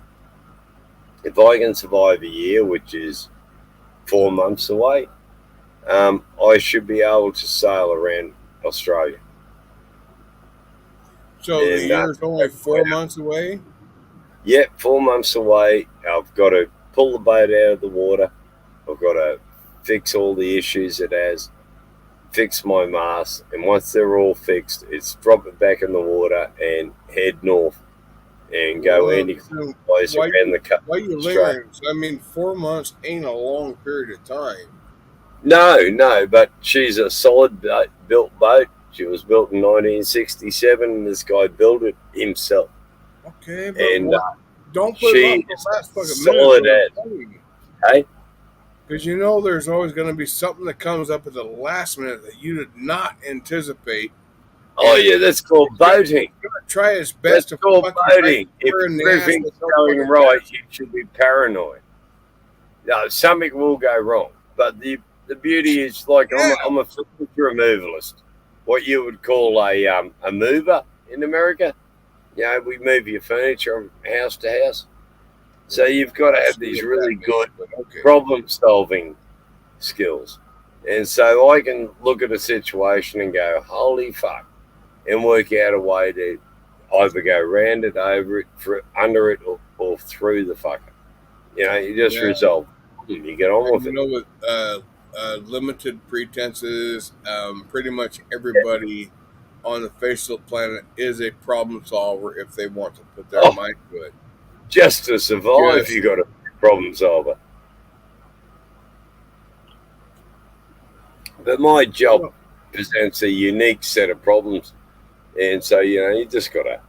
if I can survive a year, which is 4 months away, I should be able to sail around Australia. So the year's only 4 months away? Yep, 4 months away. I've got to pull the boat out of the water. I've got to fix all the issues it has, fix my mast, and once they're all fixed, it's drop it back in the water and head north and go any place around the country. Why you lingering? I mean, 4 months ain't a long period of time. No, but she's a solid built boat. She was built in 1967, and this guy built it himself. Okay, but don't put it on the last fucking solid minute. Hey? Because you know there's always going to be something that comes up at the last minute that you did not anticipate. Oh, yeah, that's called boating. He's going to try his best to called boating. If everything's going right, you should be paranoid. No, something will go wrong. But the beauty is, like, I'm a furniture removalist. What you would call a mover in America. You know, we move your furniture from house to house. So you've got to have these really good problem-solving skills. And so I can look at a situation and go, holy fuck, and work out a way to either go around it, over it, under it, or through the fucker. You know, you just resolve it. You get on with it. You know, with limited pretenses, pretty much everybody on the face of the planet is a problem solver if they want to put their mind to it. Just to survive, you got to be a problem solver. But my job presents a unique set of problems. And so, you know, you just got to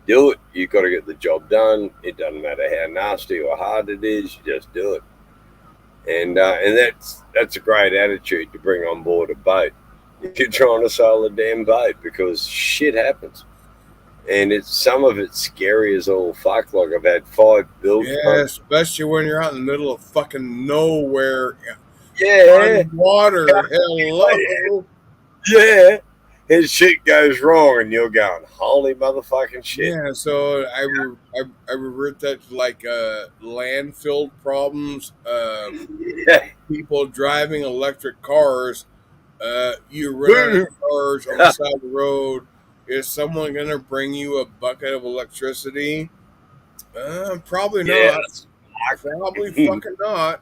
do it. You got to get the job done. It doesn't matter how nasty or hard it is. You just do it. And that's a great attitude to bring on board a boat if you're trying to sail a damn boat, because shit happens. And some of it's scary as all fuck. Like I've had 5 builds. Yeah, especially when you're out in the middle of fucking nowhere. Yeah. Water. Hello. Yeah. And shit goes wrong and you're going, holy motherfucking shit. Yeah, so I revert that to like landfill problems, people driving electric cars, you run out of cars on the side of the road. Is someone going to bring you a bucket of electricity? Probably not. Probably fucking not.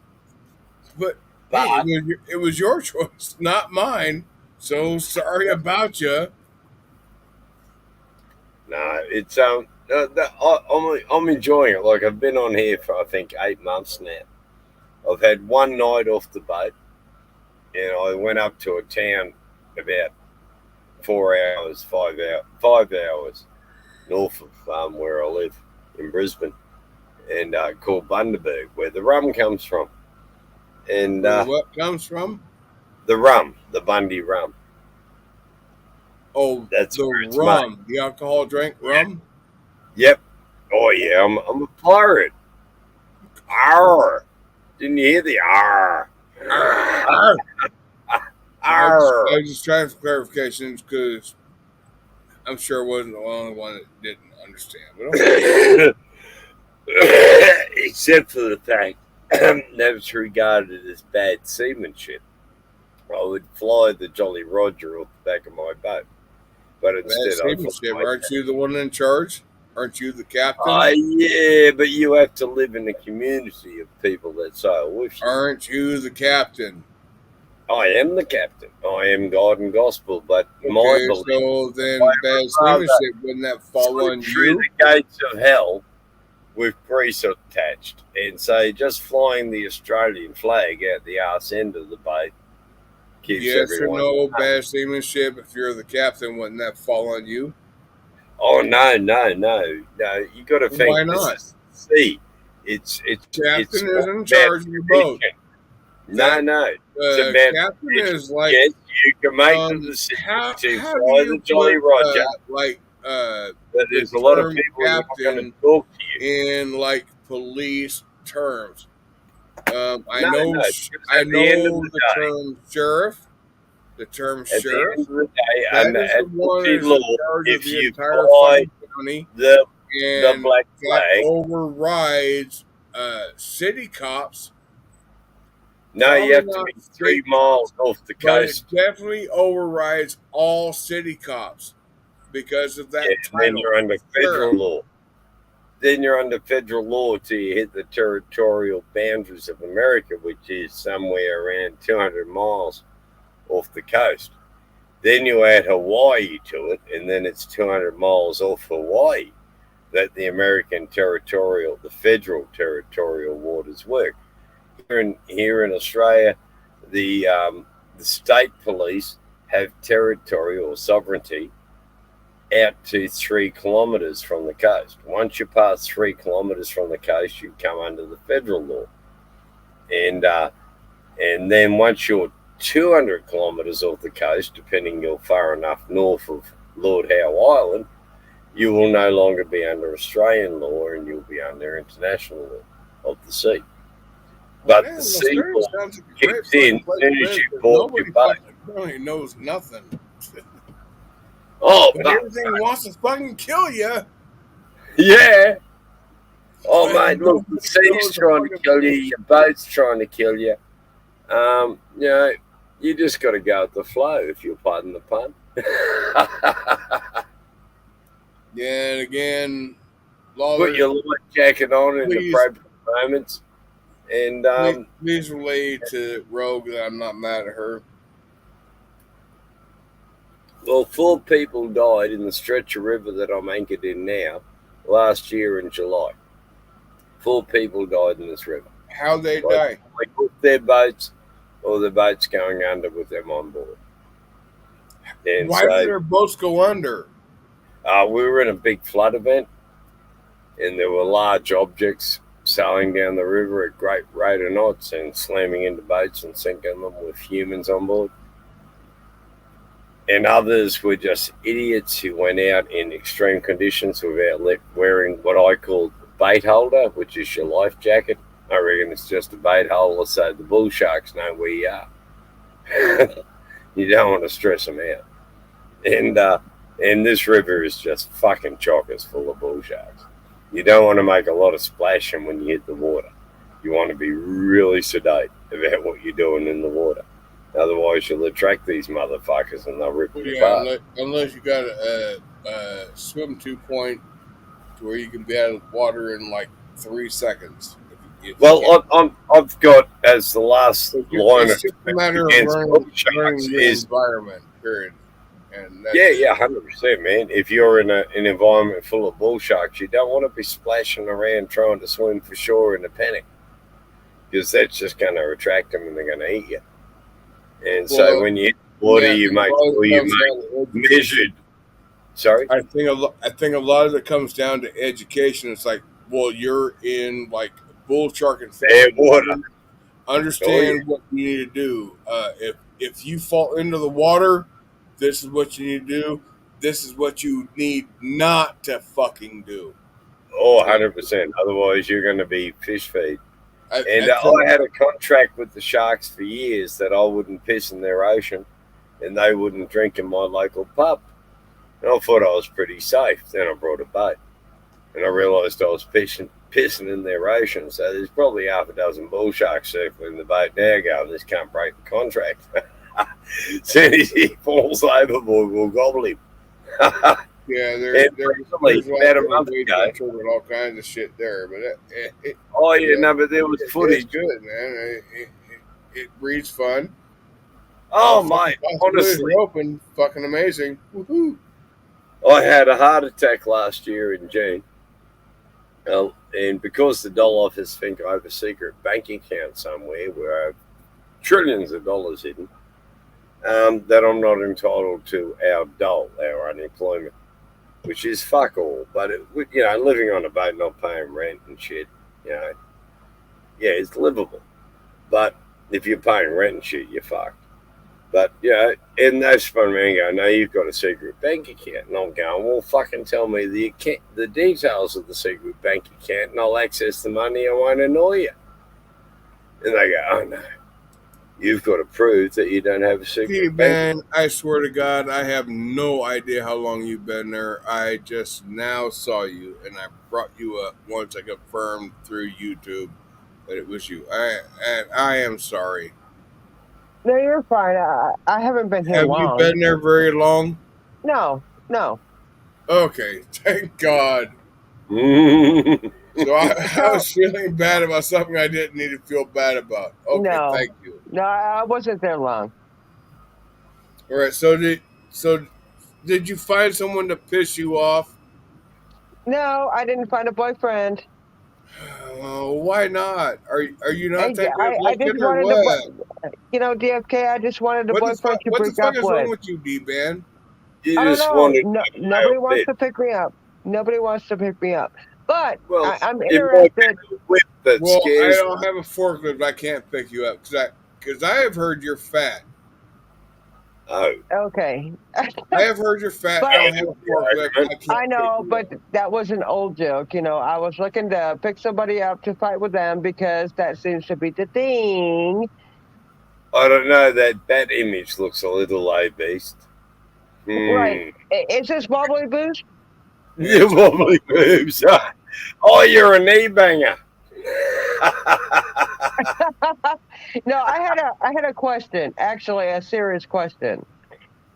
But hey, it was your choice, not mine. So sorry about you. No, it's I'm enjoying it. Like I've been on here for I think 8 months now. I've had one night off the boat, and I went up to a town about 4 hours, 5 hours north of where I live in Brisbane, and called Bundaberg, where the rum comes from. And what comes from? The rum, the Bundy rum. Oh, that's the rum, the alcohol drink, rum. Yep. Oh yeah, I'm a pirate. Arr! Didn't you hear the arr? Arr! I was just trying for clarifications because I'm sure I wasn't the only one that didn't understand. But okay. Except for the fact that was regarded as bad seamanship. I would fly the Jolly Roger off the back of my boat. But instead, aren't you the one in charge? Aren't you the captain? Yeah, but you have to live in a community of people that sail with you. Aren't you the captain? I am the captain. I am God and gospel, but my belief. So then, bad seamanship, wouldn't that fall on through you? The gates of hell with grease attached, and so just flying the Australian flag out the arse end of the boat keeps everyone. Yes or no, bad seamanship. If you're the captain, wouldn't that fall on you? Oh no! You got to think. Why not? This is the sea. It's captain is in charge of the boat. No. Captain is like, yes, you can make the decision to fly the Jolly Roger. But there's a lot of people who are going to talk to you in like police terms. I No, know no, the term sheriff. The term At sheriff. the end of the day, That and is at the one the that's law, in charge of if the you entire fly county, the and black that flag, overrides city cops. no, you have to Probably be not 3 miles off the But coast. it definitely overrides all city cops because of that Yeah, title. then you're under federal law. Then you're under federal law till you hit the territorial boundaries of America, which is somewhere around 200 miles off the coast. Then you add Hawaii to it, and then it's 200 miles off Hawaii that the American territorial, the federal territorial waters work. Here in Australia, the state police have territorial sovereignty out to 3 kilometres from the coast. Once you pass 3 kilometres from the coast, you come under the federal law. And then once you're 200 kilometres off the coast, depending you're far enough north of Lord Howe Island, you will no longer be under Australian law and you'll be under international law of the sea. But the sea law kicks in as soon as you board your boat. Nobody knows nothing. Oh, but everything wants to fucking kill you. Yeah. Oh, mate, look, the sea's trying to kill you. Your boat's trying to kill you. You know, you just got to go with the flow, if you'll pardon the pun. Yeah, and again, put your life jacket on in appropriate moments. And please relate to Rogue that I'm not mad at her. Well, 4 people died in the stretch of river that I'm anchored in now last year in July. 4 people died in this river. How'd they die? They put their boats or the boats going under with them on board. And why did their boats go under? We were in a big flood event, and there were large objects sailing down the river at great rate of knots and slamming into boats and sinking them with humans on board. And others were just idiots who went out in extreme conditions without wearing what I call bait holder, which is your life jacket. I reckon it's just a bait holder so the bull sharks know where you are. You don't want to stress them out. And this river is just fucking chockers full of bull sharks. You don't want to make a lot of splashing when you hit the water. You want to be really sedate about what you're doing in the water. Otherwise, you'll attract these motherfuckers and they'll rip you apart. Unless you got a swim-to point to where you can be out of the water in like 3 seconds. Well, I've got as the last line it's just a matter of learning the environment, period. And yeah, 100%, man. If you're in an environment full of bull sharks, you don't want to be splashing around trying to swim for shore in a panic, because that's just going to attract them and they're going to eat you. And so when you hit the water, you make sure you make measured. Sorry? I think a lot of it comes down to education. It's like, well, you're in like bull shark and water. Understand what you need to do. If you fall into the water, this is what you need to do. This is what you need not to fucking do. Oh, 100%. Otherwise, you're going to be fish feed. I had a contract with the sharks for years that I wouldn't piss in their ocean and they wouldn't drink in my local pub. And I thought I was pretty safe. Then I brought a boat and I realised I was pissing in their ocean. So there's probably half a dozen bull sharks circling the boat now going, this can't break the contract. As soon as he falls overboard, we'll gobble him. Yeah, there's a lot of children, all kinds of shit there, but but there was footage. It's good, man. It breeds fun. Oh my! Honestly, open, fucking amazing. Woohoo! I had a heart attack last year in June, and because the Dole office think I have a secret bank account somewhere where I have trillions of dollars hidden, that I'm not entitled to our dole, our unemployment, which is fuck all. But living on a boat, not paying rent and shit, yeah, it's livable. But if you're paying rent and shit, you're fucked. But and they've spun me and go, no, you've got a secret bank account, and I'm going, well, fucking tell me the details of the secret bank account, and I'll access the money. I won't annoy you. And they go, oh no. You've got to prove that you don't have a secret bank. I swear to God, I have no idea how long you've been there. I just now saw you, and I brought you up once I confirmed through YouTube that it was you. I am sorry. No, you're fine. I haven't been here long. Have you been there very long? No. Okay, thank God. So I was feeling bad about something I didn't need to feel bad about. Okay, thank you. No, I wasn't there long. All right, so did you find someone to piss you off? No, I didn't find a boyfriend. Why not? Are you not that I just wanted DFK, I just wanted a boyfriend to break up with. What the fuck is wrong with you, D-Man? Nobody wants to pick me up. Nobody wants to pick me up. But I'm interested. I don't have a forklift. I can't pick you up because I have heard you're fat. Oh. Okay. I have heard you're fat. I don't have a forklift. I know, but that was an old joke. I was looking to pick somebody up to fight with them because that seems to be the thing. I don't know. That image looks a little low-based. Right. Is this wobbly boobs? Yeah, wobbly boobs. Oh, you're a knee banger. No, I had a question. Actually, a serious question.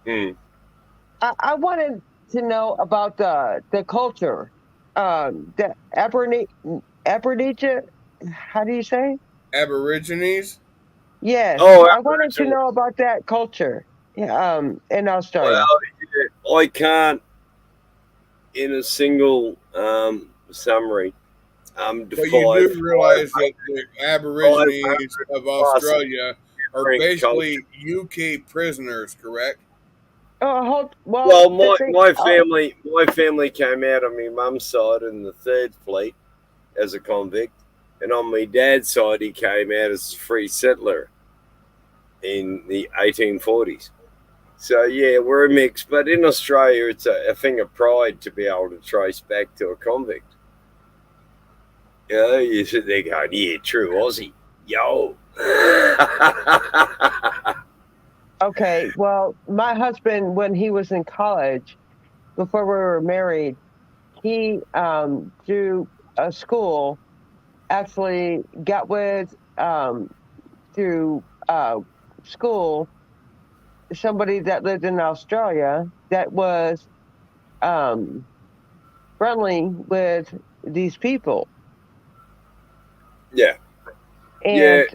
I wanted to know about the culture. The Aborigines. How do you say? Aborigines. Yes. I wanted to know about that culture. In Australia. Well, I can't, in a single summary, but you do realize that the Aborigines of Australia are basically UK prisoners, correct? My family came out on my mum's side in the 3rd Fleet as a convict, and on my dad's side he came out as a free settler in the 1840s. So we're a mix, but in Australia it's a thing of pride to be able to trace back to a convict. You sit there going, yeah, true Aussie, yo. Okay, well, my husband, when he was in college, before we were married, he through a school actually got with through school somebody that lived in Australia that was friendly with these people. Yeah. And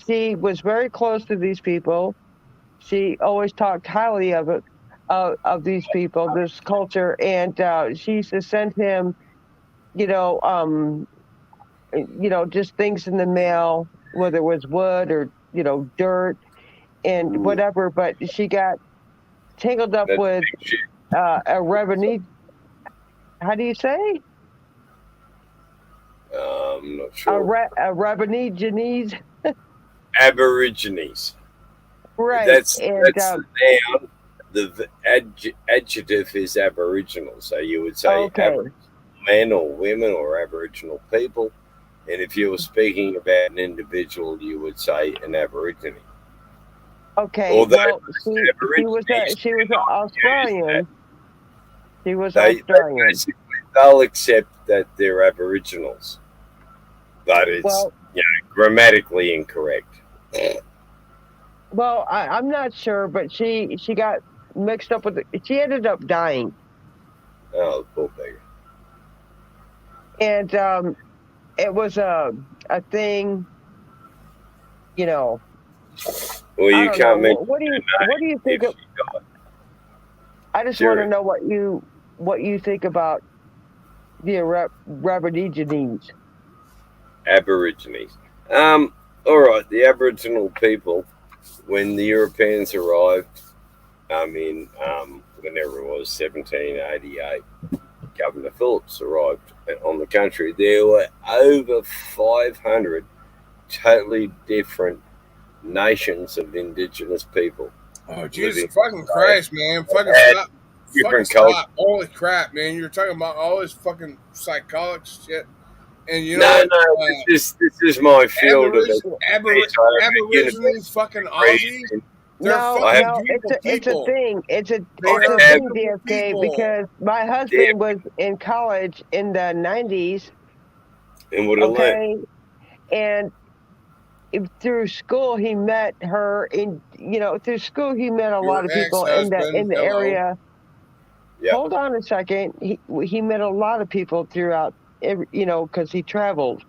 she was very close to these people. She always talked highly of it, of these people, this culture, and she used to send him, just things in the mail, whether it was wood or dirt and whatever. But she got tangled up with a revenue. How do you say? I'm not sure. A Aborigines. Aborigines. Right. That's the noun. The adjective is Aboriginal. So you would say Aboriginal men or women or Aboriginal people. And if you were speaking about an individual, you would say an Aborigine. Okay. Although she was Australian. She was Australian. They'll accept that they're Aboriginals, but it's grammatically incorrect. Well, I'm not sure, but she got mixed up with she ended up dying. Oh, poor beggar. And it was a thing, you know. Well, you can't mention what do you think of? I just want to know what you think about the Aborigines. Aborigines. All right, the Aboriginal people, when the Europeans arrived, whenever it was 1788, Governor Phillips arrived on the country. There were over 500 totally different nations of indigenous people. Oh, Jesus fucking Christ, man. Fucking stop. Fucking stop. Holy crap, man. You're talking about all this fucking psychological shit. And you know this is my field of it. Aborigines, fucking Aussies. It's a thing. It's a thing, DFK, because my husband was in college in the 90s. And what learned. And through school he met her through school he met a lot of people in the area. Yep. Hold on a second. He met a lot of people throughout because he traveled.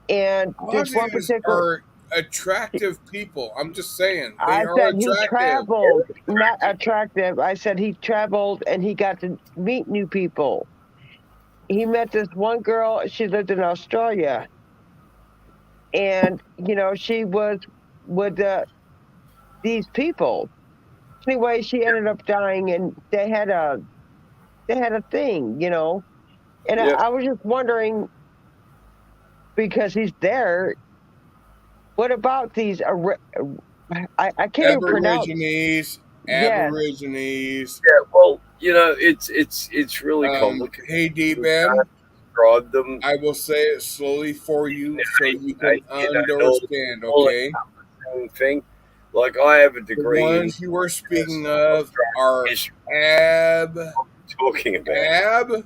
And there's one particular attractive people. I'm just saying. I said he traveled, not attractive. I said he traveled and he got to meet new people. He met this one girl. She lived in Australia, and she was with these people. Anyway, she ended up dying, and they had a thing, And I was just wondering, because he's there, what about these? I can't even pronounce. Aborigines. Yeah, well, it's really complicated. Hey, D-Ben. Describe them. I will say it slowly for you so you can understand. Okay. Thing. Like I have a degree. The ones you were speaking of are talking about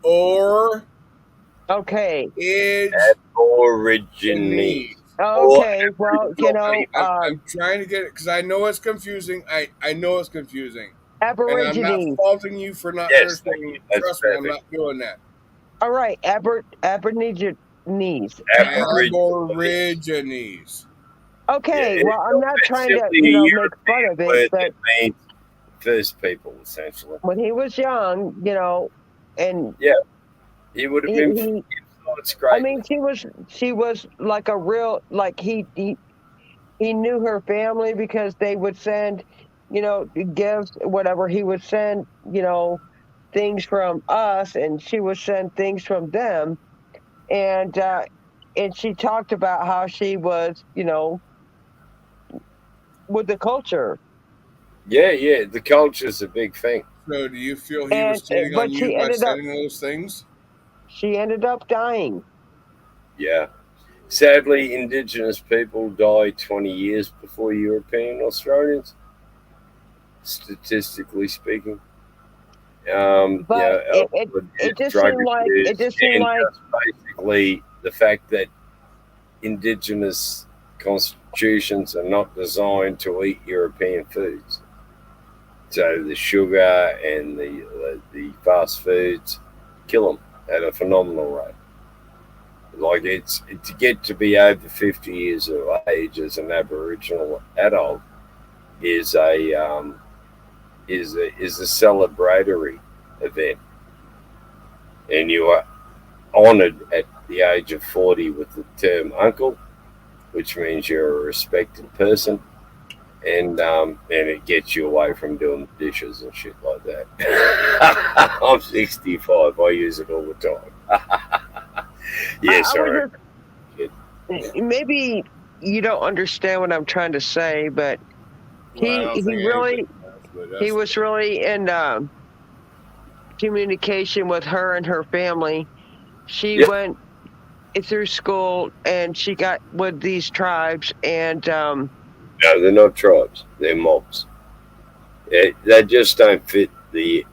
or okay. Aborigines. Okay, well, I'm trying to get it because I know it's confusing. I know it's confusing. Aborigines. And I'm not faulting you for not understanding. Trust me, I'm not doing that. All right, Aborigines. Aborigines. Okay, well, I'm not trying to make fun of it, but it means first people essentially. When he was young, and he would have been. I mean, she was like a real, like he knew her family because they would send, gifts, whatever. He would send, things from us, and she would send things from them, and she talked about how she was, with the culture. Yeah, the culture is a big thing. So, do you feel he was cheating on you by sending those things? She ended up dying. Yeah. Sadly, indigenous people die 20 years before European Australians, statistically speaking. It just seemed like basically the fact that indigenous constitutions are not designed to eat European foods. So the sugar and the fast foods kill them at a phenomenal rate. Like it's to get to be over 50 years of age as an Aboriginal adult is a celebratory event, and you are honoured at the age of 40 with the term uncle, which means you're a respected person, and it gets you away from doing dishes and shit like that. I'm 65. I use it all the time. Sorry. Maybe you don't understand what I'm trying to say, but he was really in communication with her and her family. She went through school and she got with these tribes, and no, they're not tribes, they're mobs. They just don't fit the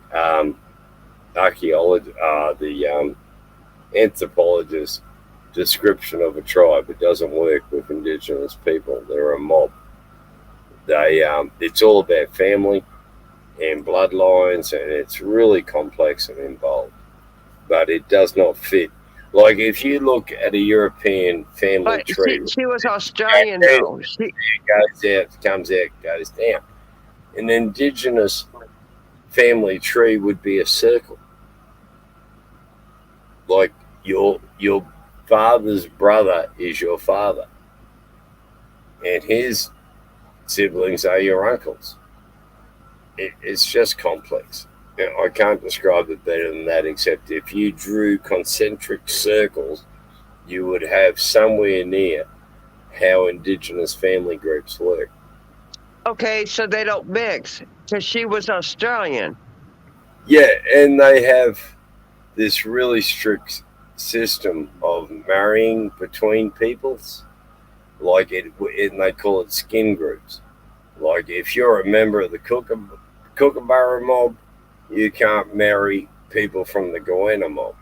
archaeology, the anthropologist description of a tribe. It doesn't work with indigenous people. They're a mob. It's all about family, and bloodlines, and it's really complex and involved. But it does not fit. Like if you look at a European family tree, she was Australian though. She goes out, comes out, goes down. An indigenous family tree would be a circle. Like your father's brother is your father, and his siblings are your uncles. It's just complex. I can't describe it better than that, except if you drew concentric circles, you would have somewhere near how indigenous family groups work. Okay, so they don't mix, because she was Australian. Yeah, and they have this really strict system of marrying between peoples, like and they call it skin groups. Like if you're a member of the Kookaburra mob, you can't marry people from the Goanna mob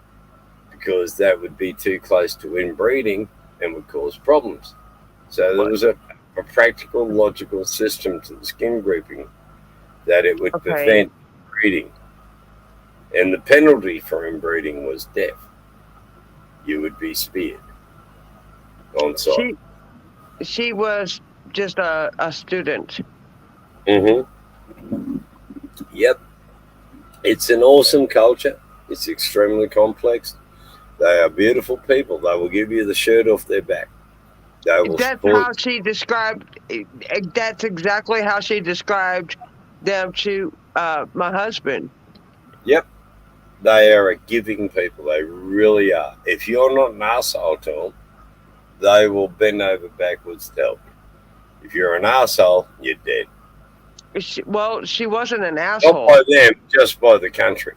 because that would be too close to inbreeding and would cause problems. So there was a practical, logical system to the skin grouping that it would prevent breeding. And the penalty for inbreeding was death. You would be speared on site. She was just a student. Mm-hmm. Yep. It's an awesome culture. It's extremely complex. They are beautiful people. They will give you the shirt off their back. That's how she described. That's exactly how she described them to my husband. Yep. They are a giving people. They really are. If you're not an asshole to them, they will bend over backwards to help you. If you're an asshole, you're dead. She wasn't an asshole. Not by them, just by the country.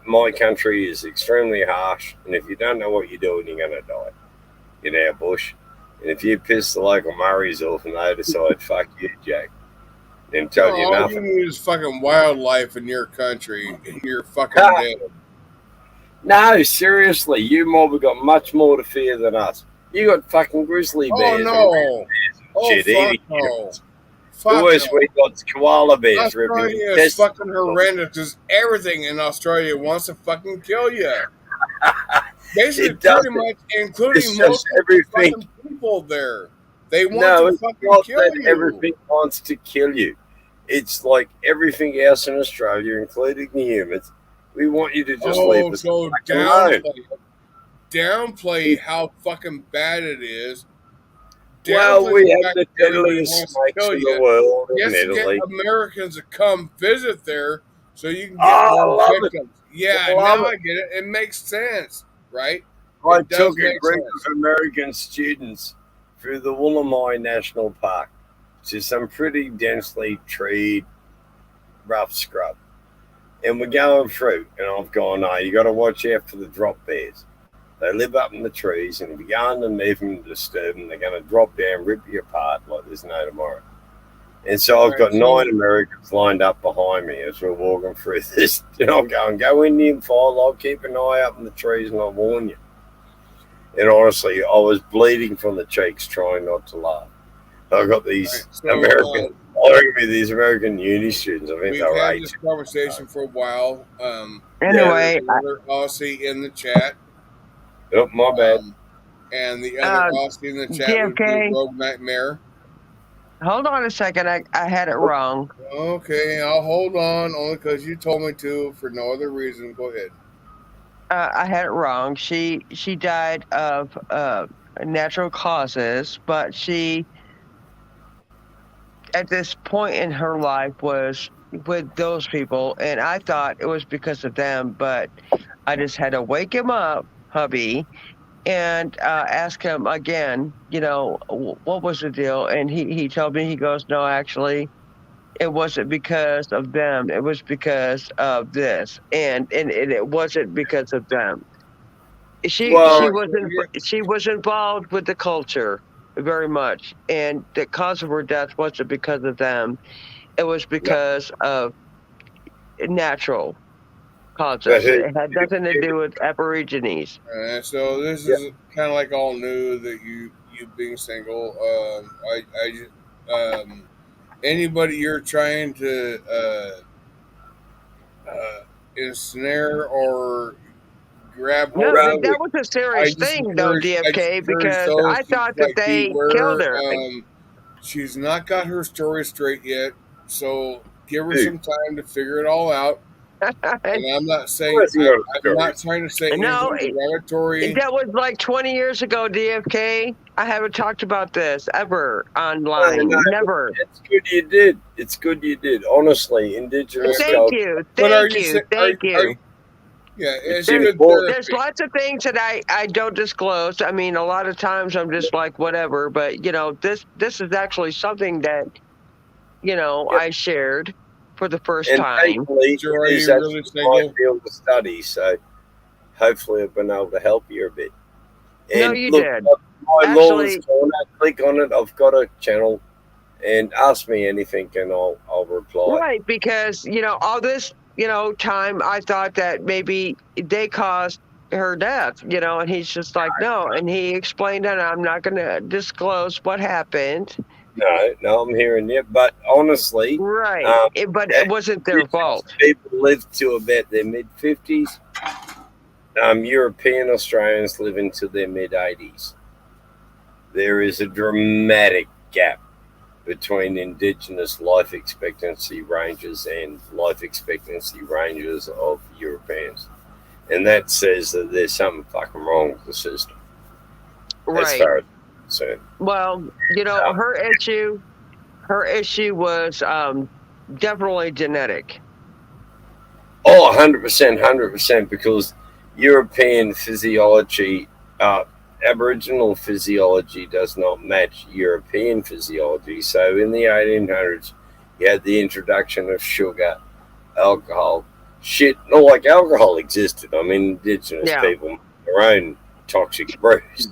My country is extremely harsh, and if you don't know what you're doing, you're going to die in our bush. And if you piss the local Murrays off and they decide, fuck you, Jack, then tell you nothing. All you need is fucking wildlife in your country, and you're fucking dead. No, seriously, you mob have got much more to fear than us. You got fucking grizzly bears. Fuck no. The worst we got koala bears. Australia is fucking horrendous because everything in Australia wants to fucking kill you. Basically, pretty much, including most of the fucking people there. They want to fucking kill you. Everything wants to kill you. It's like everything else in Australia, including the humans. We want you to just leave us alone. Downplay how fucking bad it is. Well, we have the deadliest snakes in the world in Italy. Get Americans to come visit there so you can get more victims. Yeah, now I get it. It makes sense, right? I took a group of American students through the Woolamai National Park to some pretty densely treed, rough scrub. And we're going through, and I've gone, you got to watch out for the drop bears. They live up in the trees, and if you go underneath them and disturb them, they're going to drop down, rip you apart like there's no tomorrow. And so I've got 9 Americans lined up behind me as we're walking through this. And I'm going, go Indian file, I'll keep an eye up in the trees and I'll warn you. And honestly, I was bleeding from the cheeks trying not to laugh. I've got these these American uni students. I think we've they're had this conversation for a while. Anyway, another Aussie in the chat. Oh, my bad. And the other Aussie in the chat would be Rogue Nightmare. Hold on a second. I had it wrong. Okay, I'll hold on only because you told me to for no other reason. Go ahead. I had it wrong. She died of natural causes, but she, at this point in her life, was with those people, and I thought it was because of them, but I just had to wake him up, hubby, and ask him again, what was the deal? And he told me, he goes, no, actually, it wasn't because of them. It was because of this, and it wasn't because of them. She was involved with the culture very much, and the cause of her death wasn't because of them. It was because of natural causes. It had nothing to do with Aborigines. So this is kind of like all new that you being single. anybody you're trying to ensnare or grab hold of. that was a serious thing, though, DFK, because I thought that they killed her. She's not got her story straight yet, so give her some time to figure it all out. And I'm not saying I'm not trying to say anything derogatory. That was like 20 years ago, DFK. I haven't talked about this ever online. No, never. It's good you did. It's good you did. Honestly, indigenous culture. Thank you. Yeah, there's lots of things that I don't disclose. I mean, a lot of times I'm just like, whatever. But, this is actually something that, I shared for the first time. Thankfully, it is actually my field of study, so hopefully I've been able to help you a bit. And no, you did. My Law's corner, click on it. I've got a channel, and ask me anything, and I'll reply. Right, because all this time I thought that maybe they caused her death, and he's just like, no, and he explained that I'm not going to disclose what happened. No, I'm hearing you, but honestly, right, but it wasn't their fault. People live to about their mid-50s. European Australians live into their mid-80s. There is a dramatic gap between indigenous life expectancy ranges and life expectancy ranges of Europeans. And that says that there's something fucking wrong with the system. Right. As far as I'm concerned. Well, her issue was definitely genetic. Oh, 100%, because European physiology, Aboriginal physiology does not match European physiology. So in the 1800s, you had the introduction of sugar, alcohol, shit. Not like alcohol existed. I mean, indigenous people make their own toxic brews.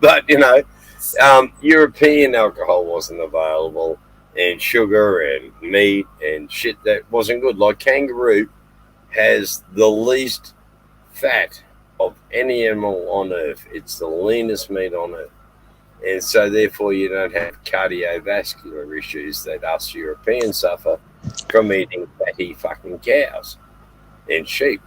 But, European alcohol wasn't available, and sugar and meat and shit that wasn't good. Like kangaroo has the least fat of any animal on earth. It's the leanest meat on earth. And so therefore you don't have cardiovascular issues that us Europeans suffer from eating fatty fucking cows and sheep.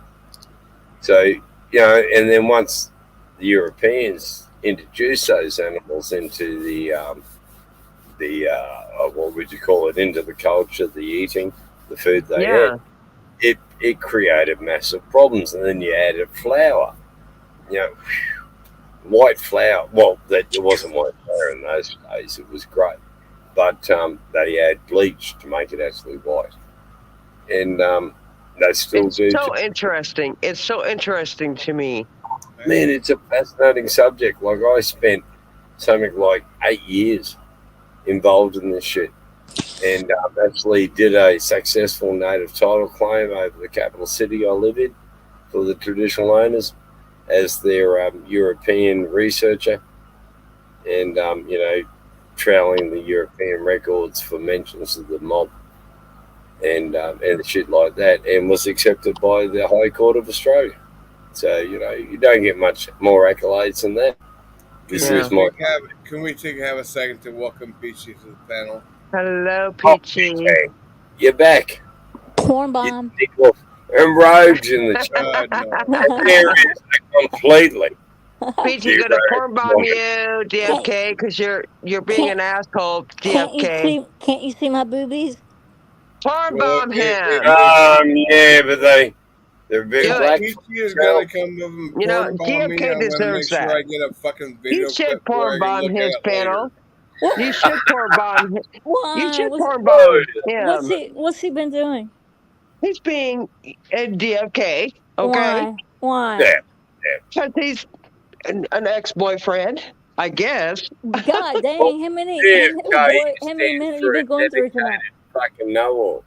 So, and then once the Europeans introduced those animals into the what would you call it, into the culture, the eating, the food they had, it created massive problems. And then you added flour. White flour. Well, it wasn't white flour in those days. It was great, but they add bleach to make it actually white, and they still do. So interesting. It's so interesting to me. Man, it's a fascinating subject. Like I spent something like 8 years involved in this shit, and actually did a successful native title claim over the capital city I live in for the traditional owners as their European researcher, and trailing the European records for mentions of the mob and shit like that, and was accepted by the High Court of Australia. So you don't get much more accolades than that. Can we have a second to welcome Peachy to the panel? Hello, Peachy. You're back. Porn bomb. And roads in the chat. Areas completely. Peachy gonna porn bomb you, DFK, because you're being an asshole, DFK. Can't you see my boobies? Porn bomb him. Yeah, but they're big black. Peachy is gonna come with DFK deserves that. I get a fucking video. You should porn bomb his panel. You should porn bomb him. Why? You should porn bomb him. What's he been doing? He's being a DFK, okay? Why? Yeah. Because he's an ex-boyfriend, I guess. God dang, how many men have you been going through tonight? Fucking know.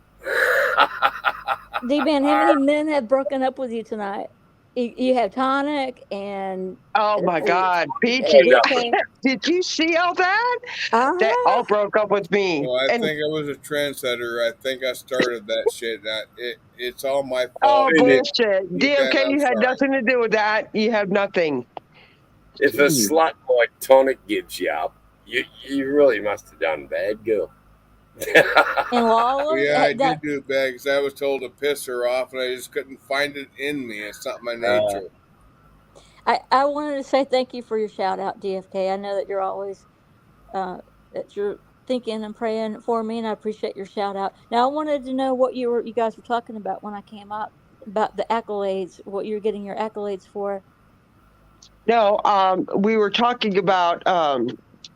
D-Man, how many men have broken up with you tonight? You have Tonic and... Oh, my God. Peachy, did you see all that? They all broke up with me. Well, I think I was a trendsetter. I think I started that shit. It's all my fault. Oh, bullshit. DFK, you had nothing to do with that. You have nothing. If a slut like Tonic gives you up, You really must have done bad, girl. In Lawler? Yeah, I did do it bad because I was told to piss her off, and I just couldn't find it in me. It's not my nature. I wanted to say thank you for your shout out, DFK. I know that you're always that you're thinking and praying for me, and I appreciate your shout out. Now, I wanted to know what you guys were talking about when I came up about the accolades, what you're getting your accolades for. No, we were talking about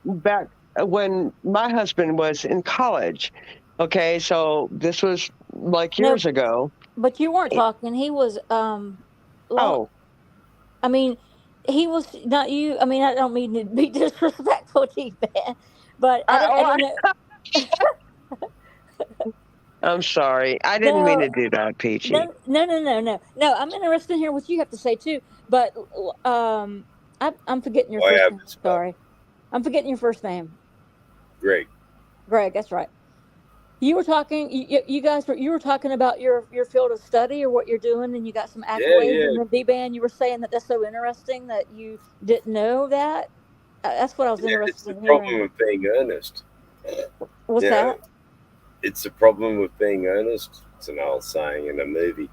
back when my husband was in college. Okay, so this was like years ago. But you weren't talking. He was oh. I mean, he was not you. I mean, I don't mean to be disrespectful to you, man, but I didn't know. I'm sorry. I didn't mean to do that, Peachy. No. I'm interested in hearing what you have to say too. But I'm forgetting your first name. Sorry, I'm forgetting your first name. Greg, that's right. You were talking. You were talking about your field of study or what you're doing, and you got some accolades in the D-band. You were saying that that's so interesting that you didn't know that. That's what I was interested in hearing. It's the problem with being earnest. What's that? It's the problem with being earnest. It's an old saying in a movie.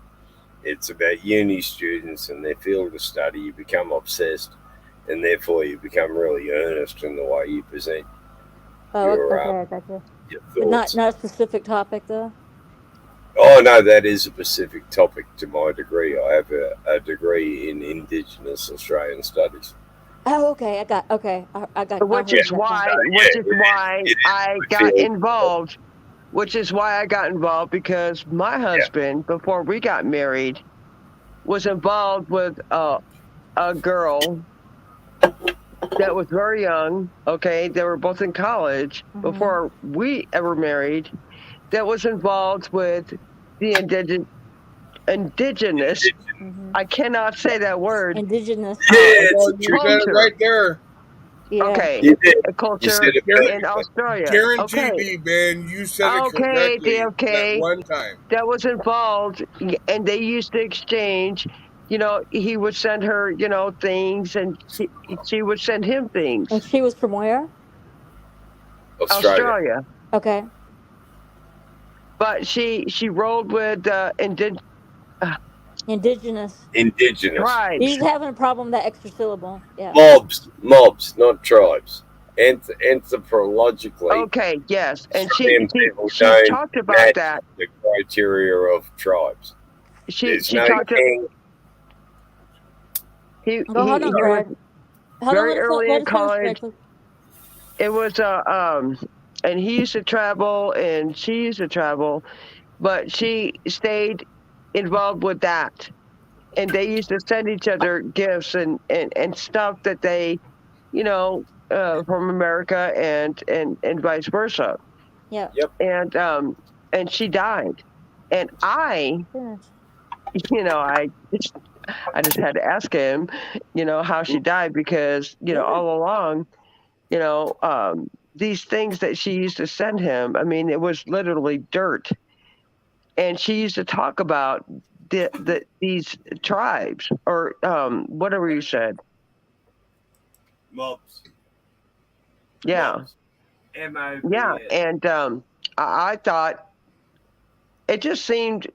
It's about uni students and their field of study. You become obsessed, and therefore you become really earnest in the way you present. Okay, gotcha. But not a specific topic, though. Oh no, that is a specific topic to my degree. I have a degree in Indigenous Australian Studies. Oh, okay. I got. Which is why I got involved. Which is why I got involved, because my husband, before we got married, was involved with a girl that was very young. Okay, they were both in college before we ever married. That was involved with the indigenous. I cannot say that word. Indigenous. You got it right there. Yeah. Okay, culture in Australia. Guaranteed, man. You said it correctly that one time. That was involved, and they used to exchange. You know, he would send her, things, and she would send him things. And she was from where? Australia. Okay. But she rolled with indigenous. Right. He's having a problem with that extra syllable. Yeah. Mobs, not tribes. Anthropologically. Okay. Yes, and she talked about that. The criteria of tribes. She talked about. He was very early in college. It was and he used to travel, and she used to travel, but she stayed involved with that, and they used to send each other gifts and stuff that they, from America and vice versa. Yeah. Yep. And she died, and I just had to ask him, how she died, because all along, these things that she used to send him, I mean, it was literally dirt. And she used to talk about these tribes, or whatever you said. Mobs. Yeah. Mobs. M-O-B-S. Yeah, and I thought it just seemed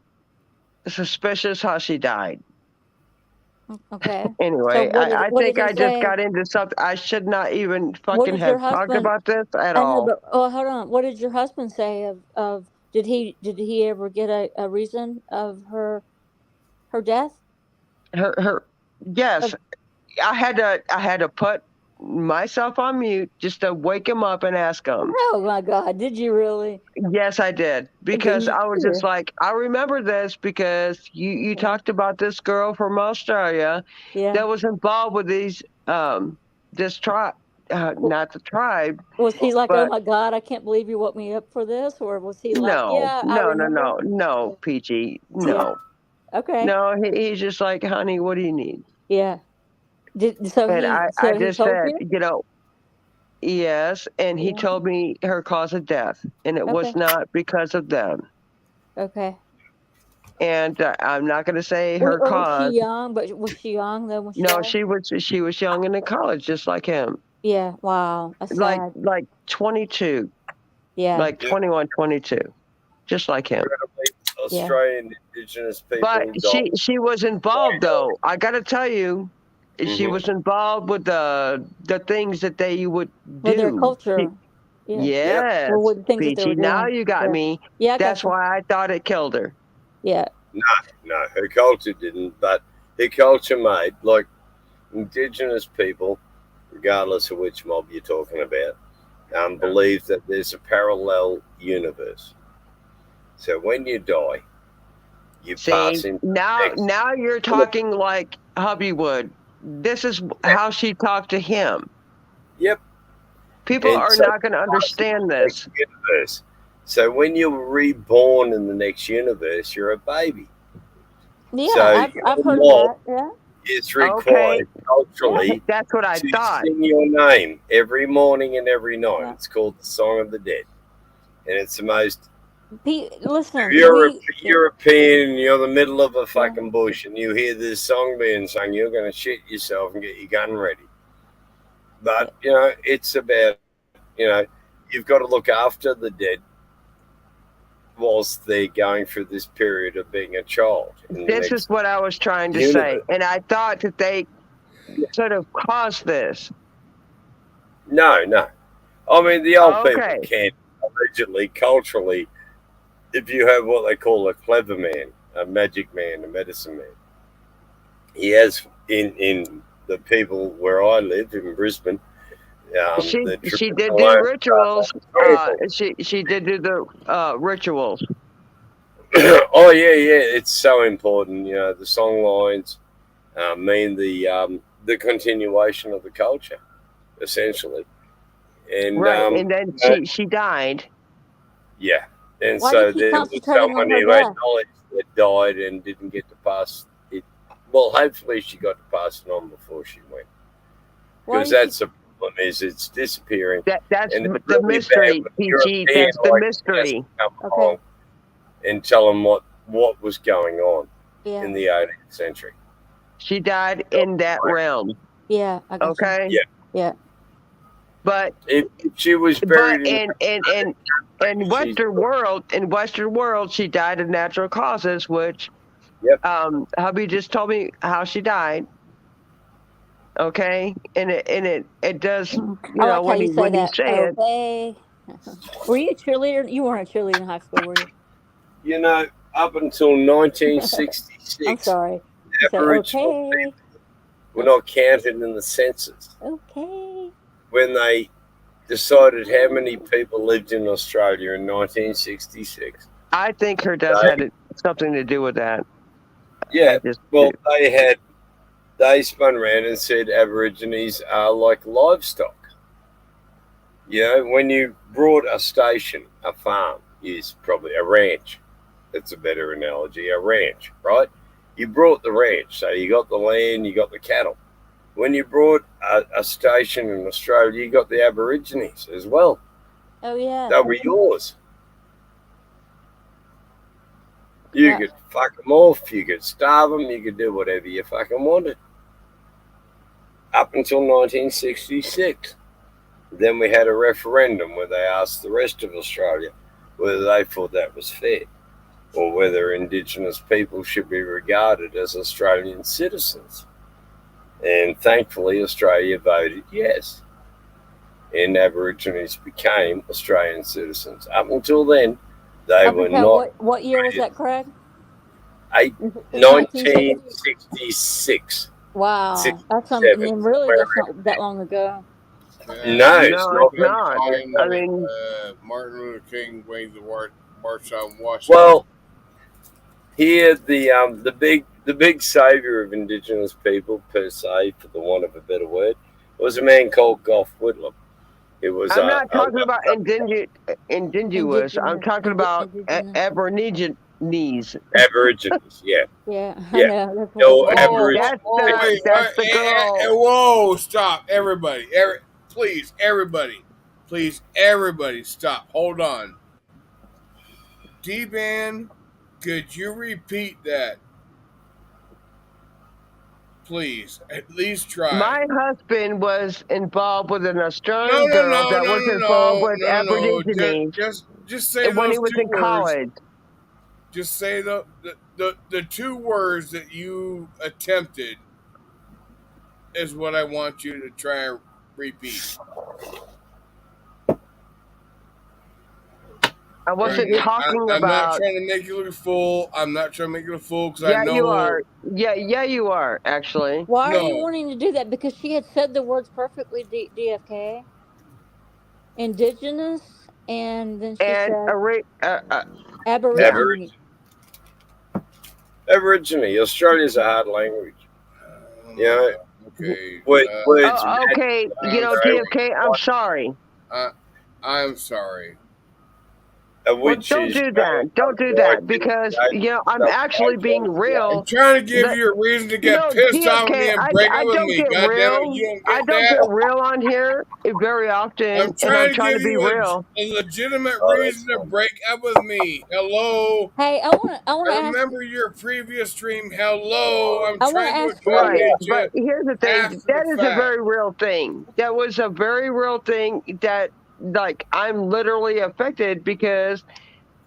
suspicious how she died. Okay. Anyway, so I think I just got into something. I should not even fucking have talked about this at all. But hold on. What did your husband say of did he ever get a reason of her death? Her yes. I had to put myself on mute just to wake him up and ask him. Oh my God, did you really? Yes, I did, because I was just like, I remember this because you talked about this girl from Australia that was involved with these this tribe, not the tribe. Was he like, oh my God, I can't believe you woke me up for this, or was he like, no, Peachy, no. Yeah. Okay. No, he's just like, honey, what do you need? Yeah. I just said, yes, and he told me her cause of death, and it was not because of them. Okay. And I'm not going to say cause. Was she young? But was she young though? No, she was young and in college, just like him. Yeah. Wow. That's sad. Like 22. Yeah. Like 21, 22. Just like him. Australian Indigenous people. But she was involved, though. I got to tell you, she was involved with the things that they would do. With their culture. Yes. Well, with the things that they were doing. Now you got me. Yeah. That's why I thought it killed her. Yeah. No, her culture didn't. But her culture made, like, Indigenous people, regardless of which mob you're talking about, believe that there's a parallel universe. So when you die, you pass in. Now you're talking like hubby would. This is how she talked to him. Yep. People are not going to understand this. Universe. So when you're reborn in the next universe, you're a baby. Yeah, so I've heard that. Yeah. It's required culturally. That's what I thought. Sing your name every morning and every night. Yeah. It's called the Song of the Dead, and it's the most. Listen, if you're European and you're in the middle of a fucking bush and you hear this song being sung, you're going to shit yourself and get your gun ready. But it's about you've got to look after the dead whilst they're going through this period of being a child. This is what I was trying to say. And I thought that they sort of caused this. No. I mean, the old people can, allegedly, culturally, if you have what they call a clever man, a magic man, a medicine man, he has, in the people where I live, in Brisbane, she did do rituals. She did do the rituals. Oh yeah, it's so important. The song lines mean the continuation of the culture, essentially. And and then she died. Yeah, and so there was someone who had knowledge that died and didn't get to pass it. Well, hopefully she got to pass it on before she went, because that's the. Is it's disappearing. That's the mystery, PG. That's the mystery. Okay. And tell them what was going on in the 18th century. She died in that realm. Yeah. Okay. Yeah. But if she was buried in Western world, she died of natural causes, which hubby just told me how she died. Okay, and it does. When you say it. Okay. Were you a cheerleader? You weren't a cheerleader in high school, were you? Up until 1966. I'm sorry. Aboriginal people were not counted in the census. Okay. When they decided how many people lived in Australia in 1966. I think her death had something to do with that. Yeah. They spun around and said Aborigines are like livestock. When you brought a station, a farm, is probably a ranch. That's a better analogy, a ranch, right? You brought the ranch, so you got the land, you got the cattle. When you brought a station in Australia, you got the Aborigines as well. Oh, yeah. They were yours. You could fuck them off, you could starve them, you could do whatever you fucking wanted. Up until 1966. Then we had a referendum where they asked the rest of Australia whether they thought that was fair or whether Indigenous people should be regarded as Australian citizens. And thankfully, Australia voted yes. And Aborigines became Australian citizens. Up until then, they were not. What year was that, Craig? 1966. Wow, that's really that's not that long ago. No, it's not. I mean, Martin Luther King waved the march on Washington. Well, here the big savior of Indigenous people, per se, for the want of a better word, was a man called Gough Whitlam. It was. I'm not talking about indigenous. I'm talking about Aborigines. Aborigines, yeah. Yeah. No, Aborigines. That's the girl. Whoa, stop, everybody. Please, everybody, stop. Hold on. D-Man, could you repeat that? please, at least try. My husband was involved with an Australian girl that was involved with Aborigines. Just say when those he was two in words. college. Just say the 2 words that you attempted is what I want you to try and repeat. I wasn't talking about. I'm not trying to make you look a fool. I'm not trying to make you look a fool because I know you are. Yeah, you are actually. Why are you wanting to do that? Because she had said the words perfectly, DFK. Indigenous, and then she said Aborigine. Aborigine. Australia's a hard language. Yeah. Okay. Okay. DFK. I'm sorry. I'm sorry. Well, don't do that. Don't do that because I'm actually being real. I'm trying to give you a reason to get pissed off at me and break up with me. God damn it, you don't get I don't get real on here very often. I'm trying to give you a legitimate reason to break up with me. Hello. Hey, I want to remember your previous stream. Hello. I'm trying to accommodate you. But here's the thing. That is a very real thing. That was a very real thing that. Like I'm literally affected because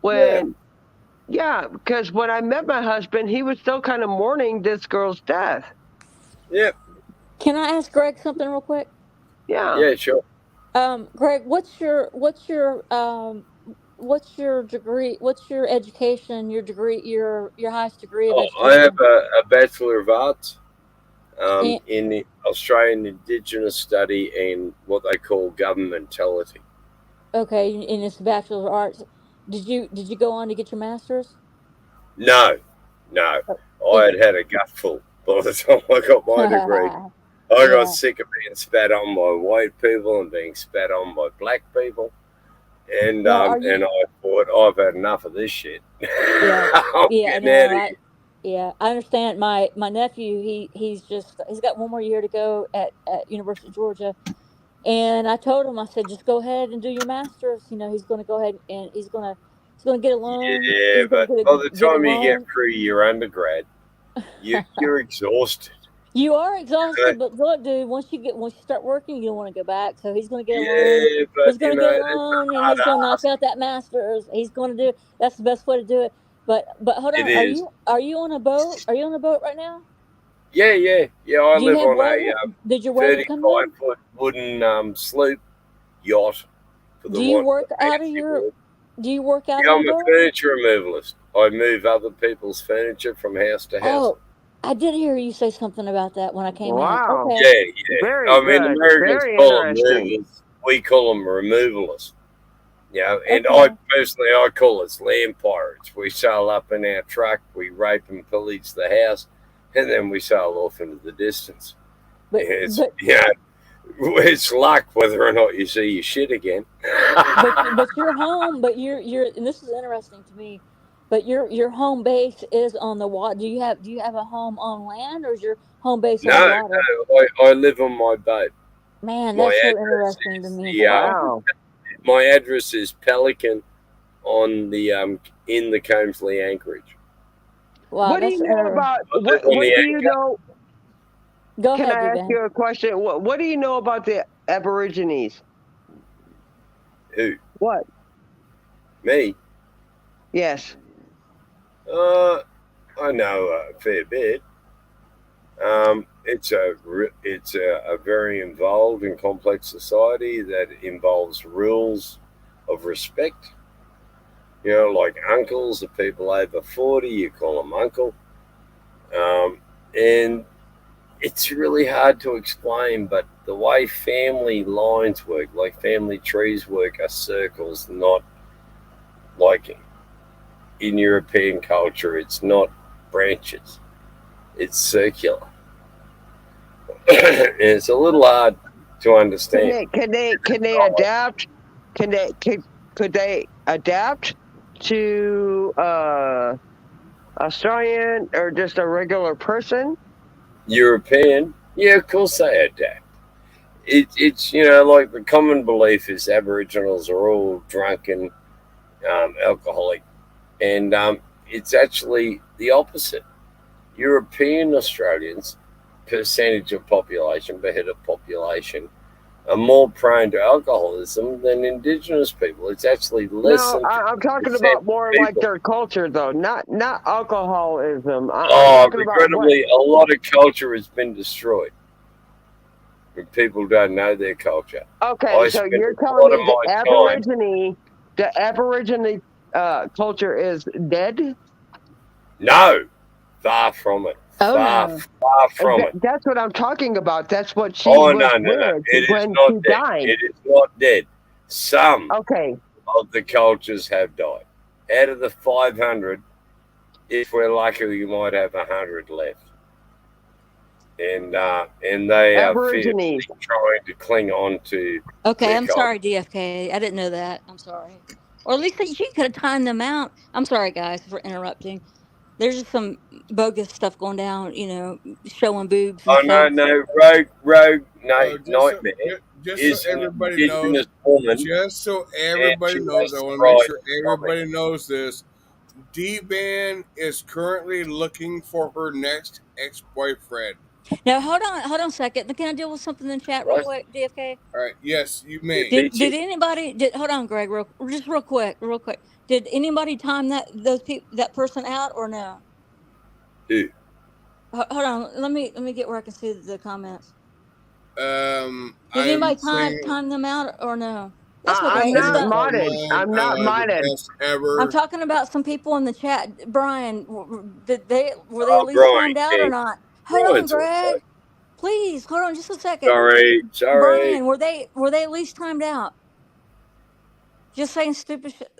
because when I met my husband, he was still kind of mourning this girl's death. Yep. Can I ask Greg something real quick? Yeah. Yeah, sure. Greg, what's your degree? What's your education? Your degree? Your highest degree of education? I have a Bachelor of Arts in the Australian Indigenous study and what they call governmentality. Okay, and it's Bachelor of Arts. Did you go on to get your master's? No. I had a gutful by the time I got my degree. I got sick of being spat on by white people and being spat on by black people. And and I thought, I've had enough of this shit. Yeah, I understand. My nephew, he's got 1 more year to go at University of Georgia, and I told him, I said, just go ahead and do your master's. He's going to go ahead and he's going to get a loan. Yeah, but by the time you get through your undergrad, you're exhausted. You are exhausted, but look, dude, once you start working, you don't want to go back. So he's going to get a loan. He's going to get a loan, and he's going to knock out that master's. He's going to do. That's the best way to do it. But hold on, are you on a boat? Are you on a boat right now? Yeah. I live on a did your weather come in? 35-foot wooden sloop yacht. Do you work out of your? Do you work out? Yeah, I'm a furniture removalist. I move other people's furniture from house to house. Oh, I did hear you say something about that when I came in. Okay. Yeah. Very Americans call them movers. We call them removalists. And I call us land pirates. We sail up in our truck, we rape and pillage the house, and then we sail off into the distance. It's luck whether or not you see your shit again. but you're home. But you're, and this is interesting to me. But your home base is on the water. Do you have a home on land, or is your home base on the water? No, I live on my boat. Man, that's so interesting to me. Wow. My address is Pelican on the in the Combsley anchorage. Wow, what do you know about what do you know? Go ahead. Can I ask you a question? What do you know about the Aborigines? Who? What? Me? Yes. I know a fair bit. It's a very involved and complex society that involves rules of respect. Like uncles of people over 40, you call them uncle. And it's really hard to explain, but the way family lines work, like family trees work, are circles, not like in European culture, it's not branches. It's circular. And it's a little hard to understand. Can they adapt? Could they adapt to Australian or just a regular person? European? Yeah, of course they adapt. It's like the common belief is Aboriginals are all drunken, alcoholic, and it's actually the opposite. European Australians percentage of population, per head of population, are more prone to alcoholism than indigenous people. It's actually less than 50% I'm talking about more like their culture, though, not alcoholism. Regrettably, a lot of culture has been destroyed. And people don't know their culture. Okay, so you're telling me the Aborigine culture is dead? No, far from it. Far from it. That's what I'm talking about. That's what she no. It is not dead. Died. It is not dead. Some of the cultures have died. Out of the 500, if we're lucky, we might have 100 left. And they are trying to cling on to. Okay, I'm sorry, DFK. I didn't know that. I'm sorry. Or at least she could have timed them out. I'm sorry, guys, for interrupting. There's just some bogus stuff going down, showing boobs and stuff. No, rogue, nightmare. Just so everybody knows, woman, just so everybody knows, I want to make sure everybody knows this. D-Ban is currently looking for her next ex-boyfriend. Now, hold on a second. Can I deal with something in the chat real quick, DFK? All right, yes, you may. Did anybody? Hold on, Greg, real quick. Did anybody time that person out or no? Who? Hold on. Let me get where I can see the comments. Did anybody time them out or no? That's okay. I'm not modded. Ever. I'm talking about some people in the chat. Brian, were they at least timed out or not? Hold on, Greg. Please hold on just a second. Sorry. Brian, were they at least timed out? Just saying stupid shit.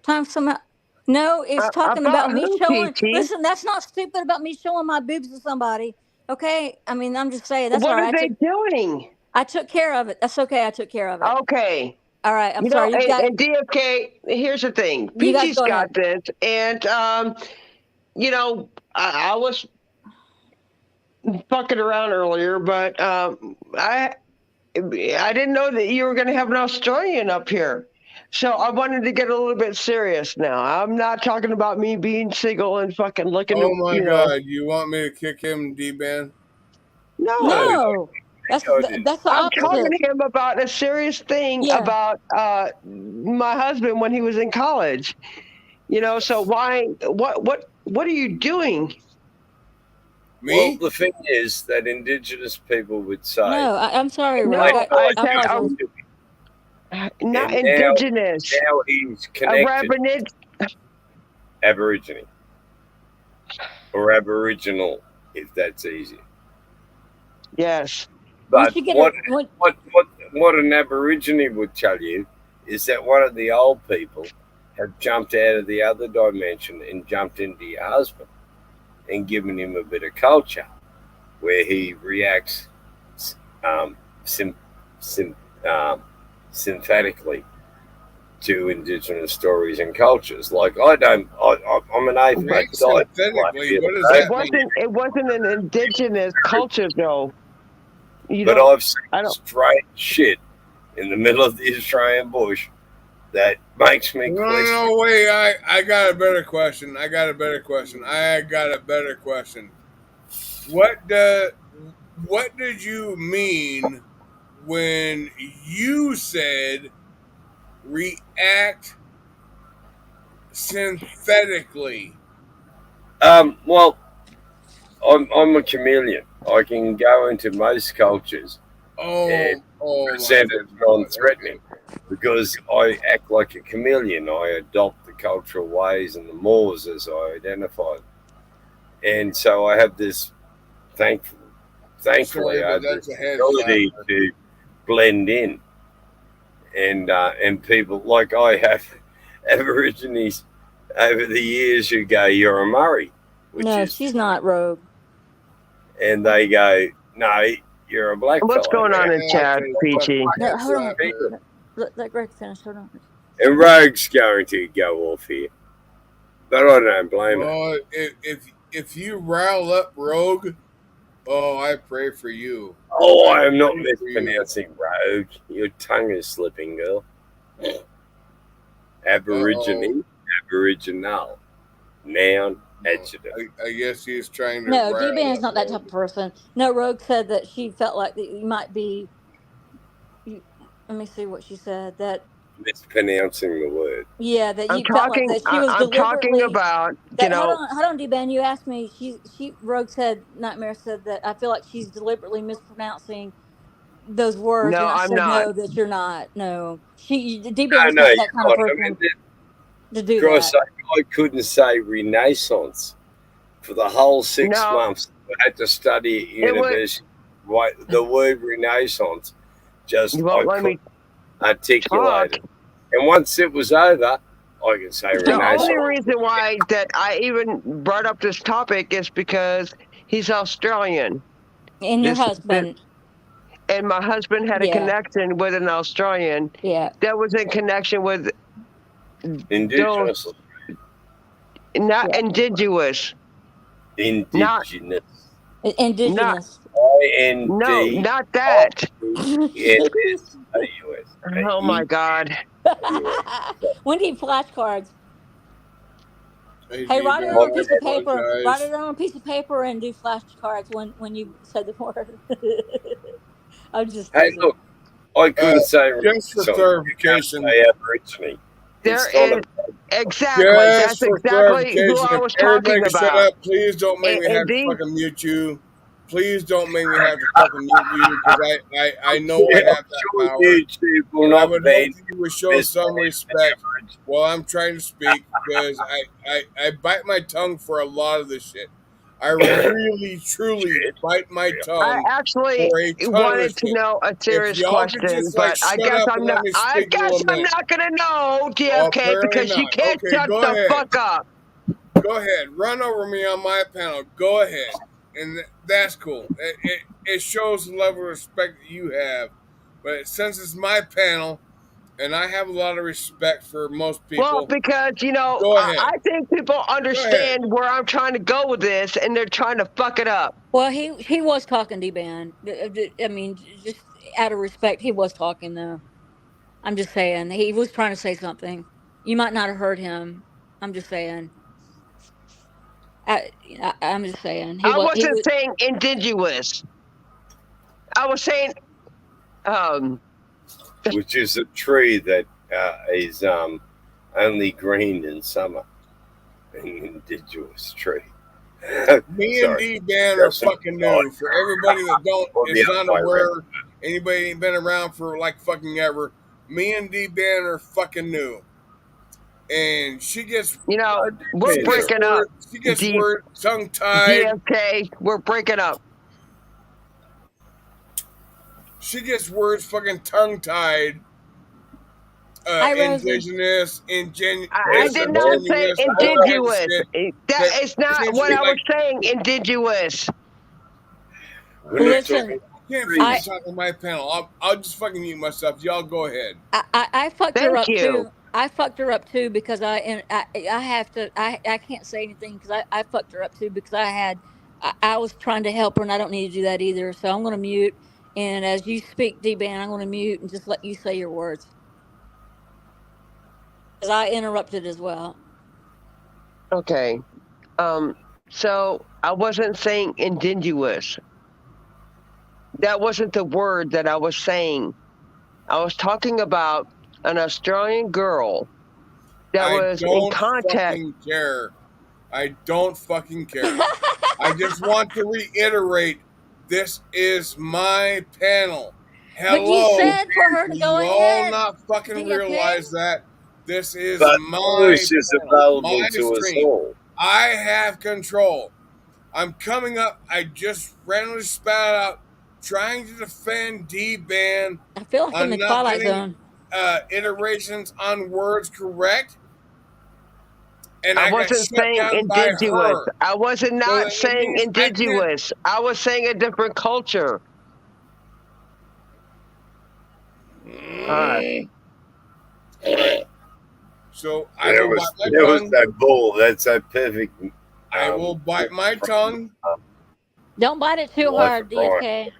Time some out. No, it's talking about me showing. Listen, that's not stupid about me showing my boobs to somebody. Okay, I mean, I'm just saying that's what all right. What are they doing? I took care of it. That's okay. I took care of it. Okay. All right. I'm sorry. And DFK, here's the thing. PG's got this, and I was fucking around earlier, but I didn't know that you were going to have an Australian up here. So I wanted to get a little bit serious now. I'm not talking about me being single and fucking looking. Oh my God! You want me to kick him, D-Ban? No. That's the opposite. I'm talking to him about a serious thing about my husband when he was in college. So why? What are you doing? Me? Well, the thing is that indigenous people would say. No, I'm sorry, no, Rob. Not indigenous. Now he's connected. Aborigine. Or Aboriginal, if that's easier. Yes. But what an Aborigine would tell you is that one of the old people have jumped out of the other dimension and jumped into your husband and given him a bit of culture where he reacts synthetically to indigenous stories and cultures. Like I'm an atheist. Synthetically, what does that mean? It wasn't an indigenous culture though. But I've seen strange shit in the middle of the Australian bush that makes me question. No, wait, I got a better question. What did you mean when you said react synthetically? Well, I'm a chameleon. I can go into most cultures and present it non-threatening because I act like a chameleon. I adopt the cultural ways and the mores as I identify them. And so I have this, thankfully, I have this ability to blend in. And people, like I have Aborigines over the years who go, "You're a Murray." No, she's not, Rogue. And they go, "No, you're a black What's fellow." going on in chat, PG? No, hold on. Let Greg finish. Hold on. And Rogue's going to go off here. But I don't blame him. If you rile up Rogue, I pray for you. Oh, I am not mispronouncing Rogue. Your tongue is slipping, girl. Aborigine, Aboriginal. Noun, adjective. I guess he's trying to. No, D-Ban's not that type of person. No, Rogue said that she felt like that you might be. Let me see what she said. That mispronouncing the word. Yeah, that you felt like that she was I'm deliberately. talking about, Hold on, D-Ban. You asked me. Rogue said, Nightmare said that I feel like she's deliberately mispronouncing those words, no, and I I'm said not. No, that you're not. No, D-Ban's No, not that kind of person to do that. I couldn't say Renaissance for the whole 6 months. I had to study at university. The word Renaissance just I couldn't articulate it. And once it was over, I can say Renaissance. The only reason why that I even brought up this topic is because he's Australian. And your husband. And my husband had a connection with an Australian. Yeah. That was in connection with indigenous. Not indigenous. Indigenous. Indigenous. No, not that. Oh my God. When do you flashcards? Hey, write it on a piece of paper. Write it on a piece of paper and do flashcards when you said the word. I'm just teasing. Hey, look, I couldn't say just for clarification. There is exactly. That's exactly who I was talking about. Shut up! Please don't make me have to fucking mute you. Please don't make me have to fucking mute you because I know I have that power. And I would hope that you would show some respect while I'm trying to speak because I bite my tongue for a lot of this shit. I really, truly bite my tongue. I actually wanted to know a serious question, but I guess I'm not. I guess I'm not gonna know, DFK, because you can't shut the fuck up. Go ahead, run over me on my panel. Go ahead, and that's cool. It shows the level of respect that you have. But since it's my panel, and I have a lot of respect for most people. Well, because I think people understand where I'm trying to go with this, and they're trying to fuck it up. Well, he was talking, D-Ban. I mean, just out of respect, he was talking though. I'm just saying he was trying to say something. You might not have heard him. I'm just saying. I'm just saying. I wasn't saying indigenous. I was saying, which is a tree that is only green in summer. An indigenous tree. Me and D-Ban are fucking new. For everybody that is not aware, anybody ain't been around for like fucking ever. Me and D-Ban are fucking new. And she gets, we're breaking up. She gets word tongue-tied. DFK, we're breaking up. She gets words fucking tongue-tied. Indigenous, I did not say indigenous. That is not what I was saying. Indigenous. Listen, I can't finish talking my panel. I'll just fucking mute myself. Y'all go ahead. I fucked her up too. I fucked her up too because I have to. I can't say anything because I fucked her up too because I was trying to help her and I don't need to do that either. So I'm going to mute. And as you speak, D-Ban, I'm going to mute and just let you say your words. Because I interrupted as well. Okay. So I wasn't saying indigenous. That wasn't the word that I was saying. I was talking about an Australian girl that was in contact. I don't fucking care. I just want to reiterate, this is my panel. Hello. But you said for her to go ahead. You all not fucking realize that. This is my stream. I have control. I'm coming up. I just randomly spat out trying to defend D-Ban. I feel like in the Twilight Zone. Iterations on words correct. And I wasn't saying indigenous. I wasn't not saying indigenous. I was saying a different culture. So I will bite my tongue. Was that bull. That's a perfect. I will bite my tongue. Don't bite it too hard, DFK.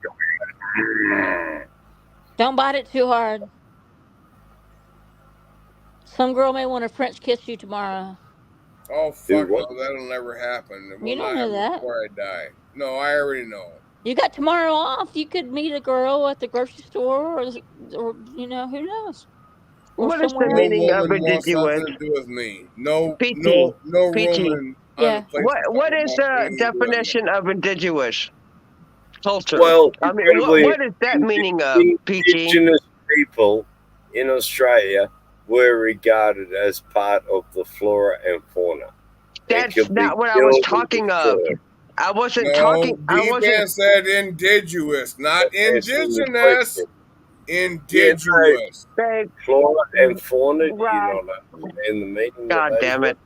Don't bite it too hard. Some girl may want to French kiss you tomorrow. Oh, fuck no, that'll never happen. It will You don't not know happen that. before I die. No, I already know. You got tomorrow off. You could meet a girl at the grocery store, or who knows? Or What is the somewhere. No meaning of woman wants indigenous? something to do with me. No PT. woman on the place. What is the definition of indigenous culture? Well, I mean, what is that meaning of PT? Indigenous people in Australia were regarded as part of the flora and fauna. That's not what I was talking of. I wasn't talking. D-Man said indigenous, not indigenous. Indigenous. Flora and fauna. Right. You know, in the meaning. God damn it.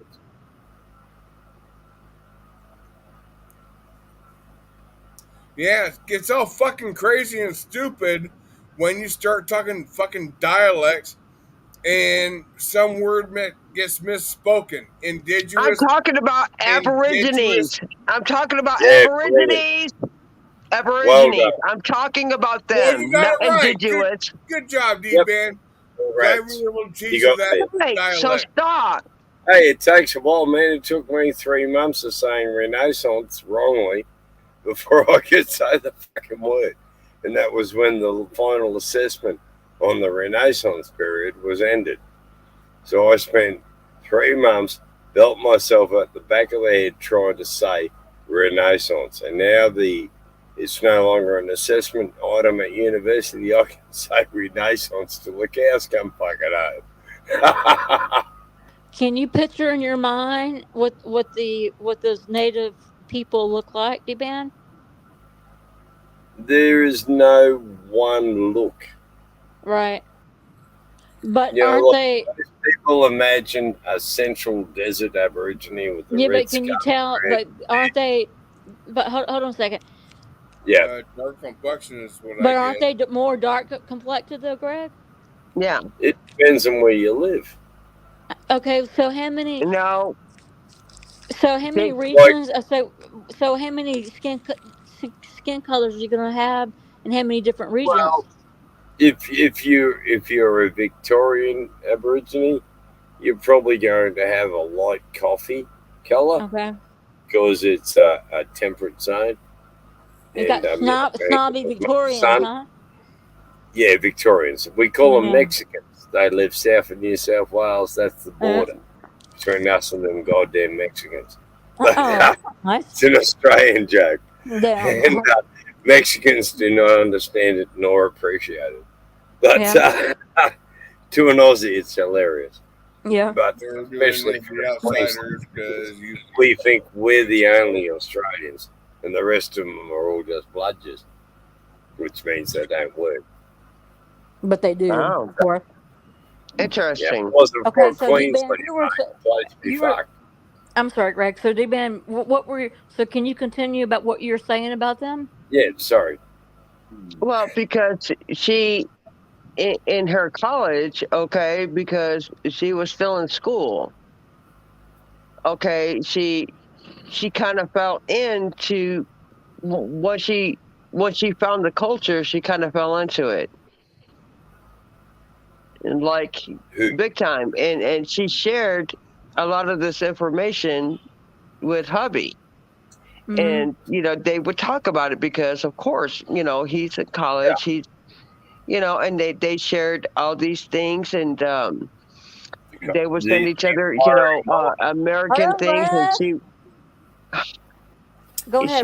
Yeah, it gets all fucking crazy and stupid when you start talking fucking dialects and some word gets misspoken. Indigenous. I'm talking about Aborigines. I'm talking about Aborigines. Aborigines. Well, I'm talking about them, not indigenous. Good job, D-Man. Right. So stop. Hey, it takes a while, man. It took me 3 months of saying Renaissance wrongly before I could say the fucking word. And that was when the final assessment on the Renaissance period was ended. So I spent 3 months, belt myself at the back of the head trying to say Renaissance. And now it's no longer an assessment item at university. I can say Renaissance till the cows come fucking home. Can you picture in your mind what those native people look like, D-Man? There is no one look. Right. But aren't they? People imagine a central desert Aborigine with the red but can you tell? But aren't they? But hold on a second. Yeah. Dark complexion is what But aren't they more dark complected though, Greg? Yeah. It depends on where you live. Okay, so how many? No. So how many regions? So how many skin colors are you gonna have, and how many different regions? Well, if you're a Victorian Aborigine, you're probably going to have a light coffee color. Okay. Because it's a temperate zone. You got snobby Victorians, huh? Yeah, Victorians. We call them Mexicans. They live south of New South Wales. That's the border between us and them goddamn Mexicans. It's an Australian joke. Yeah. And Mexicans do not understand it nor appreciate it. But to an Aussie, it's hilarious. Yeah. But especially for the outsiders, because we think we're the only Australians, and the rest of them are all just bludgers, which means they don't work. But they do. Oh, of course. Interesting. Okay, so D-Man, I'm sorry, Greg. So D-Man, what were you? So can you continue about what you're saying about them? Yeah, sorry. Well, because she, in her college, okay, because she was still in school, okay, she kind of fell into what she found the culture. She kind of fell into it, and like big time, and she shared a lot of this information with hubby. Mm-hmm. And, they would talk about it because, of course, he's in college. Yeah. He's, and they shared all these things, and they would send each other, American things. And Go ahead.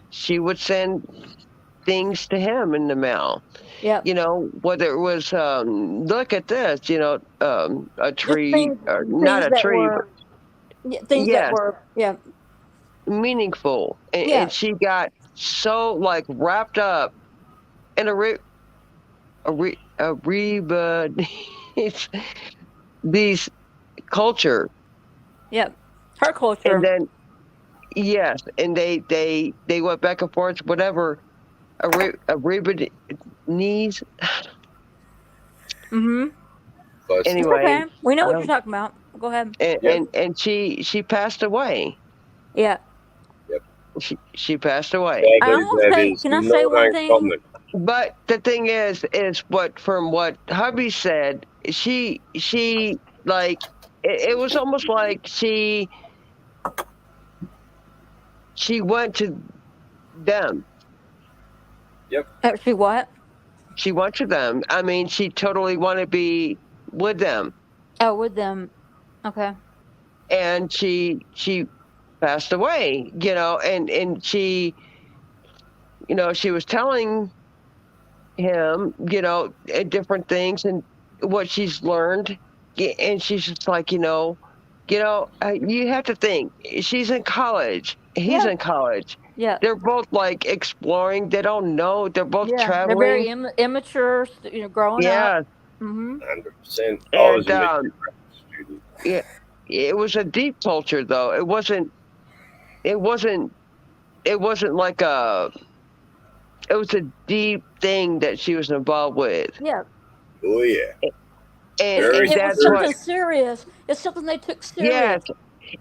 She would send things to him in the mail. Yeah. Whether it was, look at this, a tree, or not a tree. Things that were, meaningful, and she got so wrapped up in these culture. Yep, her culture. And then and they went back and forth, whatever. Knees. Mm-hmm. Anyway, okay. We know what you're talking about. Go ahead. And she passed away. Yeah. She passed away. Can I say one thing? But the thing is from what hubby said, she it was almost like she went to them. Yep. She what? She went to them. I mean, she totally wanted to be with them. Oh, with them. Okay. And she passed away, and she, she was telling him, different things and what she's learned. And she's just like, you have to think, she's in college. He's in college. Yeah. They're both like exploring. They don't know. They're both traveling. They're very immature, growing up. 100%. And yeah, it was a deep culture, though. It wasn't like it was a deep thing that she was involved with. Yeah. Oh yeah. And it that's was something serious. It's something they took serious. Yes.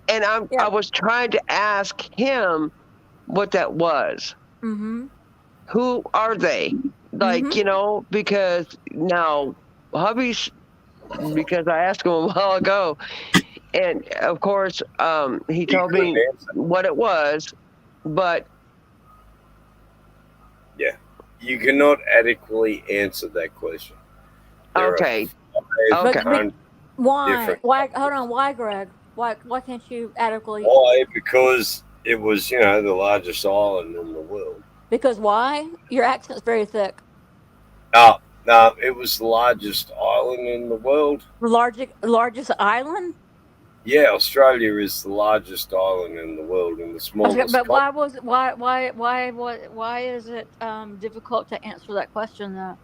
And I was trying to ask him what that was. Mm-hmm. Who are they? Like, because now hubby's, because I asked him a while ago, and of course, he told me what it was, but yeah, you cannot adequately answer that question. Okay. Why? Why? Hold on. Why, Greg? Why can't you adequately? Why? Because it was, the largest island in the world. Because why? Your accent's very thick. No, it was the largest island in the world. Largest island? Yeah, Australia is the largest island in the world and the smallest. But why was it? Why is it difficult to answer that question though?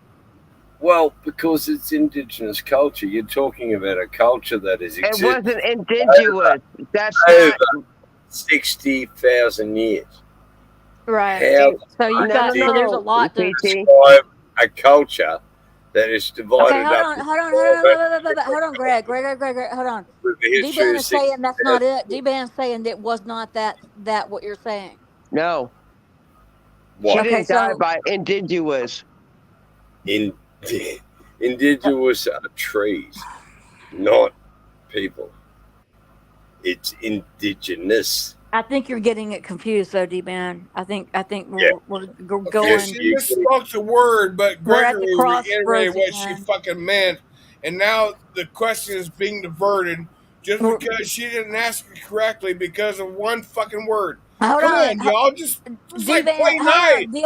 Well, because it's indigenous culture. You're talking about a culture that is existed. It wasn't indigenous. That's over 60,000 years. Right. So there's a lot to describe a culture that is divided up. Hold on, Greg, hold on. D-Ban is saying that's not it. D-Ban's saying it was not that what you're saying. No. She didn't die by indigenous. Indigenous are trees, not people. It's indigenous. I think you're getting it confused, though, D-Man. I think we're going. She just spoke the word, but Gregory reiterated what she fucking meant, and now the question is being diverted just because she didn't ask it correctly because of one fucking word. Come on, y'all, just like play nice. These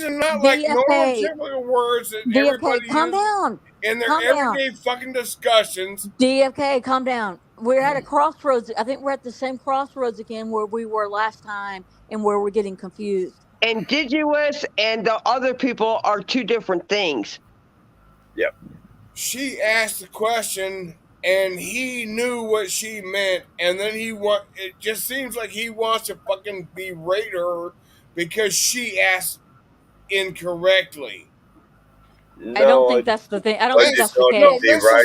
are not like normal typical words that everybody uses in their everyday fucking discussions. DFK, calm down. We're at a crossroads. I think we're at the same crossroads again where we were last time and where we're getting confused. Indigenous and the other people are two different things. Yep. She asked the question and he knew what she meant, and then it just seems like he wants to fucking berate her because she asked incorrectly. No, I don't think that's the thing. I don't think that's the case.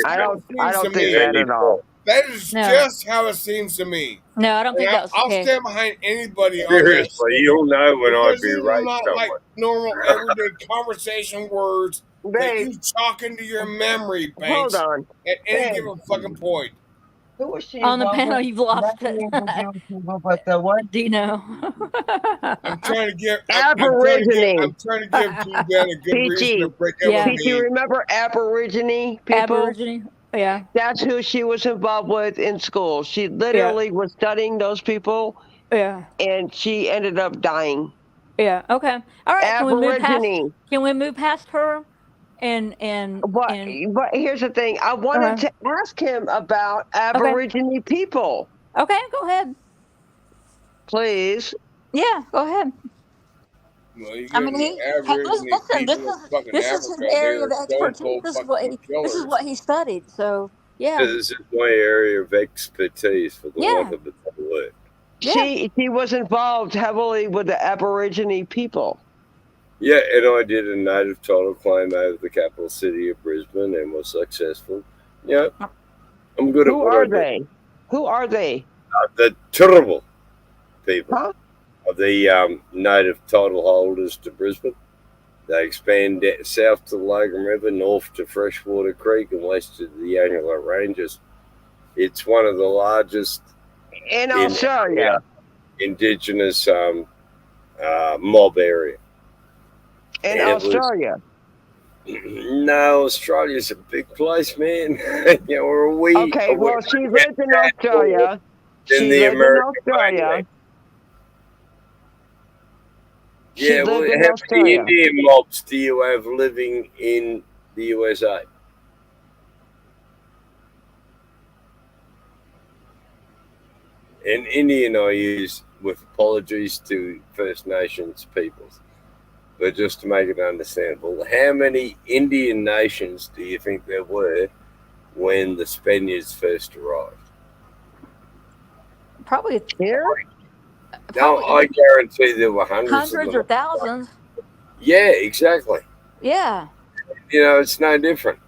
I don't think that at all. That is just how it seems to me. No, I don't think that's the case. I'll stand behind anybody on this. Seriously, you'll know when I berate not someone. Like normal everyday conversation words that you chalk into your memory banks Hold on. at any given fucking point. Who was she? On the panel, you've lost it. But the what? Dino. I'm trying to give Aborigine. I'm trying to give T-Ben a good reason to break up with me. Do you remember Aborigine people? Aborigine. Yeah. That's who she was involved with in school. She literally was studying those people. Yeah. And she ended up dying. Yeah. Okay. All right. Aborigine. Can we move past her? But here's the thing. I wanted to ask him about Aborigine people. Okay, go ahead. Please. Yeah, go ahead. Well, I mean, listen. This is an area of expertise. This is what he studied. So yeah. This is my area of expertise, for the want of a better word. She was involved heavily with the Aborigine people. Yeah, and I did a native title claim out of the capital city of Brisbane and was successful. Yeah, I'm good at what I do. Who are they? The terrible people. Of the native title holders to Brisbane. They expand south to the Logan River, north to Freshwater Creek, and west to the Angular Ranges. It's one of the largest in Australia indigenous mob area. In Australia. No, Australia's a big place, man. You know, okay, well, she lived in Australia. In the American Australia. Yeah, well, how many Indian mobs do you have living in the USA? And Indian I use with apologies to First Nations peoples, but just to make it understandable. How many Indian nations do you think there were when the Spaniards first arrived? Probably here. No, I guarantee there were hundreds or thousands. Yeah, exactly. Yeah. You know, it's no different.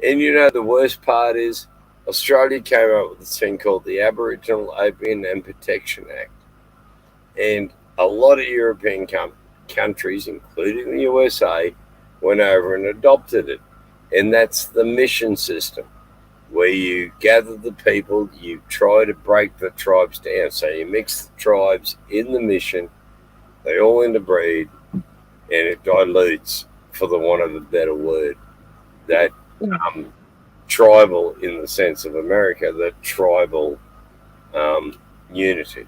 And you know, the worst part is Australia came up with this thing called the Aboriginal Opium and Protection Act. And a lot of European countries, including the USA, went over and adopted it. And that's the mission system, where you gather the people, you try to break the tribes down. So you mix the tribes in the mission, they all interbreed, and it dilutes, for the want of a better word, that tribal, in the sense of America, that tribal unity.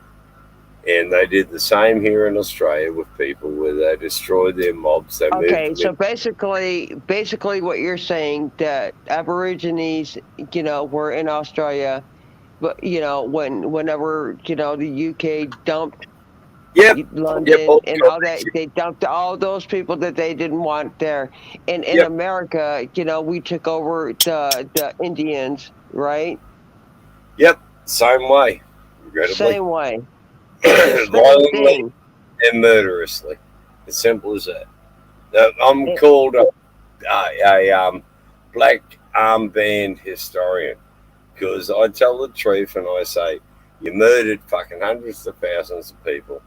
And they did the same here in Australia with people, where they destroyed their mobs. They moved so basically what you're saying, that Aborigines, you know, were in Australia, but, you know, whenever, you know, the UK dumped London and all that, they dumped all those people that they didn't want there. And in America, you know, we took over the Indians, right? Yep, same way. Same way. Violently and murderously. As simple as that. I'm called a black armband historian, because I tell the truth and I say you murdered fucking hundreds of thousands of people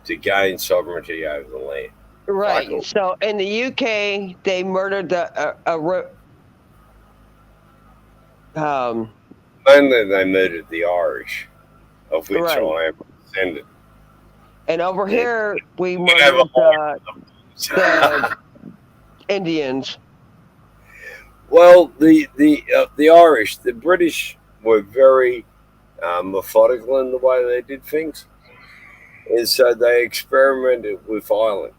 to gain sovereignty over the land. Right. So in the UK, they murdered mainly they murdered the Irish, of which I am descendant. And over here, we murdered the Indians. Well, the Irish, the British were very methodical in the way they did things, and so they experimented with Ireland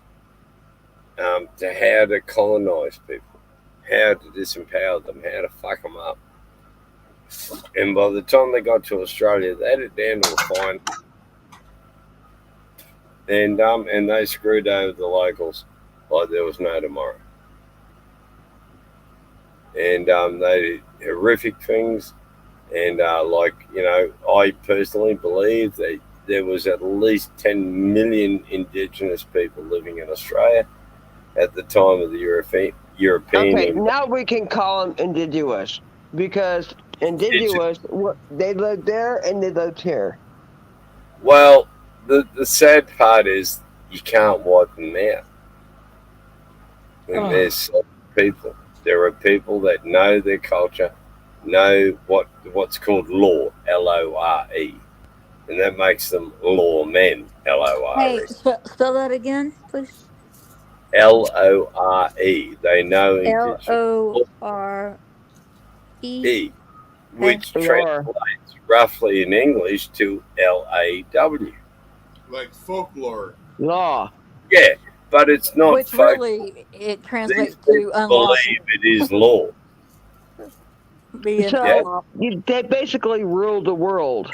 to how to colonise people, how to disempower them, how to fuck them up. And by the time they got to Australia, they had it down to a fine. And they screwed over the locals like there was no tomorrow. And they did horrific things. And like, you know, I personally believe that there was at least 10 million indigenous people living in Australia at the time of the European. Okay, now we can call them indigenous, because indigenous, they lived there and they lived here. Well, the sad part is you can't wipe them out. And there's people. There are people that know their culture, know what's called law, L-O-R-E. And that makes them lawmen, L-O-R-E. Hey, spell that again, please. L-O-R-E. They know L-O-R-E. Which translates roughly in English to L-A-W. Like folklore. Law. Yeah, but it's not. Which really, it translates to unlawful. Believe it is law. They basically rule the world.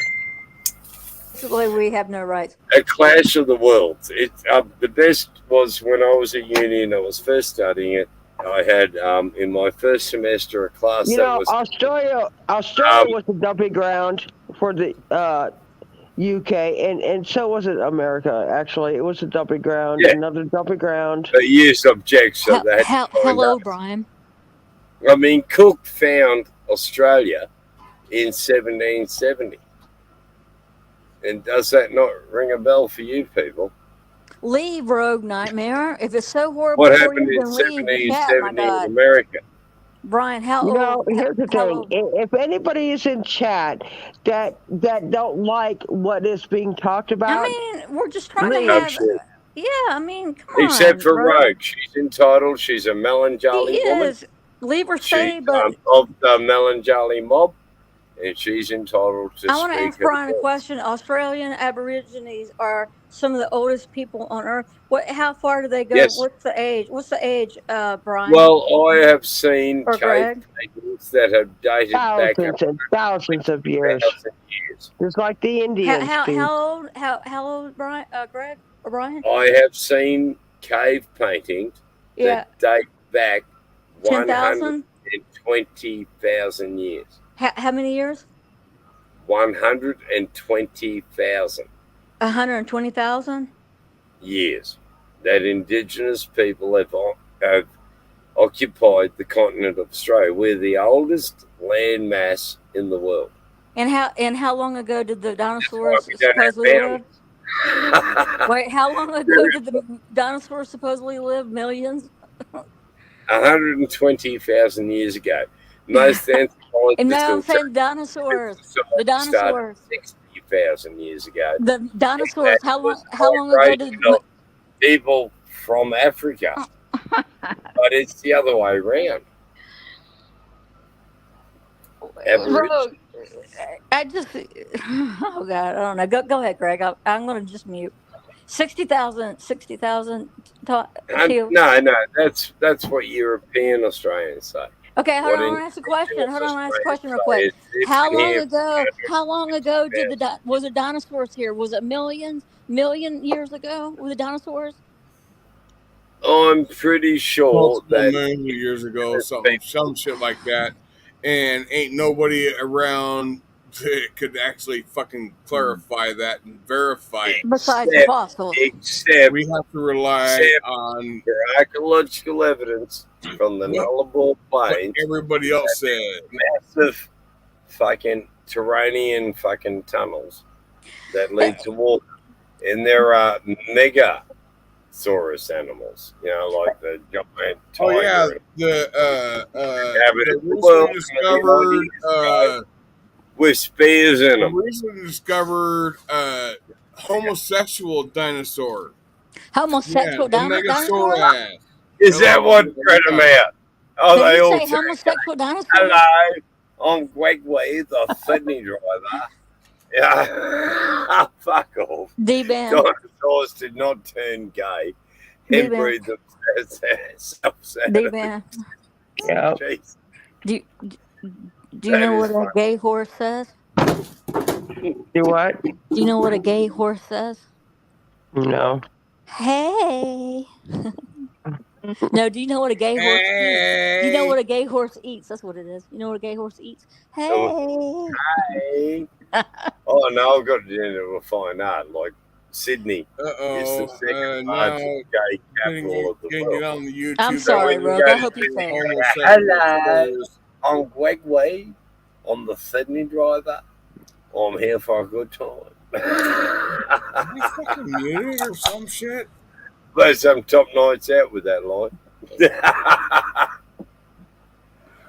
Basically, we have no rights. A clash of the worlds. The best was when I was at uni and I was first studying it. I had in my first semester a class Australia was the dumping ground for the UK, and so was it America. Actually, it was a dumping ground, another dumping ground. They used objects, so that. Hello, Brian. I mean, Cook found Australia in 1770, and does that not ring a bell for you people? Leave, Rogue Nightmare. If it's so horrible What for happened you, in then leave the chat. My 1770 in God, America? Brian, how You know, old? here's the How thing: old? if anybody is in chat that don't like what is being talked I about, mean, we're just trying to leave. I'm have. sure. Yeah, I mean, come Except on, for Rogue. Rogue. She's entitled. She's a She melancholy woman. is. Leave her She's stay, but of the melancholy mob, and she's entitled to I want to speak ask her Brian a thoughts. question. Australian Aborigines are some of the oldest people on Earth. What? How far do they go? Yes. What's the age? What's the age, Brian Well, I have seen or cave Greg? paintings that have dated back Thousands and thousands of years, 1,000 years. just like the Indians do. How old, Brian? Greg or Brian? I have seen cave paintings Yeah, that date back 10,000. 120,000 years. How many years? 120,000 120,000. years that indigenous people have occupied the continent of Australia. We're the oldest land mass in the world. And how long ago did the dinosaurs We don't have supposedly live? mountains. Wait, how long ago did the dinosaurs supposedly live? Millions? 120,000 years ago. Most anthropologists And now I'm will say saying dinosaurs. The started dinosaurs. 60,000 years ago. The dinosaurs. How long? Was How long ago did? migration of people from Africa? But it's the other way around. Rogue, I just. Oh God, I don't know. Go ahead, Greg. I'm going to just mute. 60,000. 60,000. No, that's what European Australians say. Okay, hold What on. I want to ask a question. Hold on, I want to ask a question real quick. How long ago did was the dinosaurs here? Was it million years ago with the dinosaurs? I'm pretty sure that millions of years ago, some shit like that, and ain't nobody around that could actually fucking clarify that and verify it. Besides the fossils, except we have to rely on archaeological evidence from the Nullarbor Plains. Everybody else said massive fucking Turanian fucking tunnels that lead to water, and there are Megasaurus animals, like the giant tiger. Oh yeah, the recently discovered with spears in them. Recently discovered homosexual dinosaur. Homosexual dinosaur? Is that what bred them out? Oh, Did they you all say homosexual dinosaur? Hello, I'm Greg Wade, the Sydney driver. Yeah, fuck off. D-Ban. Dinosaurs did not turn gay and breed themselves out. D-Ban. Yeah. Do you know what a gay horse says? Do what? Do you know what a gay horse says? No. Hey. No, do you know what a gay horse eats? Do you know what a gay horse eats? That's what it is. You know what a gay horse eats? Hey. Hey. Oh, no, I've got to do a fine art. Like Sydney is the second largest gay capital of the world. On the YouTube, I'm sorry, Rogue. I hope you say hello. I'm Greg Wade. I'm the Sydney driver. I'm here for a good time. You fucking muted or some shit? There's some top nights out with that line.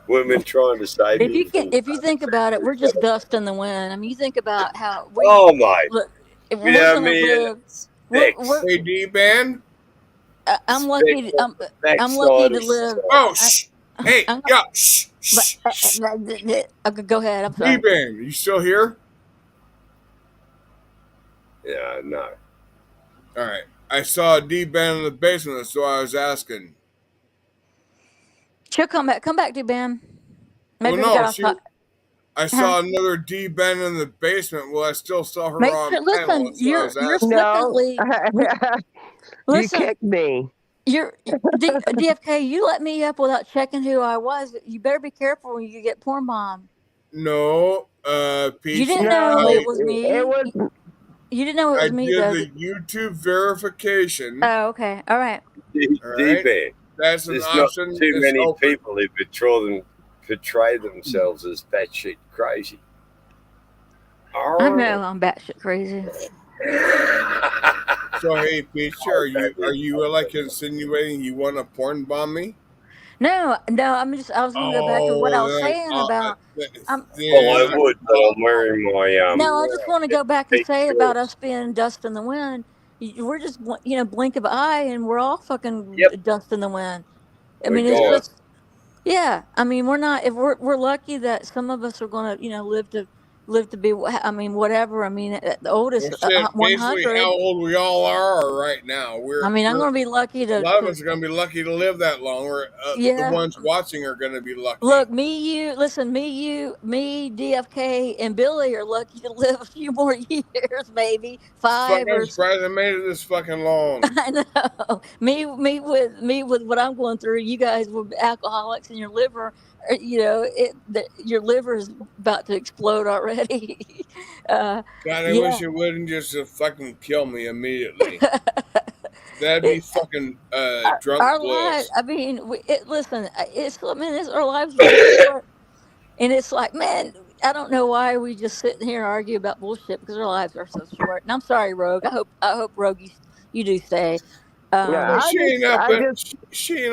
Women trying to save if you think about it, we're just dust in the wind. I mean, you think about how we. Oh my! Hey, D-Band. I'm lucky. I'm lucky to live. Oh, shh! Hey, yeah, shh! Go ahead. I'm sorry. D-Band, you still here? Yeah, no. All right. I saw a D-Band in the basement, so I was asking. She'll come back. Come back, D-Band. Maybe I saw another D-Band in the basement. Well, I still saw her on panel, so I was asking. flippantly. You kicked me. You're DFK. You let me up without checking who I was. You better be careful when you get porn bombed. No, you didn't know it was me. You didn't know it was me, though. I did the YouTube verification. Oh, okay. All right. D-Band. That's an There's option. Not too many people who portray themselves as batshit crazy. I know I'm batshit crazy. So hey, Peach, are you like insinuating you want to porn bomb me? No, I was going to go back to what I was saying about. Well, I would, but I'm wearing my No, I just want to go back and fake say about shorts. us being dust in the wind. We're just blink of an eye, and we're all fucking Yep. dust in the wind. I We mean, it's are. just yeah. I mean, we're not. If we're lucky that some of us are going to live to be. I mean, whatever. I mean, the oldest Well, shit, basically 100. how old we all are right now. I mean, I'm We're going to be lucky a lot of us are going to be lucky to live that long. The yeah. ones watching are going to be lucky. Look, me, DFK, and Billy are lucky to live a few more years, maybe 5 I'm or. surprised I made it this fucking long. I know. Me with what I'm going through. You guys were alcoholics, and your liver, your liver is about to explode already. God, I wish it wouldn't just fucking kill me immediately. That'd be fucking drunk our bliss. lives. I mean, listen. Our lives are so short, and it's like, man, I don't know why we just sit here and argue about bullshit because our lives are so short. And I'm sorry, Rogue. I hope Rogue, you do stay. Yeah, She ain't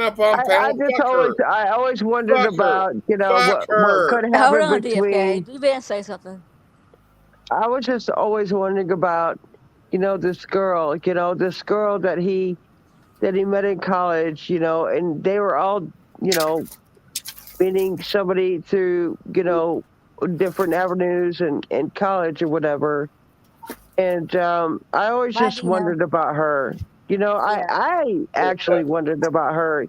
up on panel. I always wondered Fuck about Fuck what could her. Hold happen on, between. DFK. Do Van say something? I was just always wondering about this girl that he met in college, and they were all meeting somebody through different avenues and college or whatever. And I always just wondered about her. I actually wondered about her,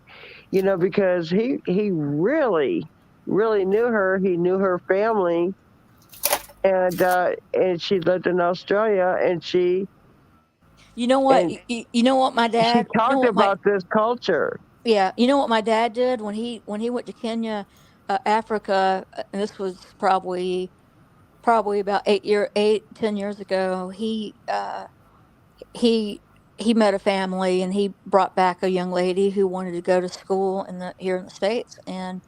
because he really, really knew her. He knew her family, and she lived in Australia, and she. You know what? You know what my dad. She talked about this culture. Yeah, you know what my dad did when he went to Kenya, Africa, and this was probably about 10 years ago. He he met a family, and he brought back a young lady who wanted to go to school here in the States. And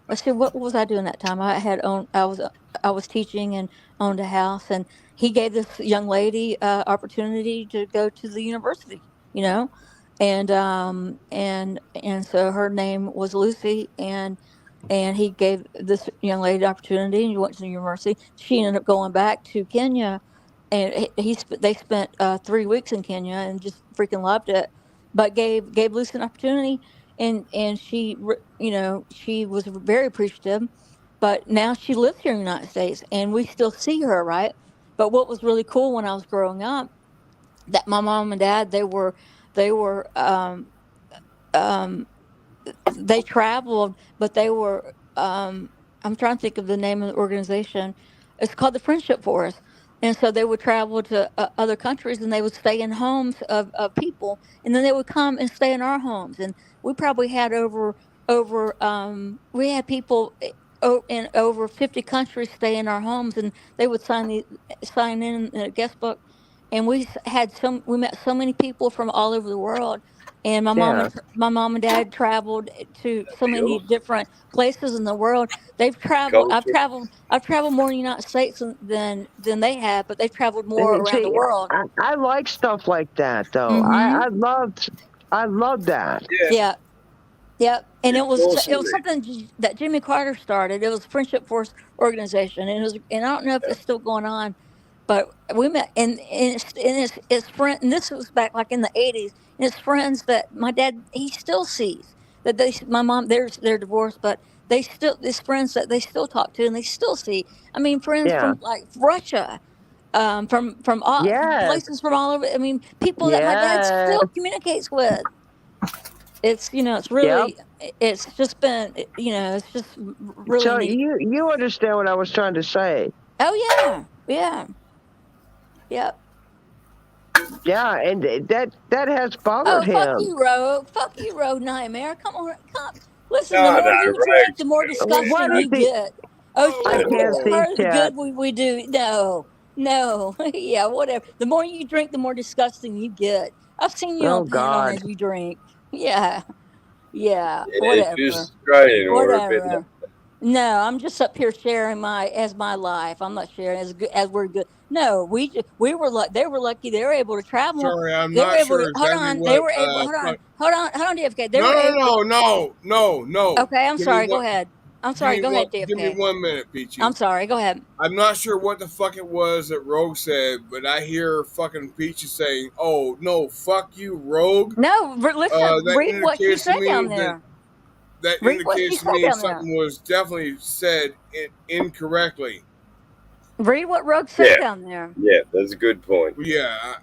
I said, what was I doing that time? I was teaching and owned a house, and he gave this young lady opportunity to go to the university, and so her name was Lucy, and he gave this young lady the opportunity, and she went to the university. She ended up going back to Kenya, and they spent 3 weeks in Kenya and just freaking loved it. But gave Lucy an opportunity, and she was very appreciative. But now she lives here in the United States, and we still see her, right? But what was really cool when I was growing up, that my mom and dad, they traveled, but they were I'm trying to think of the name of the organization. It's called the Friendship Force. And so they would travel to other countries, and they would stay in homes of people, and then they would come and stay in our homes. And we probably had we had people in over 50 countries stay in our homes, and they would sign in a guest book. And we met so many people from all over the world. And my mom and dad traveled to so many different places in the world. They've traveled. I've traveled more in the United States than they have, but they've traveled more around the See, world. I like stuff like that, though. Mm-hmm. I loved that. Yeah. Yep, and it was something that Jimmy Carter started. It was Friendship Force organization, and I don't know if it's still going on, but we met, and his friend, and this was back like in the '80s. And his friends that my dad he still sees that my mom they're divorced, but his friends that they still talk to and they still see. I mean, friends from like Russia, from all places from all over. I mean, people that my dad still communicates with. It's it's really it's just been it's just really so neat. You understand what I was trying to say? Oh yeah. Yeah, and that has bothered him. Fuck you, Rogue Nightmare. Come on, listen. The more you drink, the more disgusting you get. Oh, I can't see part of the chat. good we do. No, yeah, whatever. The more you drink, the more disgusting you get. I've seen you on panel as you drink. Yeah, whatever. Just try in order. No, I'm just up here sharing my life. I'm not sharing as we're good. No, we were like they were lucky they were able to travel. Sorry, I'm They were not able sure to hold exactly on. They what. were able hold on DFK. They were able. No. Okay, I'm Give me sorry. Go one. ahead. I'm sorry. Go ahead, Give me DFK. 1 minute, Peachy. I'm sorry. Go ahead. I'm not sure what the fuck it was that Rogue said, but I hear fucking Peachy saying, "Oh no, fuck you, Rogue." No, listen. That Read what she indicates to said down me there. that Read what she indicates to said me down there. something was definitely said incorrectly. Read what Rogue said down there. Yeah, that's a good point. Yeah,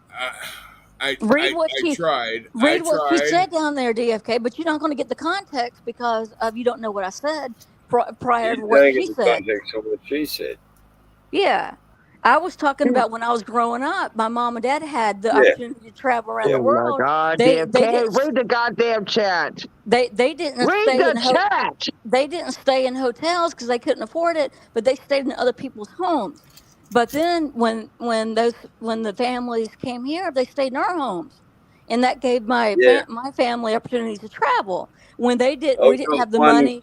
I tried. Read what she said down there, DFK. But you're not going to get the context because you don't know what I said prior to what she said. Context of what she said. Yeah. I was talking about when I was growing up. My mom and dad had the opportunity to travel around the world. Oh my God, they didn't read the goddamn chat. They didn't read stay the in chat. They didn't stay in hotels because they couldn't afford it, but they stayed in other people's homes. But then when the families came here, they stayed in our homes, and that gave my family opportunities to travel. When we didn't have the money.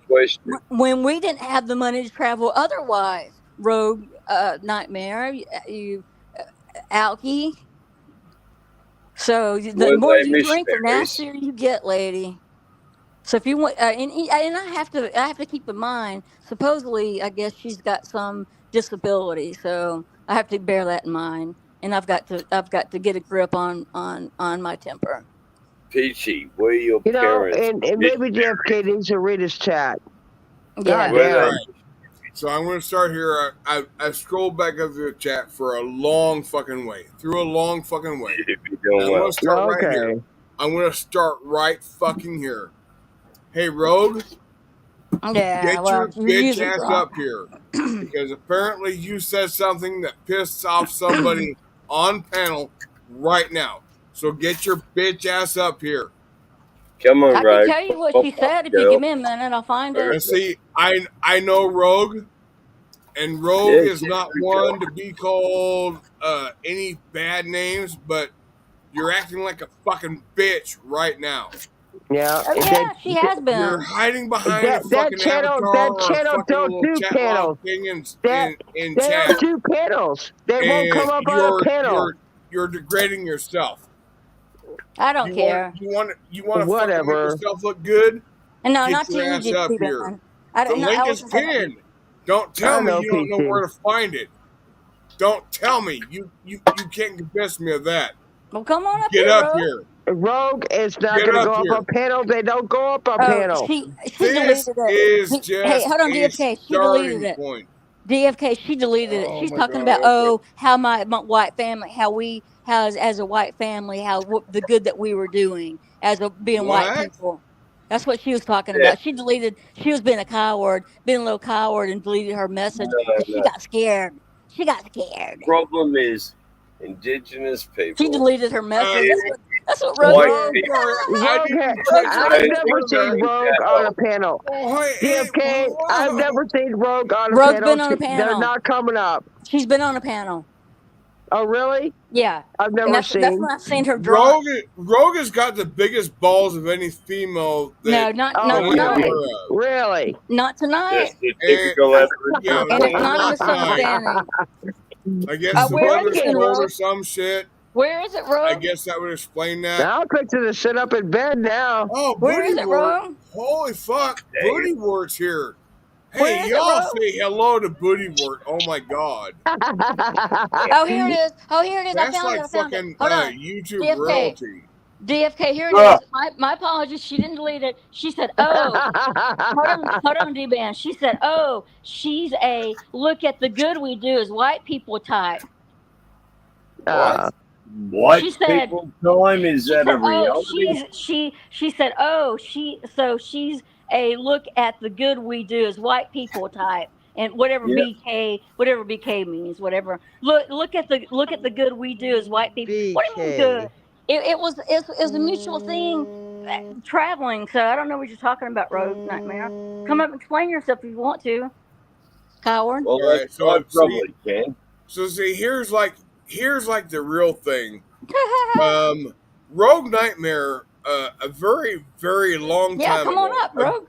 When we didn't have the money to travel otherwise, Rogue, Nightmare, you Alky. So the more you drink, the nastier you get, lady. So if you want, and I have to keep in mind. Supposedly, I guess she's got some disability, so I have to bear that in mind. And I've got to get a grip on my temper. Peachy, where your parents? And maybe JFK needs to read his chat. Yeah. Right. So I'm going to start here. I scrolled back up the chat for a long fucking way. Through a long fucking way. I'm going to start right here. I'm going to start right fucking here. Hey, Rogue. Yeah. Get your bitch ass up here. Because apparently you said something that pissed off somebody on panel right now. So get your bitch ass up here. Come on, I can tell you what she said if you give me a minute. I'll find it. See, I know Rogue, and Rogue is not one to be called any bad names, but you're acting like a fucking bitch right now. Yeah, she has been. You're hiding behind a fucking avatar or a fucking little chat log thing in chat. They have 2 panels. They won't come up on a panel. You're degrading yourself. I don't care. You want to fucking make yourself look good? No, Get not your to ass you, up here. The link is pinned. Don't tell me you don't know where to find it. Don't tell me you can't convince me of that. Well, come on up Get here, up Rogue. here. Rogue is not going to go up on panels. They don't go up on panels. She deleted it. Is just hey, hold on, DFK. She deleted it. Point. DFK, she deleted it. She's talking about how my white family, how as a white family, the good that we were doing as being white people. That's what she was talking about. She deleted. She was being a little coward, and deleted her message because she got scared. The problem is indigenous people. She deleted her message. That's what Rogue did. I've never seen Rogue on a panel. DFK, I've never seen Rogue on a panel. Rogue's been on a panel. They're not coming up. She's been on a panel. Oh, really? Yeah. I've never seen. That's when I've seen her draw. Rogue has got the biggest balls of any female. No, not tonight. Really? Not tonight. And it's not a misunderstanding. I guess the mother's cold or some shit. Where is it, Rogue? I guess that would explain that. Now I'm quick to sit up in bed now. Oh, where is it, Rogue? Holy fuck, Booty Wart's here. Hey, y'all say hello to Booty Wart. Oh my god. Oh, here it is. That's I found it. Hold on. YouTube DFK. royalty. DFK, here it is. My apologies. She didn't delete it. She said, "Oh, hold on, D-Ban." She said, "Oh, she's a look at the good we do as white people type." What people time is that a reality? She said, "Oh, she's a look at the good we do as white people type." And whatever BK means, whatever. Look at the good we do as white people. BK. What do you mean good? It was a mutual thing, traveling. So I don't know what you're talking about, Rogue Nightmare. Come up and explain yourself if you want to, coward. Well, right, so I probably can. So see, here's like the real thing. Rogue Nightmare, a very, very long time ago. Yeah, come on ago, up, Rogue.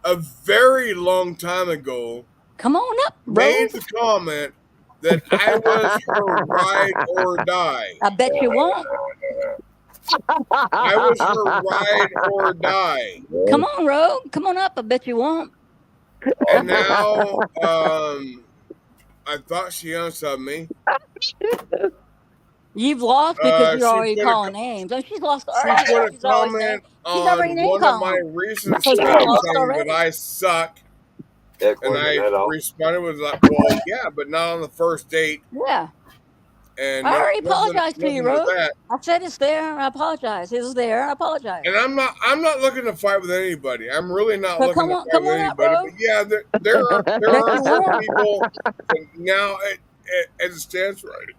a very long time ago. Come on up, bro. Made the comment that I was her ride or die. I bet you won't. I was her ride or die. Come on, Rogue. Come on up. I bet you won't. And now, I thought she unsubbed me. You've lost because you're already calling names. Oh, she's lost already. She put a comment on one of my recent stuff saying that I suck. And I responded with like, well, yeah, but not on the first date. Yeah. And I already apologized to you, Rogue. I said it's there. I apologize. It's there. I apologize. And I'm not looking to fight with anybody. I'm really not looking to fight with anybody. But yeah, there are some people now as it stands right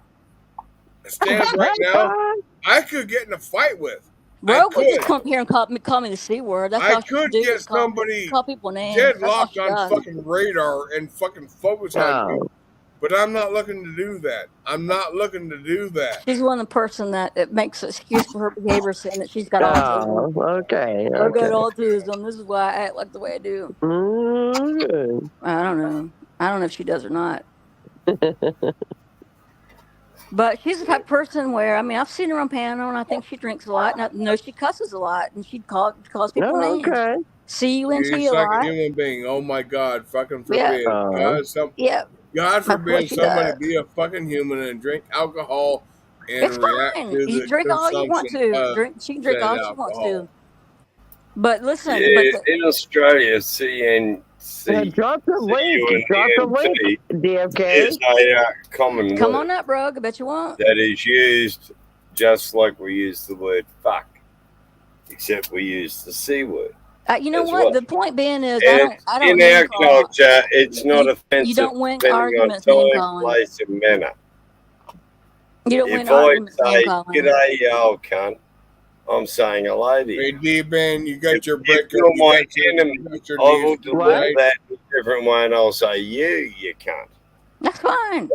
now, I could get in a fight with. Rogue would just come here and call me the C word. That's I could get somebody call people names. Deadlocked on fucking radar and fucking focus on me. But I'm not looking to do that. I'm not looking to do that. She's one of the person that it makes an excuse for her behavior, saying that she's got autism. Okay. I've got autism. This is why I act like the way I do. Okay. I don't know. I don't know if she does or not. But she's the type of person where, I mean, I've seen her on panel, and I think she drinks a lot, and I know she cusses a lot, and she calls people names. Okay. C-U-N-T a lot. She's like a human being. Oh my God, fucking forbid. God forbid somebody be a fucking human and drink alcohol and it's react fine. to You the drink all you want to. She can drink all she wants to. But listen, in Australia, drop the link, DFK. Is a common Come word on up, bro. I bet you won't. that is used just like we use the word fuck, except we use the C word. You know what? Well. The point being is, I don't. In our culture, it's not offensive. You don't win arguments name calling. Place, and manner. You don't win arguments name calling. If I say, "G'day, you old cunt," I'm saying a lady. Hey, D-Ben, you got your brick. If you're my enemy, I will deliver that in a different way, and I'll say, "You cunt." That's fine.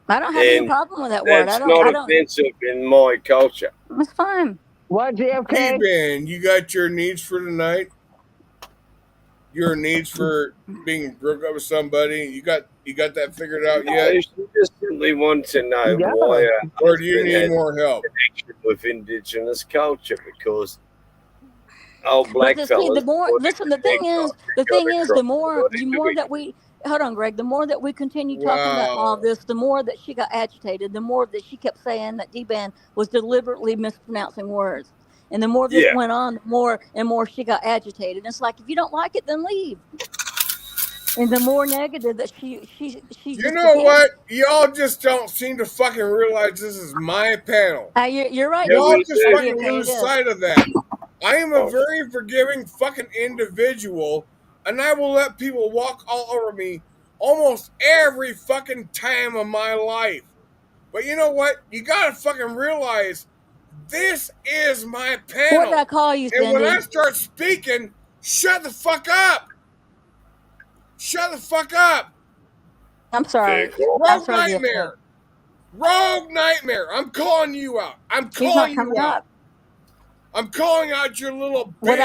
I don't have any problem with that word. That's not offensive in my culture. That's fine. What, DFK? D-Ben, you got your needs for tonight? Your needs for being broke up with somebody? You got that figured out yet? I just simply want to know why. Or do you need more help? Connection with indigenous culture, because black fellas. The thing is, the more that we hold on, Greg. The more that we continue talking about all this, the more that she got agitated. The more that she kept saying that D-Ben was deliberately mispronouncing words. And the more this went on, the more and more she got agitated. It's like, if you don't like it, then leave. And the more negative that she you know what? Y'all just don't seem to fucking realize this is my panel. You're right. Y'all just fucking lose sight of that. I am a very forgiving fucking individual, and I will let people walk all over me almost every fucking time of my life. But you know what? You gotta fucking realize this is my panel. What did I call you, Cindy? And when I start speaking, shut the fuck up. Shut the fuck up. I'm sorry. Rogue Nightmare. Rogue Nightmare. I'm calling you out. I'm calling you out. I'm calling out your little bitch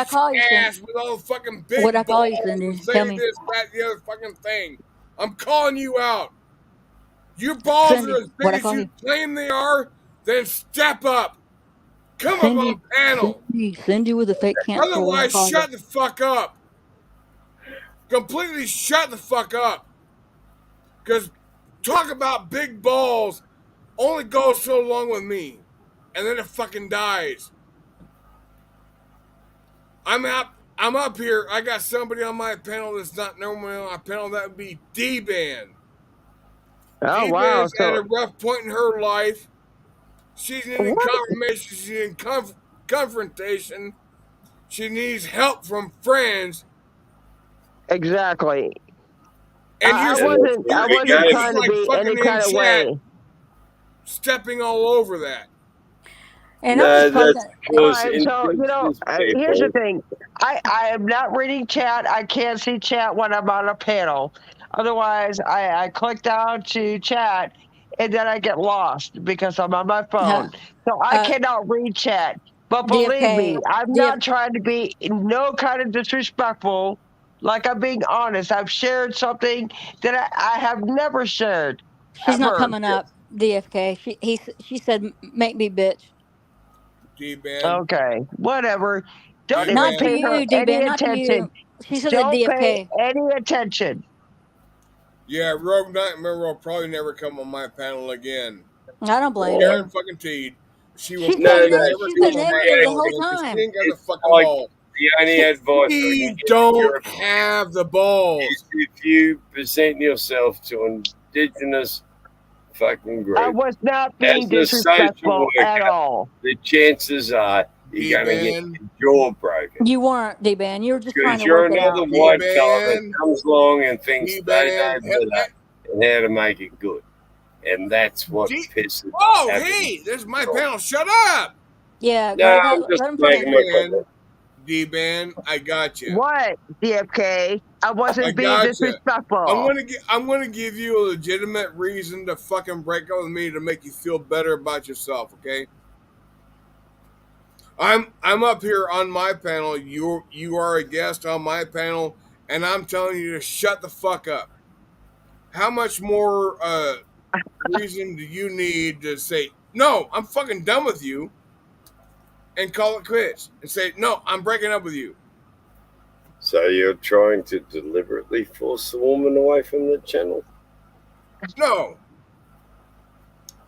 ass with all the fucking big balls. What I call you, Cindy? Tell me. This, that, the other fucking thing. I'm calling you out. Your balls are as big as you claim they are, then step up. Come up on panel. Cindy with a fake cancer. Otherwise, shut the fuck up. Completely shut the fuck up. Because talk about big balls only goes so long with me. And then it fucking dies. I'm up here. I got somebody on my panel that's not normally on my panel. That would be D-Ben. Oh, D-Ben's wow. at a rough point in her life. She's in confirmation. She's in confrontation. She needs help from friends. Exactly. And I wasn't trying to be any kind of way. Stepping all over that. And here's the thing. I am not reading chat. I can't see chat when I'm on a panel. Otherwise, I click down to chat, and then I get lost because I'm on my phone. So I cannot read chat. But believe me, I'm not trying to be no kind of disrespectful Like, I'm being honest. I've shared something that I have never shared. She's not ever. coming up, DFK. She said, "Make me bitch." D-Ben. Okay, whatever. Don't D-Ben. even pay her any not to attention. you. She said Don't DFK. pay any attention. Yeah, Rogue Nightmare will probably never come on my panel again. I don't blame Karen her. fucking Teed. She will She's probably been never she's come been on my negative the panel whole again because time. she ain't got the It's fucking like balls. the only advice We don't have the balls. if you present yourself to indigenous fucking group, I was not being as a social disrespectful worker, at all. the chances are you're going to get your jaw broken. You weren't, D-Ben. You were just trying Because to you're work it another out. white fella that comes along and thinks they D-Ben, know better and how to make it good. And that's what pisses Oh, everyone hey, this is my panel. Shut up. Yeah, No, I'm just let him making my finish. point. D-Ben, I got you. What, DFK? I wasn't being disrespectful. I'm gonna give you a legitimate reason to fucking break up with me to make you feel better about yourself, okay? I'm up here on my panel. You are a guest on my panel, and I'm telling you to shut the fuck up. How much more reason do you need to say no? I'm fucking done with you, and call it quits, and say no. I'm breaking up with you. So you're trying to deliberately force the woman away from the channel? No.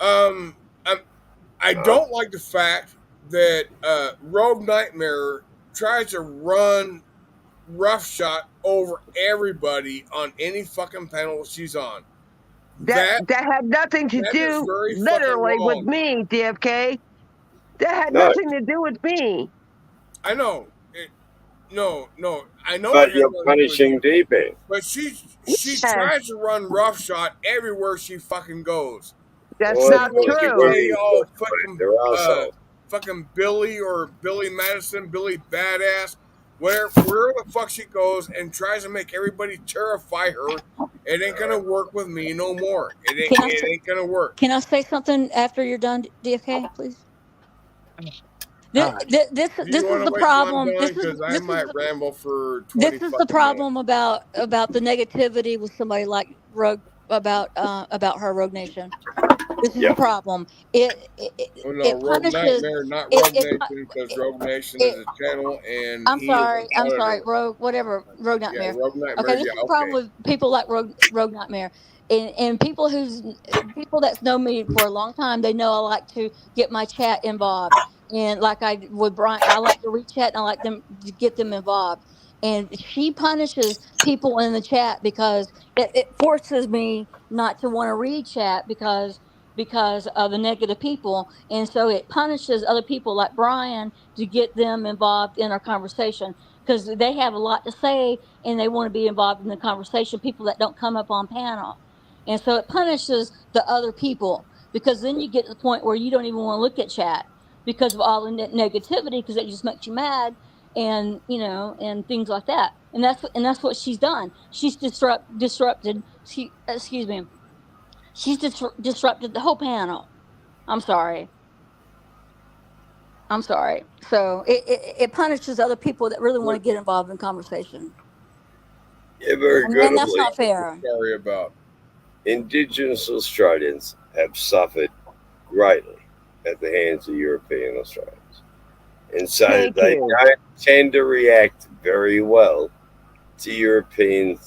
I don't like the fact that Rogue Nightmare tries to run roughshod over everybody on any fucking panel she's on. That had nothing to do literally with me, DFK. That had nothing to do with me. I know. No, I know. But you're punishing D-Ben. But she tries to run roughshod everywhere she fucking goes. That's not true. Fucking Billy or Billy Madison, Billy Badass, wherever the fuck she goes, and tries to make everybody terrify her. It ain't gonna work with me no more. It ain't gonna work. Can I say something after you're done, DFK, please? This is the problem. I might ramble for 20 This is the problem about the negativity with somebody like Rogue about her Rogue Nation. This is the problem. It Rogue punishes. Nightmare, not Rogue Nation, because Rogue Nation is a channel, and I'm sorry, Rogue, whatever, Rogue Nightmare. Yeah, Rogue Nightmare. Okay, this is the problem with people like Rogue Nightmare, and people that know me for a long time. They know I like to get my chat involved, and like I with Brian, I like to read chat and I like them to get them involved. And she punishes people in the chat because it forces me not to want to read chat because of the negative people, and so it punishes other people like Brian to get them involved in our conversation because they have a lot to say and they want to be involved in the conversation, people that don't come up on panel. And so it punishes the other people because then you get to the point where you don't even want to look at chat because of all the negativity, because it just makes you mad, and and things like that. And that's what she's done. She's disrupted. Excuse me. She's disrupted the whole panel. I'm sorry. So it punishes other people that really want to get involved in conversation. Yeah, very good. And that's not fair. Sorry about. Indigenous Australians have suffered greatly at the hands of European Australians. And so they don't tend to react very well to European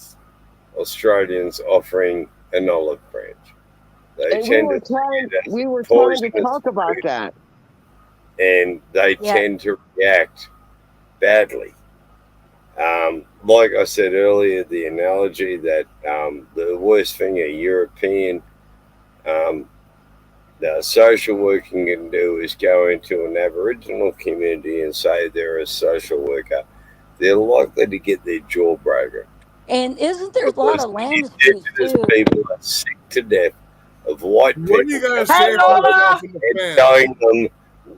Australians offering an olive branch. We were trying to talk about that. And they tend to react badly. Like I said earlier, the analogy that the worst thing a European social working can do is go into an Aboriginal community and say they're a social worker. They're likely to get their jaw broken. And isn't there a lot of land disputes too? People are sick to death of white people. What are you gonna say and telling them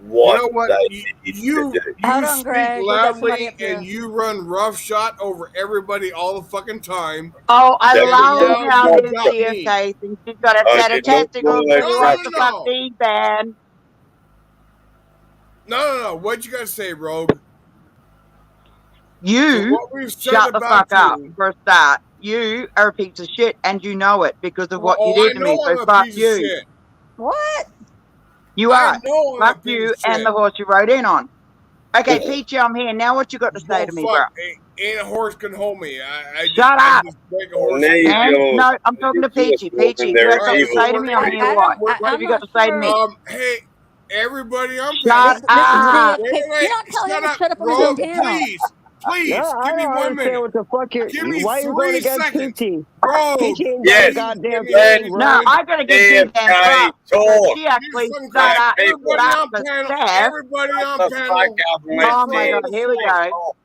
what they need to do. You speak loudly and you run roughshod over everybody all the fucking time. Oh, I love how you DFK thinks you've got a set of testicles and you want to fuck D-Ben. No. What you gotta say, Rogue? You shut the fuck up for a start. You are a piece of shit, and you know it because of what you did to me. So fuck you. What? You are. Fuck you and the horse you rode in on. Okay, Peachy, I'm here. Now what you got to say to me, bro? Ain't a horse can hold me. Shut up. No, I'm talking to Peachy. Peachy, you have something to say to me? I'm here. What have you got to say to me? Hey, everybody, I'm shut up. You're not telling him to shut up on his own panel. Please, give me 1 minute. What the fuck Give me why 3 seconds. Bro, Peachy ain't got a goddamn thing, bro. No, I gotta get Dan props. She actually shut up. Everybody on panel. Oh my god, here we go.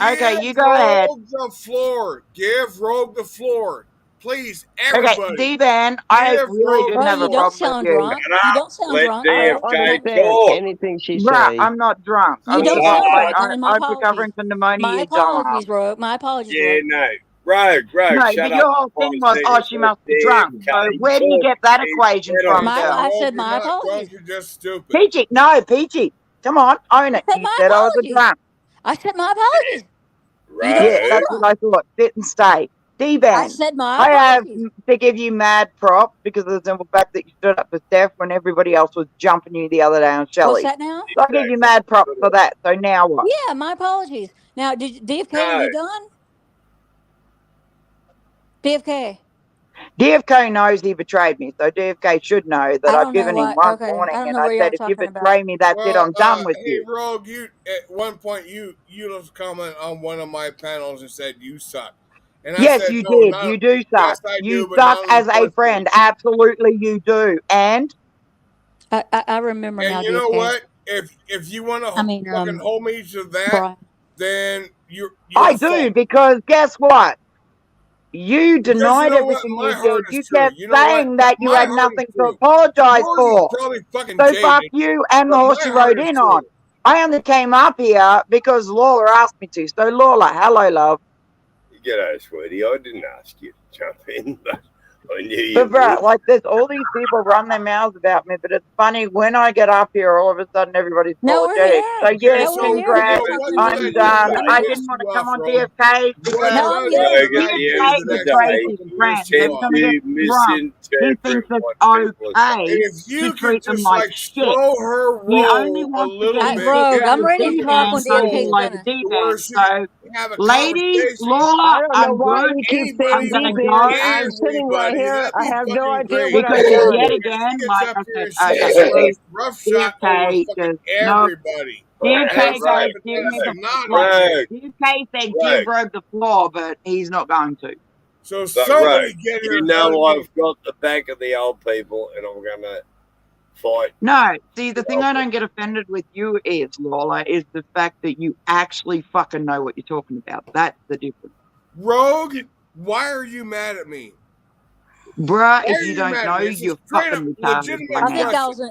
Okay, you go ahead. Give Rogue the floor. Please, everybody. Okay, D-Van, I really didn't have a problem with you. You don't sound drunk. I don't understand anything she's saying. I'm not drunk. You don't sound drunk. I'm recovering from pneumonia. My apologies, Rogue. My apologies, Yeah, Rogue. no. Rogue, no, shut but up. your whole thing was, oh, she must be drunk. So where do you get that equation from, girl? I said my apologies. You're just stupid. Peachy, come on, own it. You said I was a drunk. I said my apologies. Yeah, that's what I thought. Sit and stay. D-Van, I said my I have apologies. to give you mad props because of the simple fact that you stood up for Steph when everybody else was jumping you the other day on Shelley. What's that now? So I give you mad props for that. So now what? Yeah, my apologies. Now, DFK, are you done? DFK knows he betrayed me, so DFK should know that I've given him one warning, and I said, if you betray me, that's it, I'm done with you. Hey, Rogue, at one point, you left a comment on one of my panels and said, you suck. And yes, you did. You do suck. You suck as a friend. Absolutely, you do. And? I remember now, and you know what? If you want to fucking hold me to that, then you're I do, because guess what? You denied everything you did. You kept saying that you had nothing to apologize for. So fuck you and the horse you rode in on. I only came up here because Lola asked me to. So Lola, hello, love. G'day, sweetie. I didn't ask you to jump in, but I knew you would. But like, there's all these people run their mouths about me, but it's funny when I get up here, all of a sudden everybody's apologetic. So yes, congrats. I'm done. I didn't want to come on DFK because DFK is crazy friends. They're going to get drunk. He thinks it's okay to treat them like shit. He only wants to get Rogue, I'm ready to talk when DFK's finished. So, ladies, Lola, I'm good. I'm going to go. I'm sitting right here. I have no idea what because yet again, like I said, DFK just everybody. DFK goes, give me the floor. DFK said give Rogue the floor, but he's not going to. So somebody get here. You know I've got the back of the old people, and I'm going to fight. No, see, the thing I don't get offended with you is, Lola, is the fact that you actually fucking know what you're talking about. That's the difference. Rogue, why are you mad at me? Bruh, if you don't know, you're fucking retarded.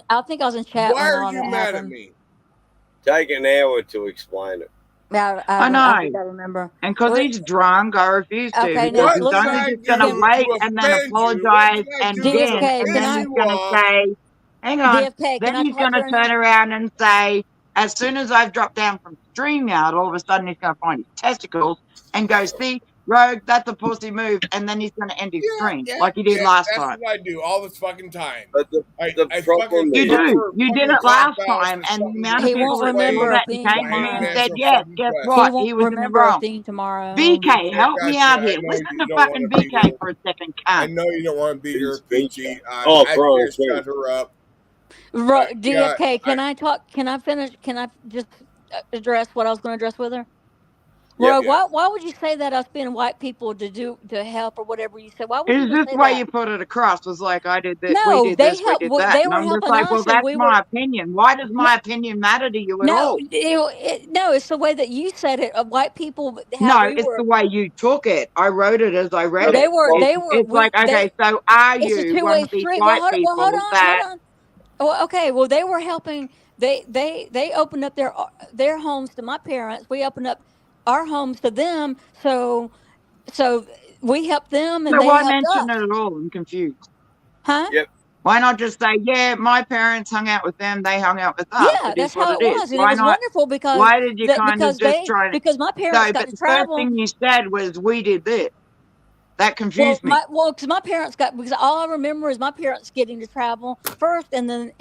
I think I was in chat. Why are you mad at me? Take an hour to explain it. I know. I remember. And because he's drunk, I refuse to. Okay, because he's only just going to wait and then apologize and then he's going to say, hang on, DFK, then he's going to turn around and say, as soon as I've dropped down from StreamYard, all of a sudden he's going to find his testicles and go, see, Rogue, that's a pussy move, and then he's going to end his stream like he did last time. That's what I do all this fucking time. But the problem you do. You did it last time, and the amount of people that came in and said, yes, guess what? He was in the wrong. Tomorrow. BK, help me out here. Listen to fucking BK for a second. I know you don't want to be here, Peachy. Bro, shut her up. DFK, can I talk? Can I finish? Can I just address what I was going to address with her? Rogue, why would you say that us being white people to help or whatever you said? Why would you say this way you put it across? Was like I did this, no, we did this, we did that. They and were I'm helping just like, us. well, that's my opinion. Why does my opinion matter to you at all? No, it's the way that you said it. White people. It's the way you took it. I wrote it as I read it. They were. It's like, okay, so are you one of these white people that? Oh, okay. Well, they were helping. They opened up their homes to my parents. We opened up our homes to them. So we helped them, and so they why helped mention us. it at all? I'm confused. Huh? Yep. Why not just say, yeah, my parents hung out with them, they hung out with us. Yeah, that's what how it was, and it Why was not? wonderful because Why did you because my parents got to the travel. first thing you said was we did this. That confused me. Because my parents because all I remember is my parents getting to travel first, and then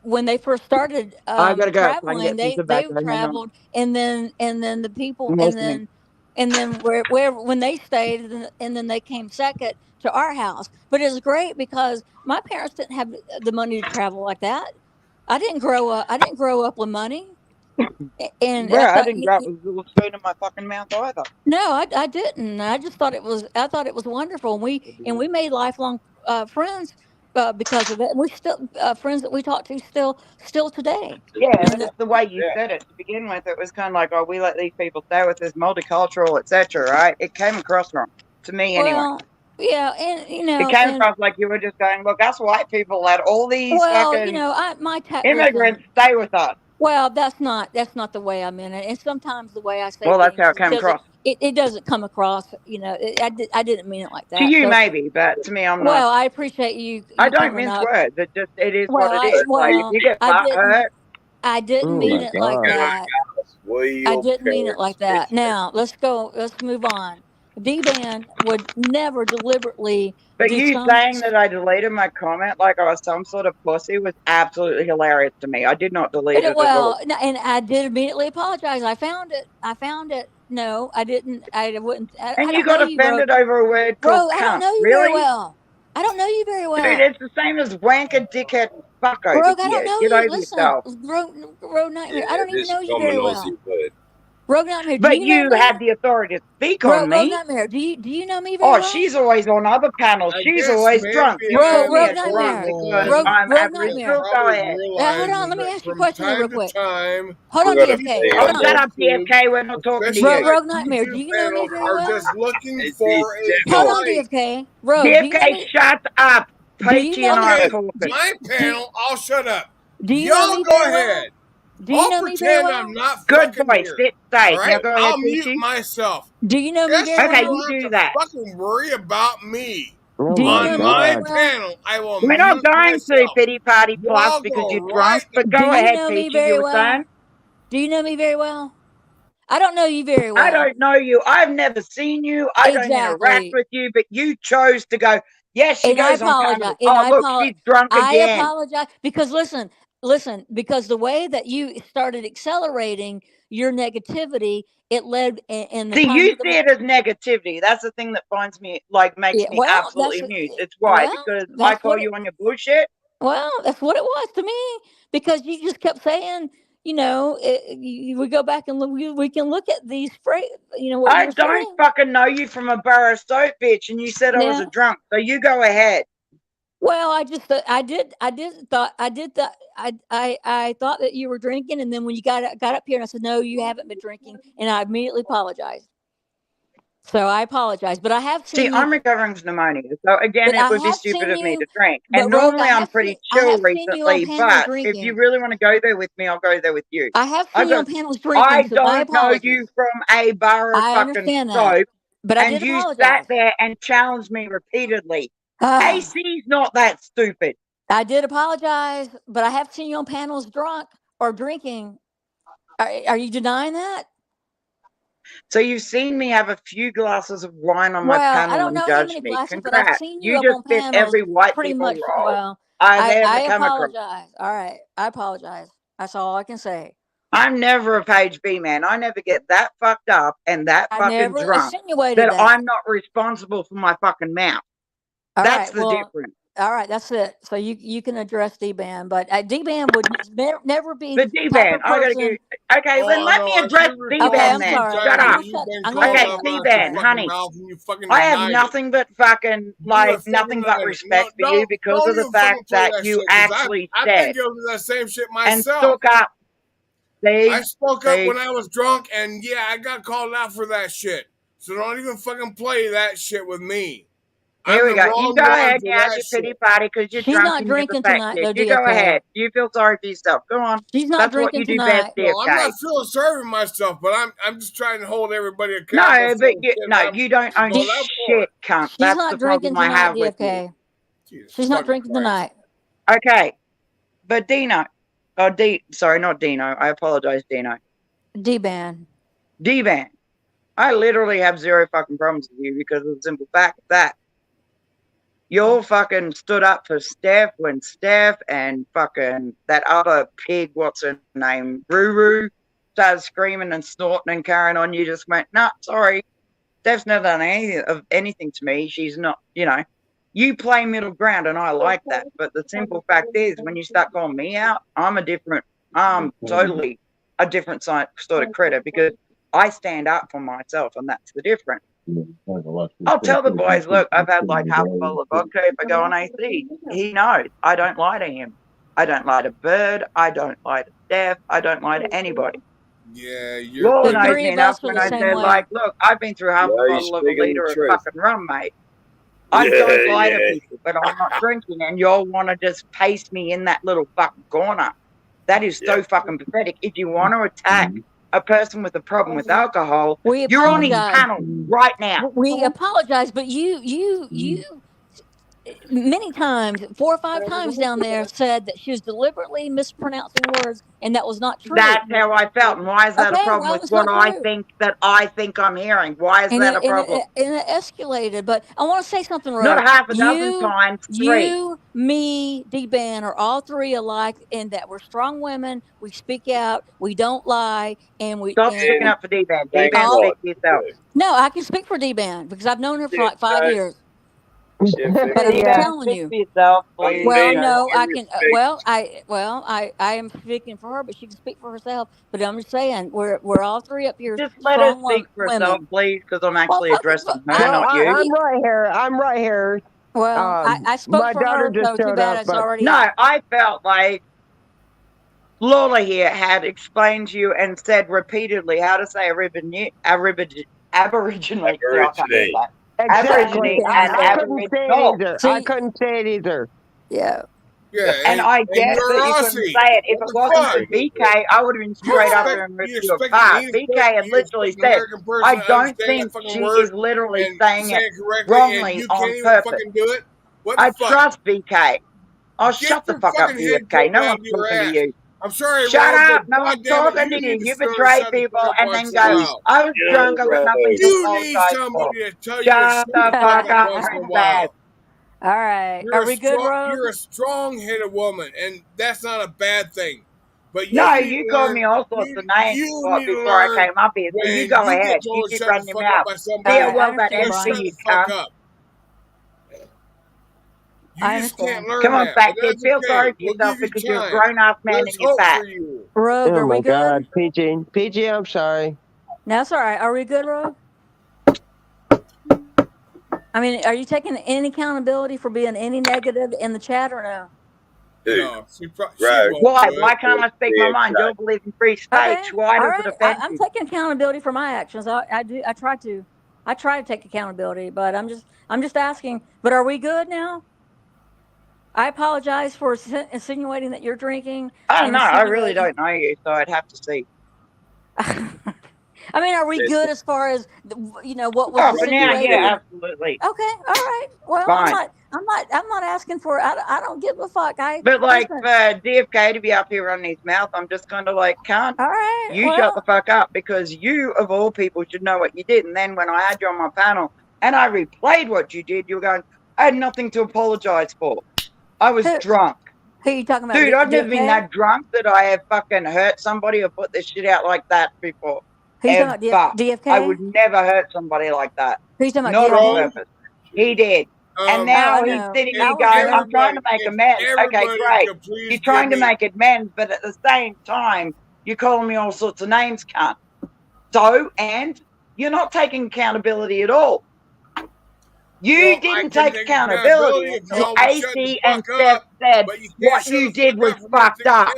when they first started traveling, they traveled, and then the people, and then where when they stayed, and then they came second to our house. But it was great because my parents didn't have the money to travel like that. I didn't grow up with money. And I didn't grow up with a little spoon in my fucking mouth either. No, I didn't. I just thought it was wonderful. And we made lifelong friends because of it. And we still friends that we talk to still today. Yeah, and just the way you said it to begin with, it was kind of like, oh, we let these people stay with us, multicultural, etc. Right? It came across wrong to me anyway. Well, yeah, and it came across like you were just going, look, us white people let all these fucking immigrants stay with us. Well, that's not the way I meant it, and sometimes the way I say that's how it came across. It doesn't come across, I didn't mean it like that. To you, maybe, but to me, I'm not. Well, I appreciate you. I don't mince words. It is what it is. You get hurt. I didn't mean it like that. I didn't mean it like that. Now let's move on. D-Ban would never deliberately. But you saying that I deleted my comment like I was some sort of pussy was absolutely hilarious to me. I did not delete it. Well, and I did immediately apologize. I found it. No, I didn't. I wouldn't. And you got offended over a word called cunt. I don't know you very well. I don't know you very well. Dude, it's the same as wanker, dickhead, fucko. Rogue, I don't know you. Listen, Rogue Nightmare. I don't even know you very well. Rogue Nightmare, but you had the authority to speak on me. Rogue Nightmare, do you know me very well? Oh, she's always on other panels. She's always drunk. Rogue Nightmare. Rogue Nightmare. Hold on, let me ask you a question real quick. Hold on, DFK. Shut up, DFK. We're not talking to you. Rogue Nightmare, do you know me very well? Just looking for a Hold on, DFK. Rogue, DFK, shut up. Peachy and I are talking. My panel, I'll shut up. Do you know me very well? Do you know me very well? I'm not good boy. Sit safe. Right? Now go ahead, I'll mute myself. Do you know me very well? Okay, you do that. Fucking worry about me. Do you on my panel, I will. We're not going to Pity Party Plus because you're drunk. But go ahead, Peachy. You were saying? Do you know me very well? I don't know you very well. I don't know you. I've never seen you. I don't interact with you. But you chose to go. Yes, she goes on panel. Oh, look, she's drunk again. I apologize because listen, because the way that you started accelerating your negativity, it led in the. See, you see it as negativity. That's the thing that makes me absolutely amused. It's why because I call you on your bullshit. Well, that's what it was to me because you just kept saying, we go back and we can look at these phrases. What I don't fucking know you from a bar of soap, bitch, and you said I was a drunk. So you go ahead. Well, I thought that you were drinking, and then when you got up here, and I said, "No, you haven't been drinking," and I immediately apologized. So I apologize, but I have seen. See, I'm recovering from pneumonia, so again, it would be stupid of me to drink. And normally, I'm pretty chill recently, but if you really want to go there with me, I'll go there with you. I have seen you on panels drinking. I don't know you from a bar of fucking soap, but and you sat there and challenged me repeatedly. AC's not that stupid. I did apologize, but I have seen you on panels drunk or drinking. Are you denying that? So you've seen me have a few glasses of wine on my panel and judge me. Glasses, congrats. You just fit every white people role. Well, I apologize. All right. I apologize. That's all I can say. I'm never a page B man. I never get that fucked up and that fucking drunk that I'm not responsible for my fucking mouth. That's the difference. All right, that's it. So you can address D-Ban, but D-Ban would never be the D-Ban. I gotta get okay. Then let me address D-Ban then. Shut up. Okay, D-Ban, honey. I have nothing but fucking nothing but respect for you because of the fact that you actually said I've been guilty of that same shit myself. And spoke up. I spoke up when I was drunk, and yeah, I got called out for that shit. So don't even fucking play that shit with me. Here we go. You go ahead and have your pity party because you're She's drunk not and you're drinking tonight, though, You go DFK. ahead. You feel sorry for yourself. Go on. She's not That's what drinking you do tonight. best, DFK. No, I'm not feeling sorry for myself, but I'm just trying to hold everybody accountable. No, but you don't own shit, cunt. She's That's not the drinking problem I tonight, have with DFK. you. She's not drinking tonight. Okay, but Dino, sorry, not Dino. I apologize, Dino. D-Ban. D-Ban. I literally have zero fucking problems with you because of the simple fact that you all fucking stood up for Steph when Steph and fucking that other pig, what's her name, Ruru, started screaming and snorting and carrying on. You just went, nah, sorry. Steph's never done anything to me. She's not, you play middle ground and I like that. But the simple fact is when you start calling me out, I'm totally a different sort of critter because I stand up for myself and that's the difference. I'll tell the boys, look, I've had like half a bottle of vodka if I go on AC. He knows. I don't lie to him. I don't lie to Bird. I don't lie to Steph. I don't lie to anybody. Yeah, Law knows me enough when I say, like, look, I've been through half a bottle of a liter of fucking rum, mate. I don't lie to people, but I'm not drinking, and y'all want to just paste me in that little fucking corner. That is so fucking pathetic. If you want to attack a person with a problem with alcohol, you're on his panel right now. We apologize, but you many times, 4 or 5 times down there, said that she was deliberately mispronouncing words, and that was not true. That's how I felt. And why is that a problem with what I think I'm hearing? Why is that a problem? And it escalated. But I want to say something, Rob. Not half a dozen times, 3. You, me, D-Ban are all 3 alike in that we're strong women. We speak out. We don't lie. And we stop speaking up for D-Ban. D-Ban, speak for yourself. No, I can speak for D-Ban because I've known her for like 5 years. But I'm telling you. Yourself, well, no, I can. I am speaking for her, but she can speak for herself. But I'm just saying, we're all 3 up here. Just let her speak for herself, please, because I'm actually addressing her, not you. I'm right here. Well, I spoke for her, so too bad it's already. No, I felt like Lola here had explained to you and said repeatedly how to say Aboriginal. Exactly. I couldn't say it either. Yeah. Yeah, and I guess that you couldn't say it. If it wasn't for BK, I would have been straight up there and ripped you apart. BK had literally said, I don't think she is literally saying it wrongly on purpose. I trust BK. Oh, shut the fuck up, BK. No one's talking to you. I'm sorry. Shut up. No one's talking to you. You betray people and then go, I was drunk. I got nothing to apologize for. Shut the fuck up. All right. Are we good, Rob? You're a strong-headed woman, and that's not a bad thing. But you called me all sorts of names before I came up here. So you go ahead. You keep running your mouth. Yeah, well, that MC, you cunt. You just can't learn. Come on, fat kid. Feel sorry for yourself because you're a grown-ass man and you're fat. Rob, oh are we my good? God, PG, I'm sorry. No, that's all right. Are we good, Rob? I mean, are you taking any accountability for being any negative in the chat or no? No. Why can't I speak my mind? You don't believe in free speech. Okay. Why does it offend you? I'm taking accountability for my actions. I do. I try to take accountability, but I'm just asking. But are we good now? I apologize for insinuating that you're drinking. Oh no, I really don't know you, so I'd have to see. I mean, are we good as far as what was insinuated? Yeah, absolutely. Okay, all right. Well, fine. I'm not asking for it. I don't give a fuck. But like for DFK to be up here running his mouth, I'm just kind of like, can't. All right. Shut the fuck up because you of all people should know what you did. And then when I had you on my panel and I replayed what you did, you were going, I had nothing to apologize for. I was drunk. Who are you talking about? Dude, I've never been that drunk that I have fucking hurt somebody or put this shit out like that before. Who you talking about? DFK? I would never hurt somebody like that. Who you talking about? Not on DFK? purpose. He did. And now he's sitting here going, I'm trying to make amends. Okay, great. You're trying to make amends, but at the same time, you're calling me all sorts of names, cunt. So, and you're not taking accountability at all. You didn't take accountability until AC and Steph said what you did was fucked up.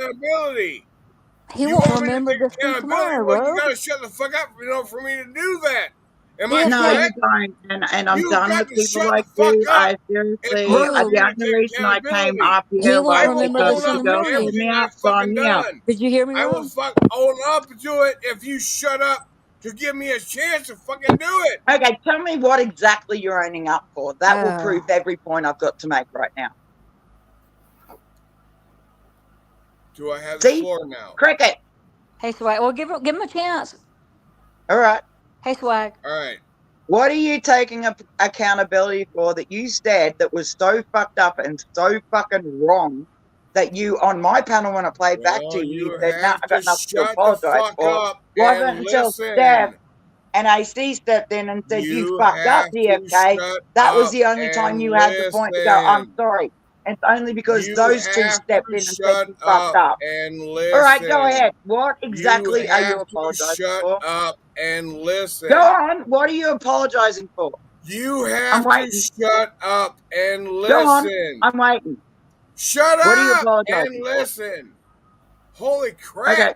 He won't remember this tomorrow, bro. You gotta shut the fuck up, for me to do that. Am I No, correct? you don't. And I'm You done got with to people shut like the fuck you. up I seriously, and let the me only take reason I came accountability. up He here won't I was will remember because this own in up the the to girl called morning. me everything out, I've so fucking I'm out. done. Did you hear me, I will Rob? own up to it if you shut up to give me a chance to fucking do it. Okay, tell me what exactly you're owning up for. That will prove every point I've got to make right now. Do I have the floor now? Cricket. Hey, Swag. Well, give him a chance. All right. Hey, Swag. All right. What are you taking accountability for that you said that was so fucked up and so fucking wrong that you, on my panel when I played back to you, said, no, I got nothing to shut the apologize fuck for. up Wasn't and until listen. Steph and AC stepped in and said, you fucked up, DFK. That was the only time you had the point to go, I'm sorry. It's only because those two stepped in and said you fucked up. And All right, go ahead. What exactly are you apologizing for? Shut up and listen. Go on. What are you apologizing for? You have to shut up and listen. Go on. I'm waiting. Shut What are you up apologizing and for? listen. Holy crap. Okay.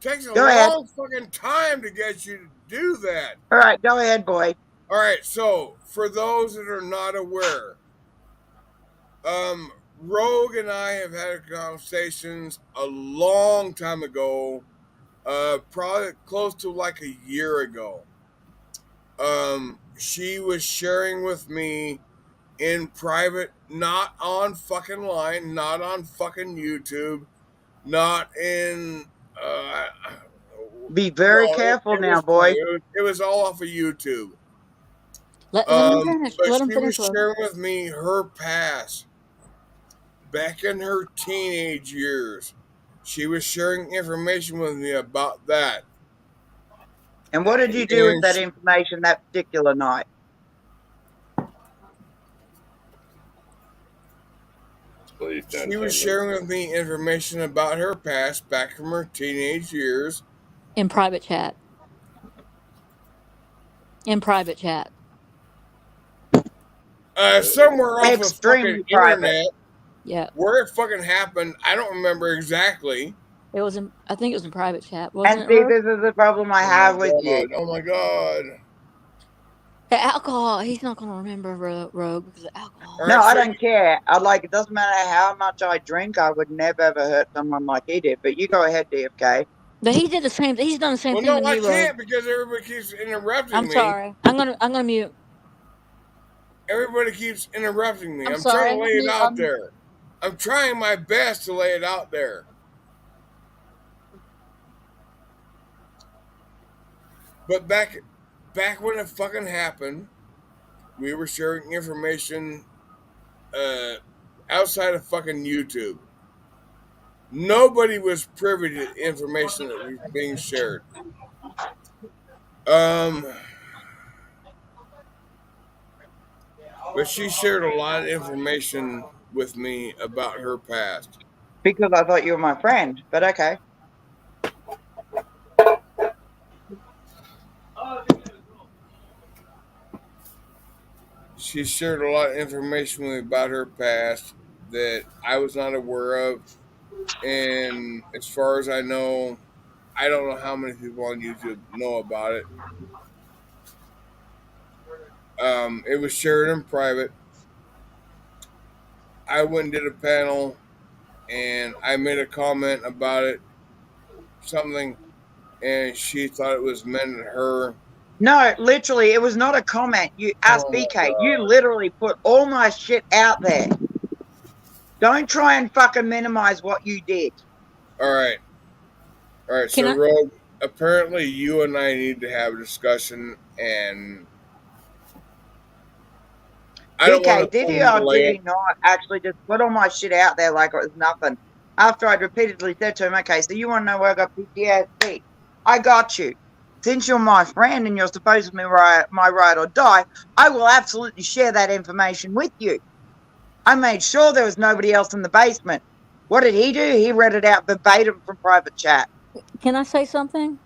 Takes a Go ahead. long fucking time to get you to do that. All right, go ahead, boy. All right, so for those that are not aware, Rogue and I have had conversations a long time ago, probably close to like a year ago. She was sharing with me in private, not on fucking line, not on fucking YouTube, not in be very careful now, boy. It was all off of YouTube. Let him finish. But Let him she finish. was sharing with me her past back in her teenage years. She was sharing information with me about that. And what did you do with that information that particular night? She was sharing with me information about her past back from her teenage years. In private chat. Somewhere off of fucking internet. Yeah. Where it fucking happened, I don't remember exactly. It was in, I think it was in private chat. Wasn't and see, it, this is the problem I have with you. Oh my god. The alcohol, he's not going to remember Rogue because of alcohol. No, I don't care. It doesn't matter how much I drink, I would never ever hurt someone like he did. But you go ahead, DFK. But he did the same. He's done the same thing to me, Rogue. I can't because everybody keeps interrupting me. I'm sorry. I'm gonna mute. Everybody keeps interrupting me. I'm sorry. trying to lay it out there. I'm trying my best to lay it out there. But back when it fucking happened, we were sharing information outside of fucking YouTube. Nobody was privy to the information that was being shared. But she shared a lot of information with me about her past. Because I thought you were my friend, but okay. She shared a lot of information with me about her past that I was not aware of. And as far as I know, I don't know how many people on YouTube know about it. It was shared in private. I went and did a panel and I made a comment about it, something, and she thought it was meant at her. No, literally, it was not a comment. You asked BK. You literally put all my shit out there. Don't try and fucking minimize what you did. All right. So, Rogue, apparently you and I need to have a discussion, and BK, did he or did he not actually just put all my shit out there like it was nothing? After I'd repeatedly said to him, okay, so you want to know where I got PTSD? I got you. Since you're my friend and you're supposedly my ride or die, I will absolutely share that information with you. I made sure there was nobody else in the basement. What did he do? He read it out verbatim from private chat. Can I say something?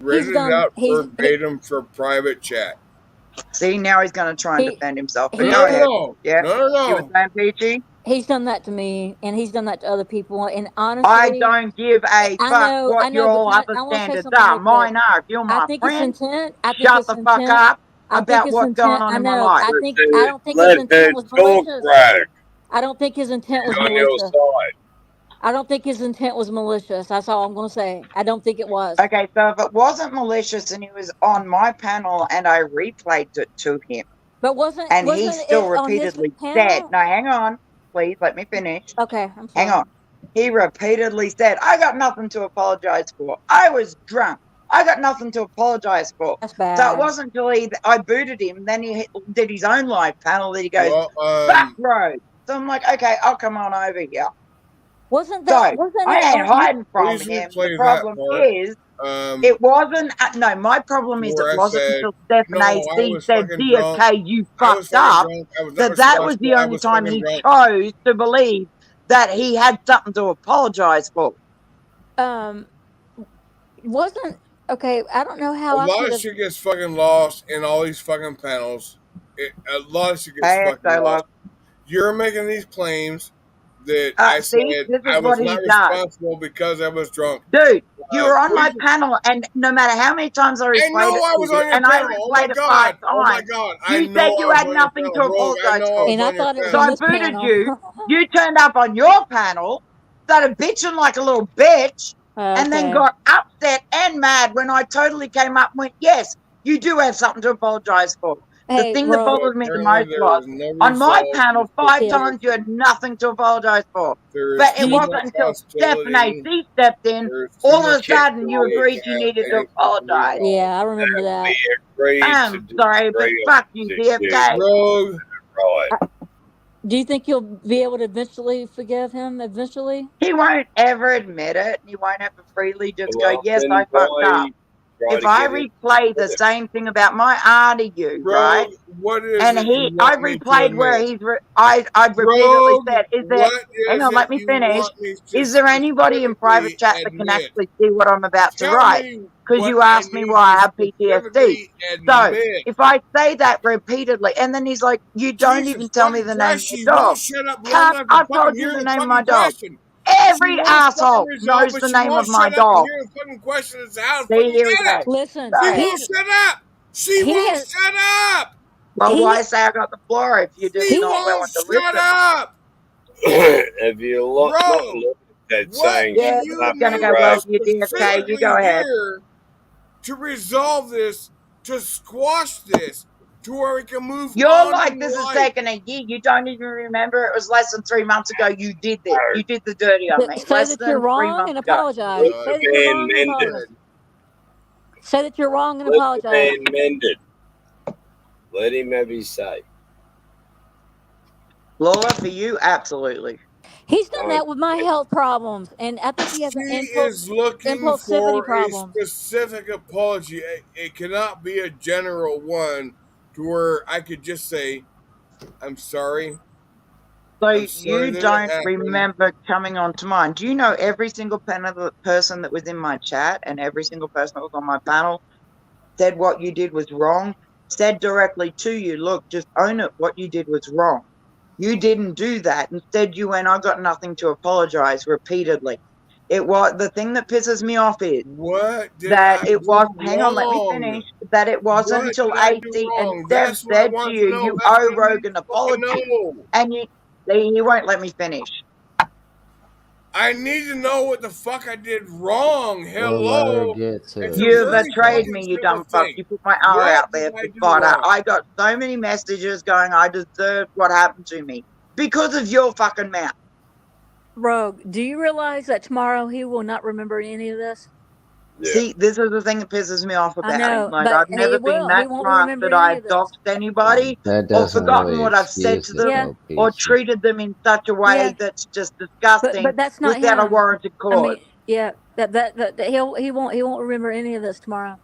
Read it out verbatim for private chat. See, now he's going to try and defend himself. But go ahead. Yeah. No. You were saying, Peachy? He's done that to me, and he's done that to other people. And honestly, I don't give a fuck what your but other I want to say standards something are. real quick. Mine are. If you're I my think his friend, intent. I think shut his the fuck intent. up I think about his what's going intent. on I in my know. life. I don't think his intent was malicious. Right. I don't think his intent was On your malicious. side. I don't think his intent was malicious. That's all I'm going to say. I don't think it was. Okay, so if it wasn't malicious and he was on my panel and I replayed it to him, but wasn't he still repeatedly said, "No, hang on, please let me finish." Okay, I'm sorry. Hang on. He repeatedly said, "I got nothing to apologize for. I was drunk. I got nothing to apologize for." That's bad. So it wasn't until I booted him, then he did his own live panel that he goes, "Fuck road." So I'm like, okay, I'll come on over here. Wasn't that? So I ain't hiding from him. The problem is, it wasn't. No, my problem is it wasn't until Stephen AC said, "DFK, you fucked up." That was the only time he chose to believe that he had something to apologize for. Wasn't okay. I don't know how a lot of shit gets fucking lost in all these fucking panels. A lot of shit gets fucking lost. You're making these claims that I said I was not responsible because I was drunk. Dude, you were on my panel, and no matter how many times I replayed it, I was on your and panel. I replayed it 5 times. Oh my god! You said you had nothing to apologize for. And I thought it was so I booted you. You turned up on your panel, started bitching like a little bitch, and then got upset and mad when I totally came up and went, "Yes, you do have something to apologize for." The thing that bothered me the most was, on my panel, 5 times you had nothing to apologize for. But it wasn't until Stephen AC stepped in, all of a sudden you agreed you needed to apologize. Yeah, I remember that. I'm sorry, but fuck you, DFK. Do you think you'll be able to eventually forgive him? Eventually? He won't ever admit it. He won't ever freely just go, "Yes, I fucked up." If I replay the same thing about my auntie, right? And I replayed where I've repeatedly said, "Is there?" Hang on, let me finish. Is there anybody in private chat that can actually see what I'm about to write? Because you asked me why I have PTSD. So if I say that repeatedly, and then he's like, "You don't even tell me the name of your dog." I've told you the name of my dog. Every asshole knows the name of my dog. See, here we go. Listen, she won't shut up. She won't shut up. Well, why say I got the floor if you just not willing to listen? Shut up. If you look at saying, yeah, you're gonna go, "Well, you DFK, you go ahead." To resolve this, to squash this, to where we can move. You're like, this is taking a year. You don't even remember it was less than 3 months ago. You did this. You did the dirty on me. Say that you're wrong and apologize. Say that you're wrong and apologize. Say that you're wrong and apologize. Mended. Let him have his say. Lola, for you, absolutely. He's done that with my health problems, and I think he has an impulsivity problem. A specific apology. It cannot be a general one to where I could just say, "I'm sorry." So you don't remember coming onto mine. Do you know every single person that was in my chat and every single person that was on my panel said what you did was wrong, said directly to you, "Look, just own it. What you did was wrong." You didn't do that. Instead, you went, "I got nothing to apologize," repeatedly. It was the thing that pisses me off is that it was. Hang on, let me finish. That it wasn't until AC and Deb said to you, "You owe Rogan an apology," and you won't let me finish. I need to know what the fuck I did wrong. Hello. You betrayed me, you dumb fuck. You put my hour out there for fodder. I got so many messages going, I deserved what happened to me because of your fucking mouth. Rogue, do you realize that tomorrow he will not remember any of this? Yeah. See, this is the thing that pisses me off about him. Like, I've never been that drunk that I've doxed anybody or forgotten what I've said to them or treated them in such a way that's just disgusting but that's not without him. a warranted cause. I mean, that he won't remember any of this tomorrow.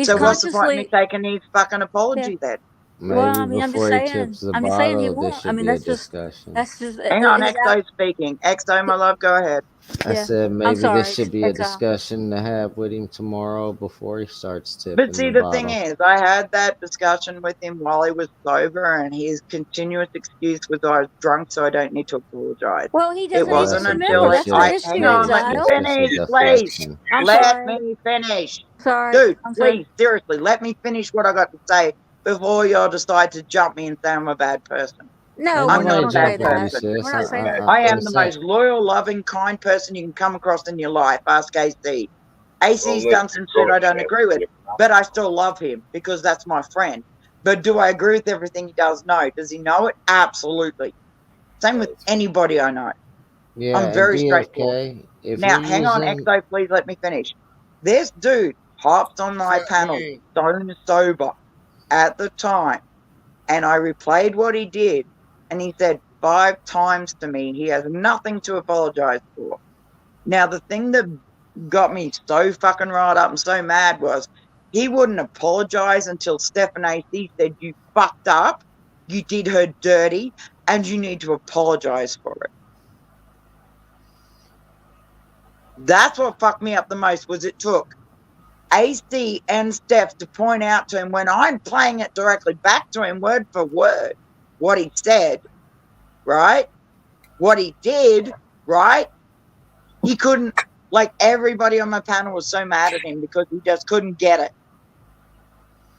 So what's the point in me taking his fucking apology then? Maybe well, I mean, before he tips the I'm just saying he bottle, there won't. I should mean, be a discussion. that's just. Hang on, XO speaking. XO, my love, go ahead. I Yeah. said I'm maybe there sorry. should be a Exile. discussion to have with him tomorrow before he starts tipping But see, the the thing bottle. is, I had that discussion with him while he was sober, and his continuous excuse was I was drunk, so I don't need to apologize. Well, he It doesn't Well, even wasn't that's a until remember. That's your bullshit. issue, hang on, let me Exile. That's just a finish, please. deflection. I'm Let sorry. me finish. Sorry. Dude, I'm sorry. please, seriously, let me finish what I got to say before y'all decide to jump me and say I'm a bad person. No, I'm we're not not going a to say bad jumping you, that. person. sis. We're not saying that. I am Like the I most said, loyal, loving, kind person you can come across in your life. Ask AC. AC's done some shit I don't agree with, but I still love him because that's my friend. But do I agree with everything he does? No. Does he know it? Absolutely. Same with anybody I know. yeah, I'm and very straightforward. DFK, if Now, you're hang on, using, XO, please let me finish. This dude hopped on my panel, stone sober, at the time, and I replayed what he did, and he said 5 times to me he has nothing to apologize for. Now, the thing that got me so fucking riled up and so mad was he wouldn't apologize until Stephen AC said, you fucked up, you did her dirty, and you need to apologize for it. That's what fucked me up the most, was it took AC and Steph to point out to him when I'm playing it directly back to him word for word, what he said, right? What he did, right? He couldn't, like everybody on my panel was so mad at him because he just couldn't get it.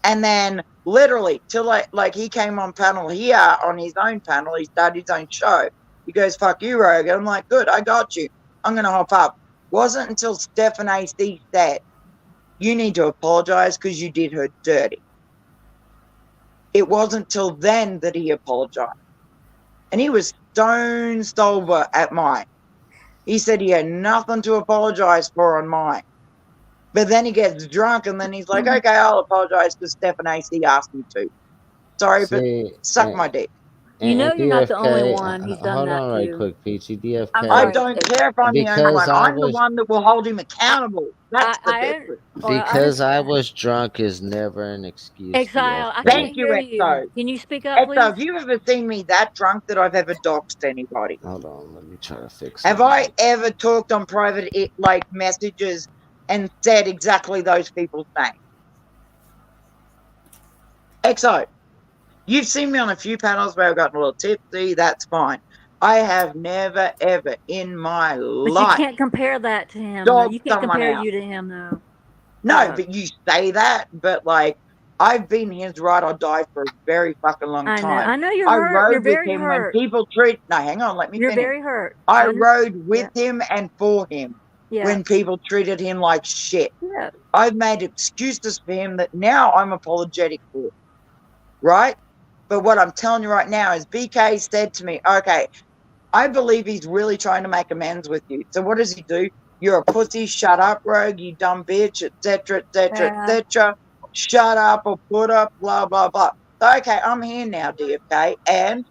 And then literally till like he came on panel here on his own panel, he started his own show. He goes, fuck you, Rogan. I'm like, good, I got you. I'm going to hop up. Wasn't until Stephen AC said, you need to apologize because you did her dirty. It wasn't till then that he apologized. And he was stone sober at mine. He said he had nothing to apologize for on mine. But then he gets drunk and then he's like, okay, I'll apologize because Stephen AC asked me to. Sorry, but suck my dick. You know you're not the only DFK, one he's done hold that on right to. quick, Peachy. DFK. I don't care if I'm the only one. I'm the one that will hold him accountable. That's the difference. Because I was drunk is never an excuse. Exile, DFK. I Thank can't you, hear you. XO. Can you speak up, please? XO, have you ever seen me that drunk that I've ever doxed anybody? Hold on, let me try to fix Have I ever talked on private like messages and said exactly those people's names? XO, you've seen me on a few panels where I've gotten a little tipsy. That's fine. I have never, ever in my life. But you can't compare that to him. Though. You can't compare you to him, though. No, but you say that, but like, I've been his ride or die for a very fucking long time. I know you're I hurt. rode You're with very him hurt. when people treat. No, hang on, let me You're finish. very hurt. I rode with him and for him when people treated him like shit. Yeah. I've made excuses for him that now I'm apologetic for. Right? But what I'm telling you right now is BK said to me, okay, I believe he's really trying to make amends with you. So what does he do? You're a pussy, shut up, rogue, you dumb bitch, etc., etc., etc. Shut up or put up, blah, blah, blah. Okay, I'm here now, DFK, and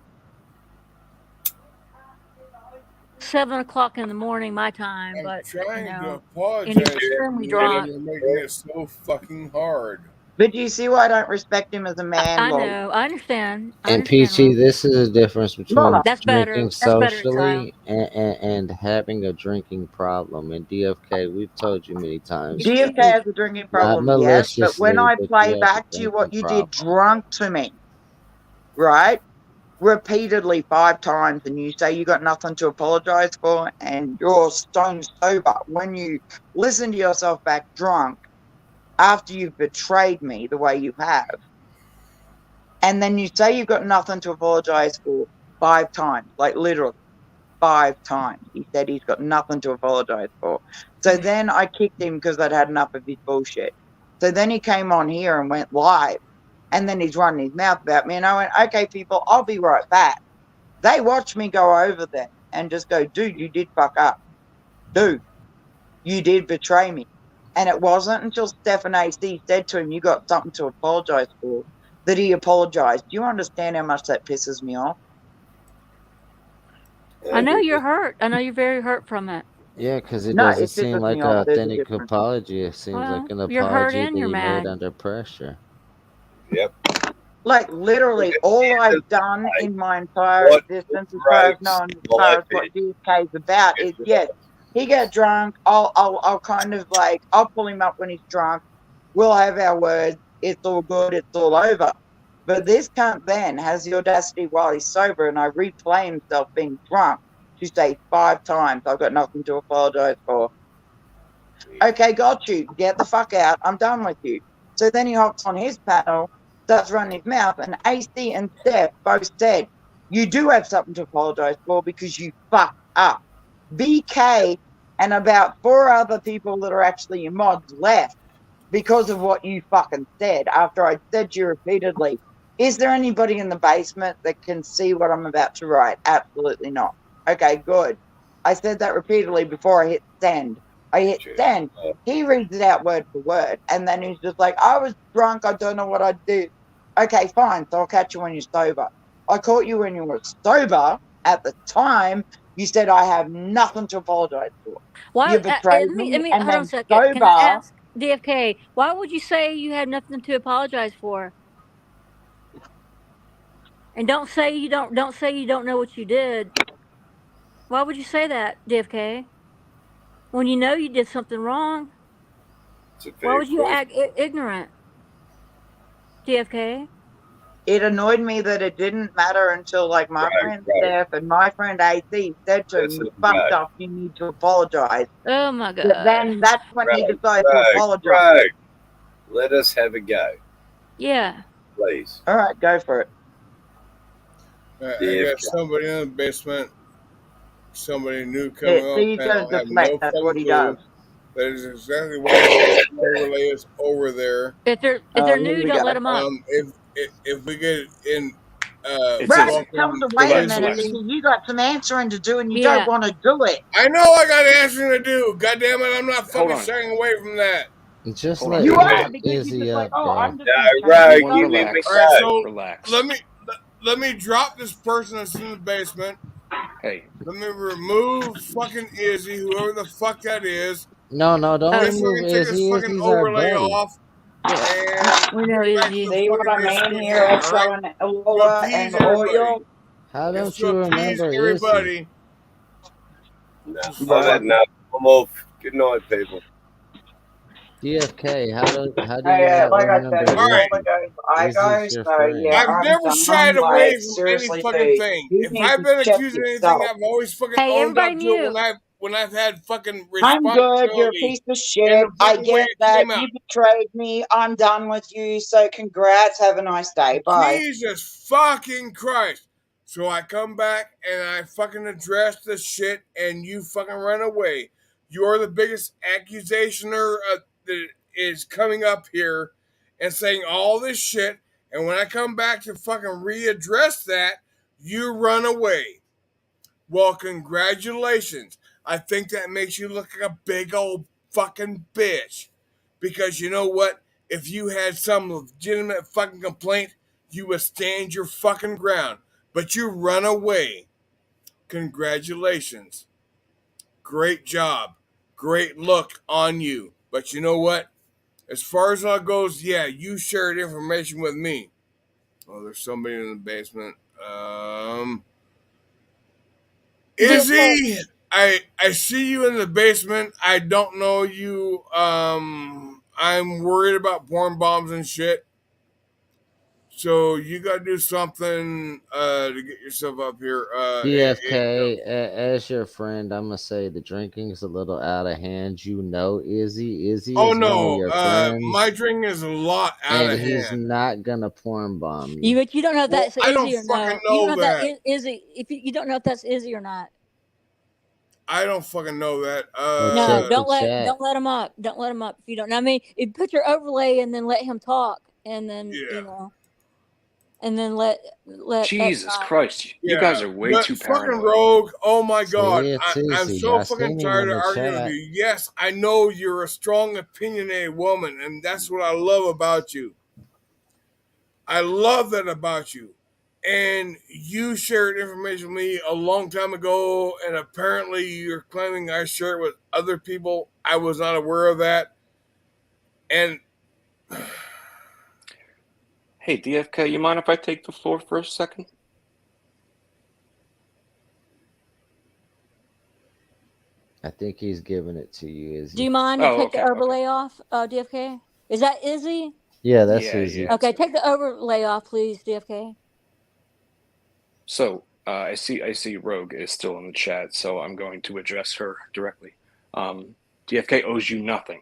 7 o'clock in the morning, my time, but trying to and apologize. he's extremely drunk. You're making it so fucking hard. But you see why I don't respect him as a man? I know. I understand. And Peachy, this is the difference between drinking socially and having a drinking problem. And DFK, we've told you many times. DFK has a drinking problem, yes, but when I play back to you what you did drunk to me, right, repeatedly 5 times, and you say you got nothing to apologize for, and you're stone sober, when you listen to yourself back drunk, after you've betrayed me the way you have, and then you say you've got nothing to apologize for 5 times, like literally 5 times. He said he's got nothing to apologize for. So then I kicked him because I'd had enough of his bullshit. So then he came on here and went live, and then he's running his mouth about me, and I went, okay, people, I'll be right back. They watched me go over there and just go, dude, you did fuck up. Dude, you did betray me. And it wasn't until Stephen AC said to him, you got something to apologize for, that he apologized. Do you understand how much that pisses me off? I know you're hurt. I know you're very hurt from it. Yeah, because it doesn't seem like an authentic apology. It seems like an apology that you made under pressure. Yep. Like, literally, all I've done in my entire existence, as far as knowing, as far as what DFK's about, is yes, he get drunk. I'll kind of like, I'll pull him up when he's drunk. We'll have our words. It's all good. It's all over. But this cunt then has the audacity while he's sober, and I replay himself being drunk to say 5 times, I've got nothing to apologize for. Okay, got you. Get the fuck out. I'm done with you. So then he hops on his panel, starts running his mouth, and AC and Steph both said, you do have something to apologize for because you fucked up. BK and about 4 other people that are actually in mods left because of what you fucking said after I said to you repeatedly. Is there anybody in the basement that can see what I'm about to write? Absolutely not. Okay, good. I said that repeatedly before I hit send. I hit send. He reads it out word for word, and then he's just like, I was drunk, I don't know what I did. Okay, fine, so I'll catch you when you're sober. I caught you when you were sober. At the time, you said I have nothing to apologize for. Why, you betrayed me, and hold on then a second. sober. Can I ask DFK, why would you say you had nothing to apologize for? And don't say you don't know what you did. Why would you say that, DFK? When you know you did something wrong, why would you act ignorant, DFK? It annoyed me that it didn't matter until, like, my friend Steph and my friend AC said to him, you fucked up, you need to apologize. Oh my God. But then that's when he decided to apologize. Let us have a go. Yeah. Please. All right, go for it. I got somebody in the basement, somebody new coming up. He does deflect, that's what he does. That is exactly why the overlay is over there. If they're new, don't let them up. If we get in, Right, come to wait a minute because you got some answering to do and you don't want to do it. I know I got answering to do. God damn it, I'm not fucking shying away from that. Just let you are because Izzy you're just like, up, oh, I'm Dad. just Alright, so let me drop this person that's in the basement. Hey. Let me remove fucking Izzy, whoever the fuck that is. No, don't remove take Izzy. this fucking Izzy's our overlay buddy. off. Yeah. And we know Izzy. See what I mean here? I'm showing Lola and oil. How don't you remember everybody? Izzy? No, I'm off. Good night, people. DFK, how do you not like remember I said, Izzy? Izzy's your friend. Yeah, I've never shied away from any fucking thing. If I've been accused of anything, I've always fucking owned up to it when I've had fucking responsibility. I'm good. You're a piece of shit. I get that. You betrayed me. I'm done with you. So congrats. Have a nice day. Bye. Jesus fucking Christ. So I come back and I fucking address the shit and you fucking run away. You're the biggest accusationer that is coming up here and saying all this shit. And when I come back to fucking readdress that, you run away. Well, congratulations. I think that makes you look like a big old fucking bitch. Because you know what? If you had some legitimate fucking complaint, you would stand your fucking ground. But you run away. Congratulations. Great job. Great look on you. But you know what? As far as that goes, yeah, you shared information with me. Oh, there's somebody in the basement. Izzy, I see you in the basement. I don't know you. I'm worried about porn bombs and shit. So you gotta do something to get yourself up here. DFK, as your friend, I'm gonna say the drinking's a little out of hand. You know, Izzy is one of your friends. My drinking is a lot out of hand. And he's not gonna porn bomb you. But you don't know if that's Izzy or not. You don't know that Izzy. If you don't know if that's Izzy or not. I don't fucking know that. No, don't let him up. Don't let him up if you don't. I mean, you put your overlay and then let him talk, and then you know, and then let. Jesus Christ, you guys are way too paranoid. Fucking rogue! Oh my god, See, I'm so fucking tired of arguing with you. Yes, I know you're a strong, opinionated woman, and that's what I love about you. I love that about you. And you shared information with me a long time ago, and apparently you're claiming I shared it with other people. I was not aware of that. And Hey, DFK, you mind if I take the floor for a second? I think he's giving it to you, Izzy. Do you mind to take the overlay off, DFK? Is that Izzy? Yeah, that's Izzy. Yeah, okay, take the overlay off, please, DFK. I see Rogue is still in the chat, so I'm going to address her directly. DFK owes you nothing.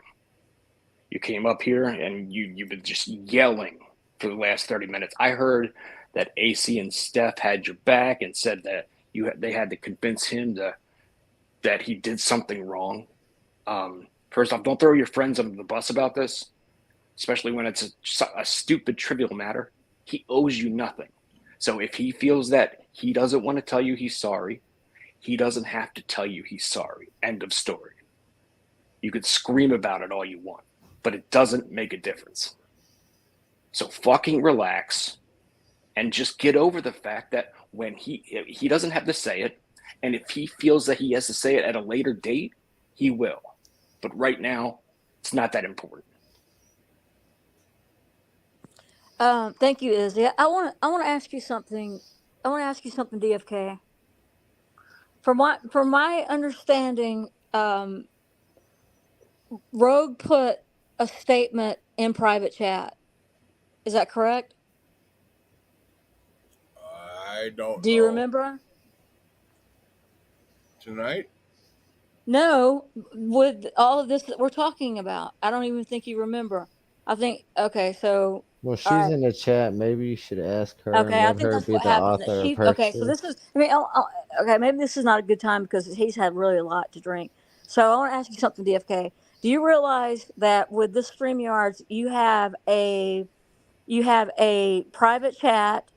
You came up here and you've been just yelling for the last 30 minutes. I heard that AC and Steph had your back and said that they had to convince him that he did something wrong. First off, don't throw your friends under the bus about this, especially when it's a stupid, trivial matter. He owes you nothing. So if he feels that he doesn't want to tell you he's sorry, he doesn't have to tell you he's sorry. End of story. You could scream about it all you want, but it doesn't make a difference. So fucking relax and just get over the fact that when he doesn't have to say it, and if he feels that he has to say it at a later date, he will. But right now, it's not that important. Thank you, Izzy. I want to ask you something. I want to ask you something, DFK. From my understanding, Rogue put a statement in private chat. Is that correct? I don't know. Do you remember? Tonight? No, with all of this that we're talking about, I don't even think you remember. I think, okay, so. Well, she's in the chat. Maybe you should ask her and Okay, I let think her that's be what the happened. author of her Okay, so truth. this is, okay, maybe this is not a good time because he's had really a lot to drink. So I want to ask you something, DFK. Do you realize that with this StreamYards, you have a private chat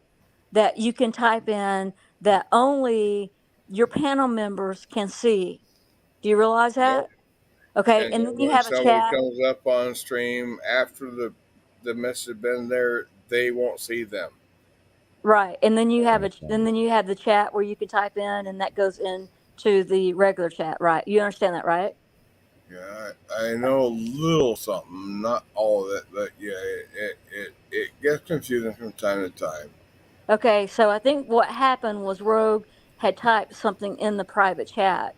that you can type in that only your panel members can see? Do you realize that? Okay, and then you when have a someone chat. comes up on stream after the message has been there, they won't see them. Right, and then you have the chat where you can type in, and that goes into the regular chat. Right, you understand that, right? Yeah, I know a little something, not all of it, but yeah, it gets confusing from time to time. Okay, so I think what happened was Rogue had typed something in the private chat,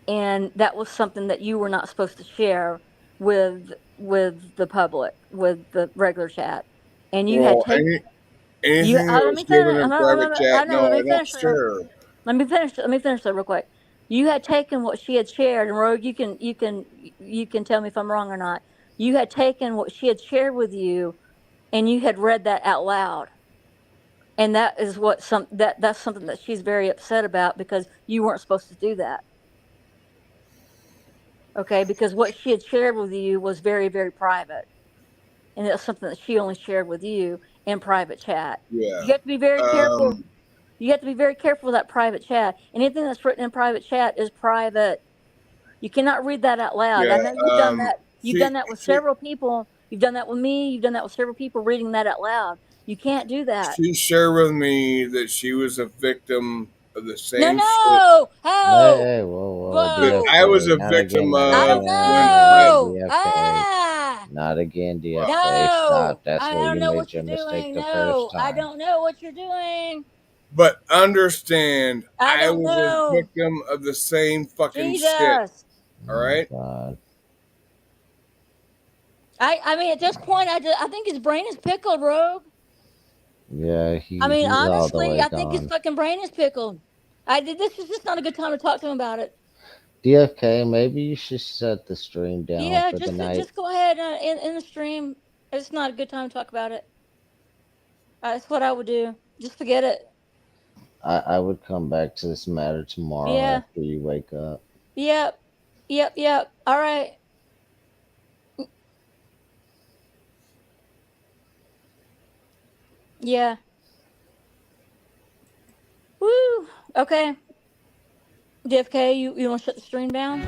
and that was something that you were not supposed to share with the public, with the regular chat, and you had taken. Anything that was given in private chat, no, I don't share. Let me finish that real quick. You had taken what she had shared, and Rogue, you can tell me if I'm wrong or not. You had taken what she had shared with you, and you had read that out loud. And that is that's something that she's very upset about because you weren't supposed to do that. Okay, because what she had shared with you was very, very private. And it's something that she only shared with you in private chat. Yeah. You have to be very careful. You have to be very careful with that private chat. Anything that's written in private chat is private. You cannot read that out loud. Yeah, I know you've done that. You've done that with several people. You've done that with me. You've done that with several people reading that out loud. You can't do that. She shared with me that she was a victim of the same shit. Hey, whoa. I was a Not victim again, of. I don't know. DFK. Not again, DFK. No, Stop. That's I where don't you know made what your you're mistake doing. the No, first time. I don't know what you're doing. But understand, I was know. a victim of the same fucking shit. All right. God. I mean, at this point, I think his brain is pickled, Rogue. Yeah, he's honestly, all the way I think his gone. fucking brain is pickled. This is just not a good time to talk to him about it. DFK, maybe you should shut the stream down for the night. Just go ahead in the stream. It's not a good time to talk about it. That's what I would do. Just forget it. I would come back to this matter tomorrow after you wake up. Yep. All right. Yeah. Woo. Okay. DFK, you want to shut the stream down?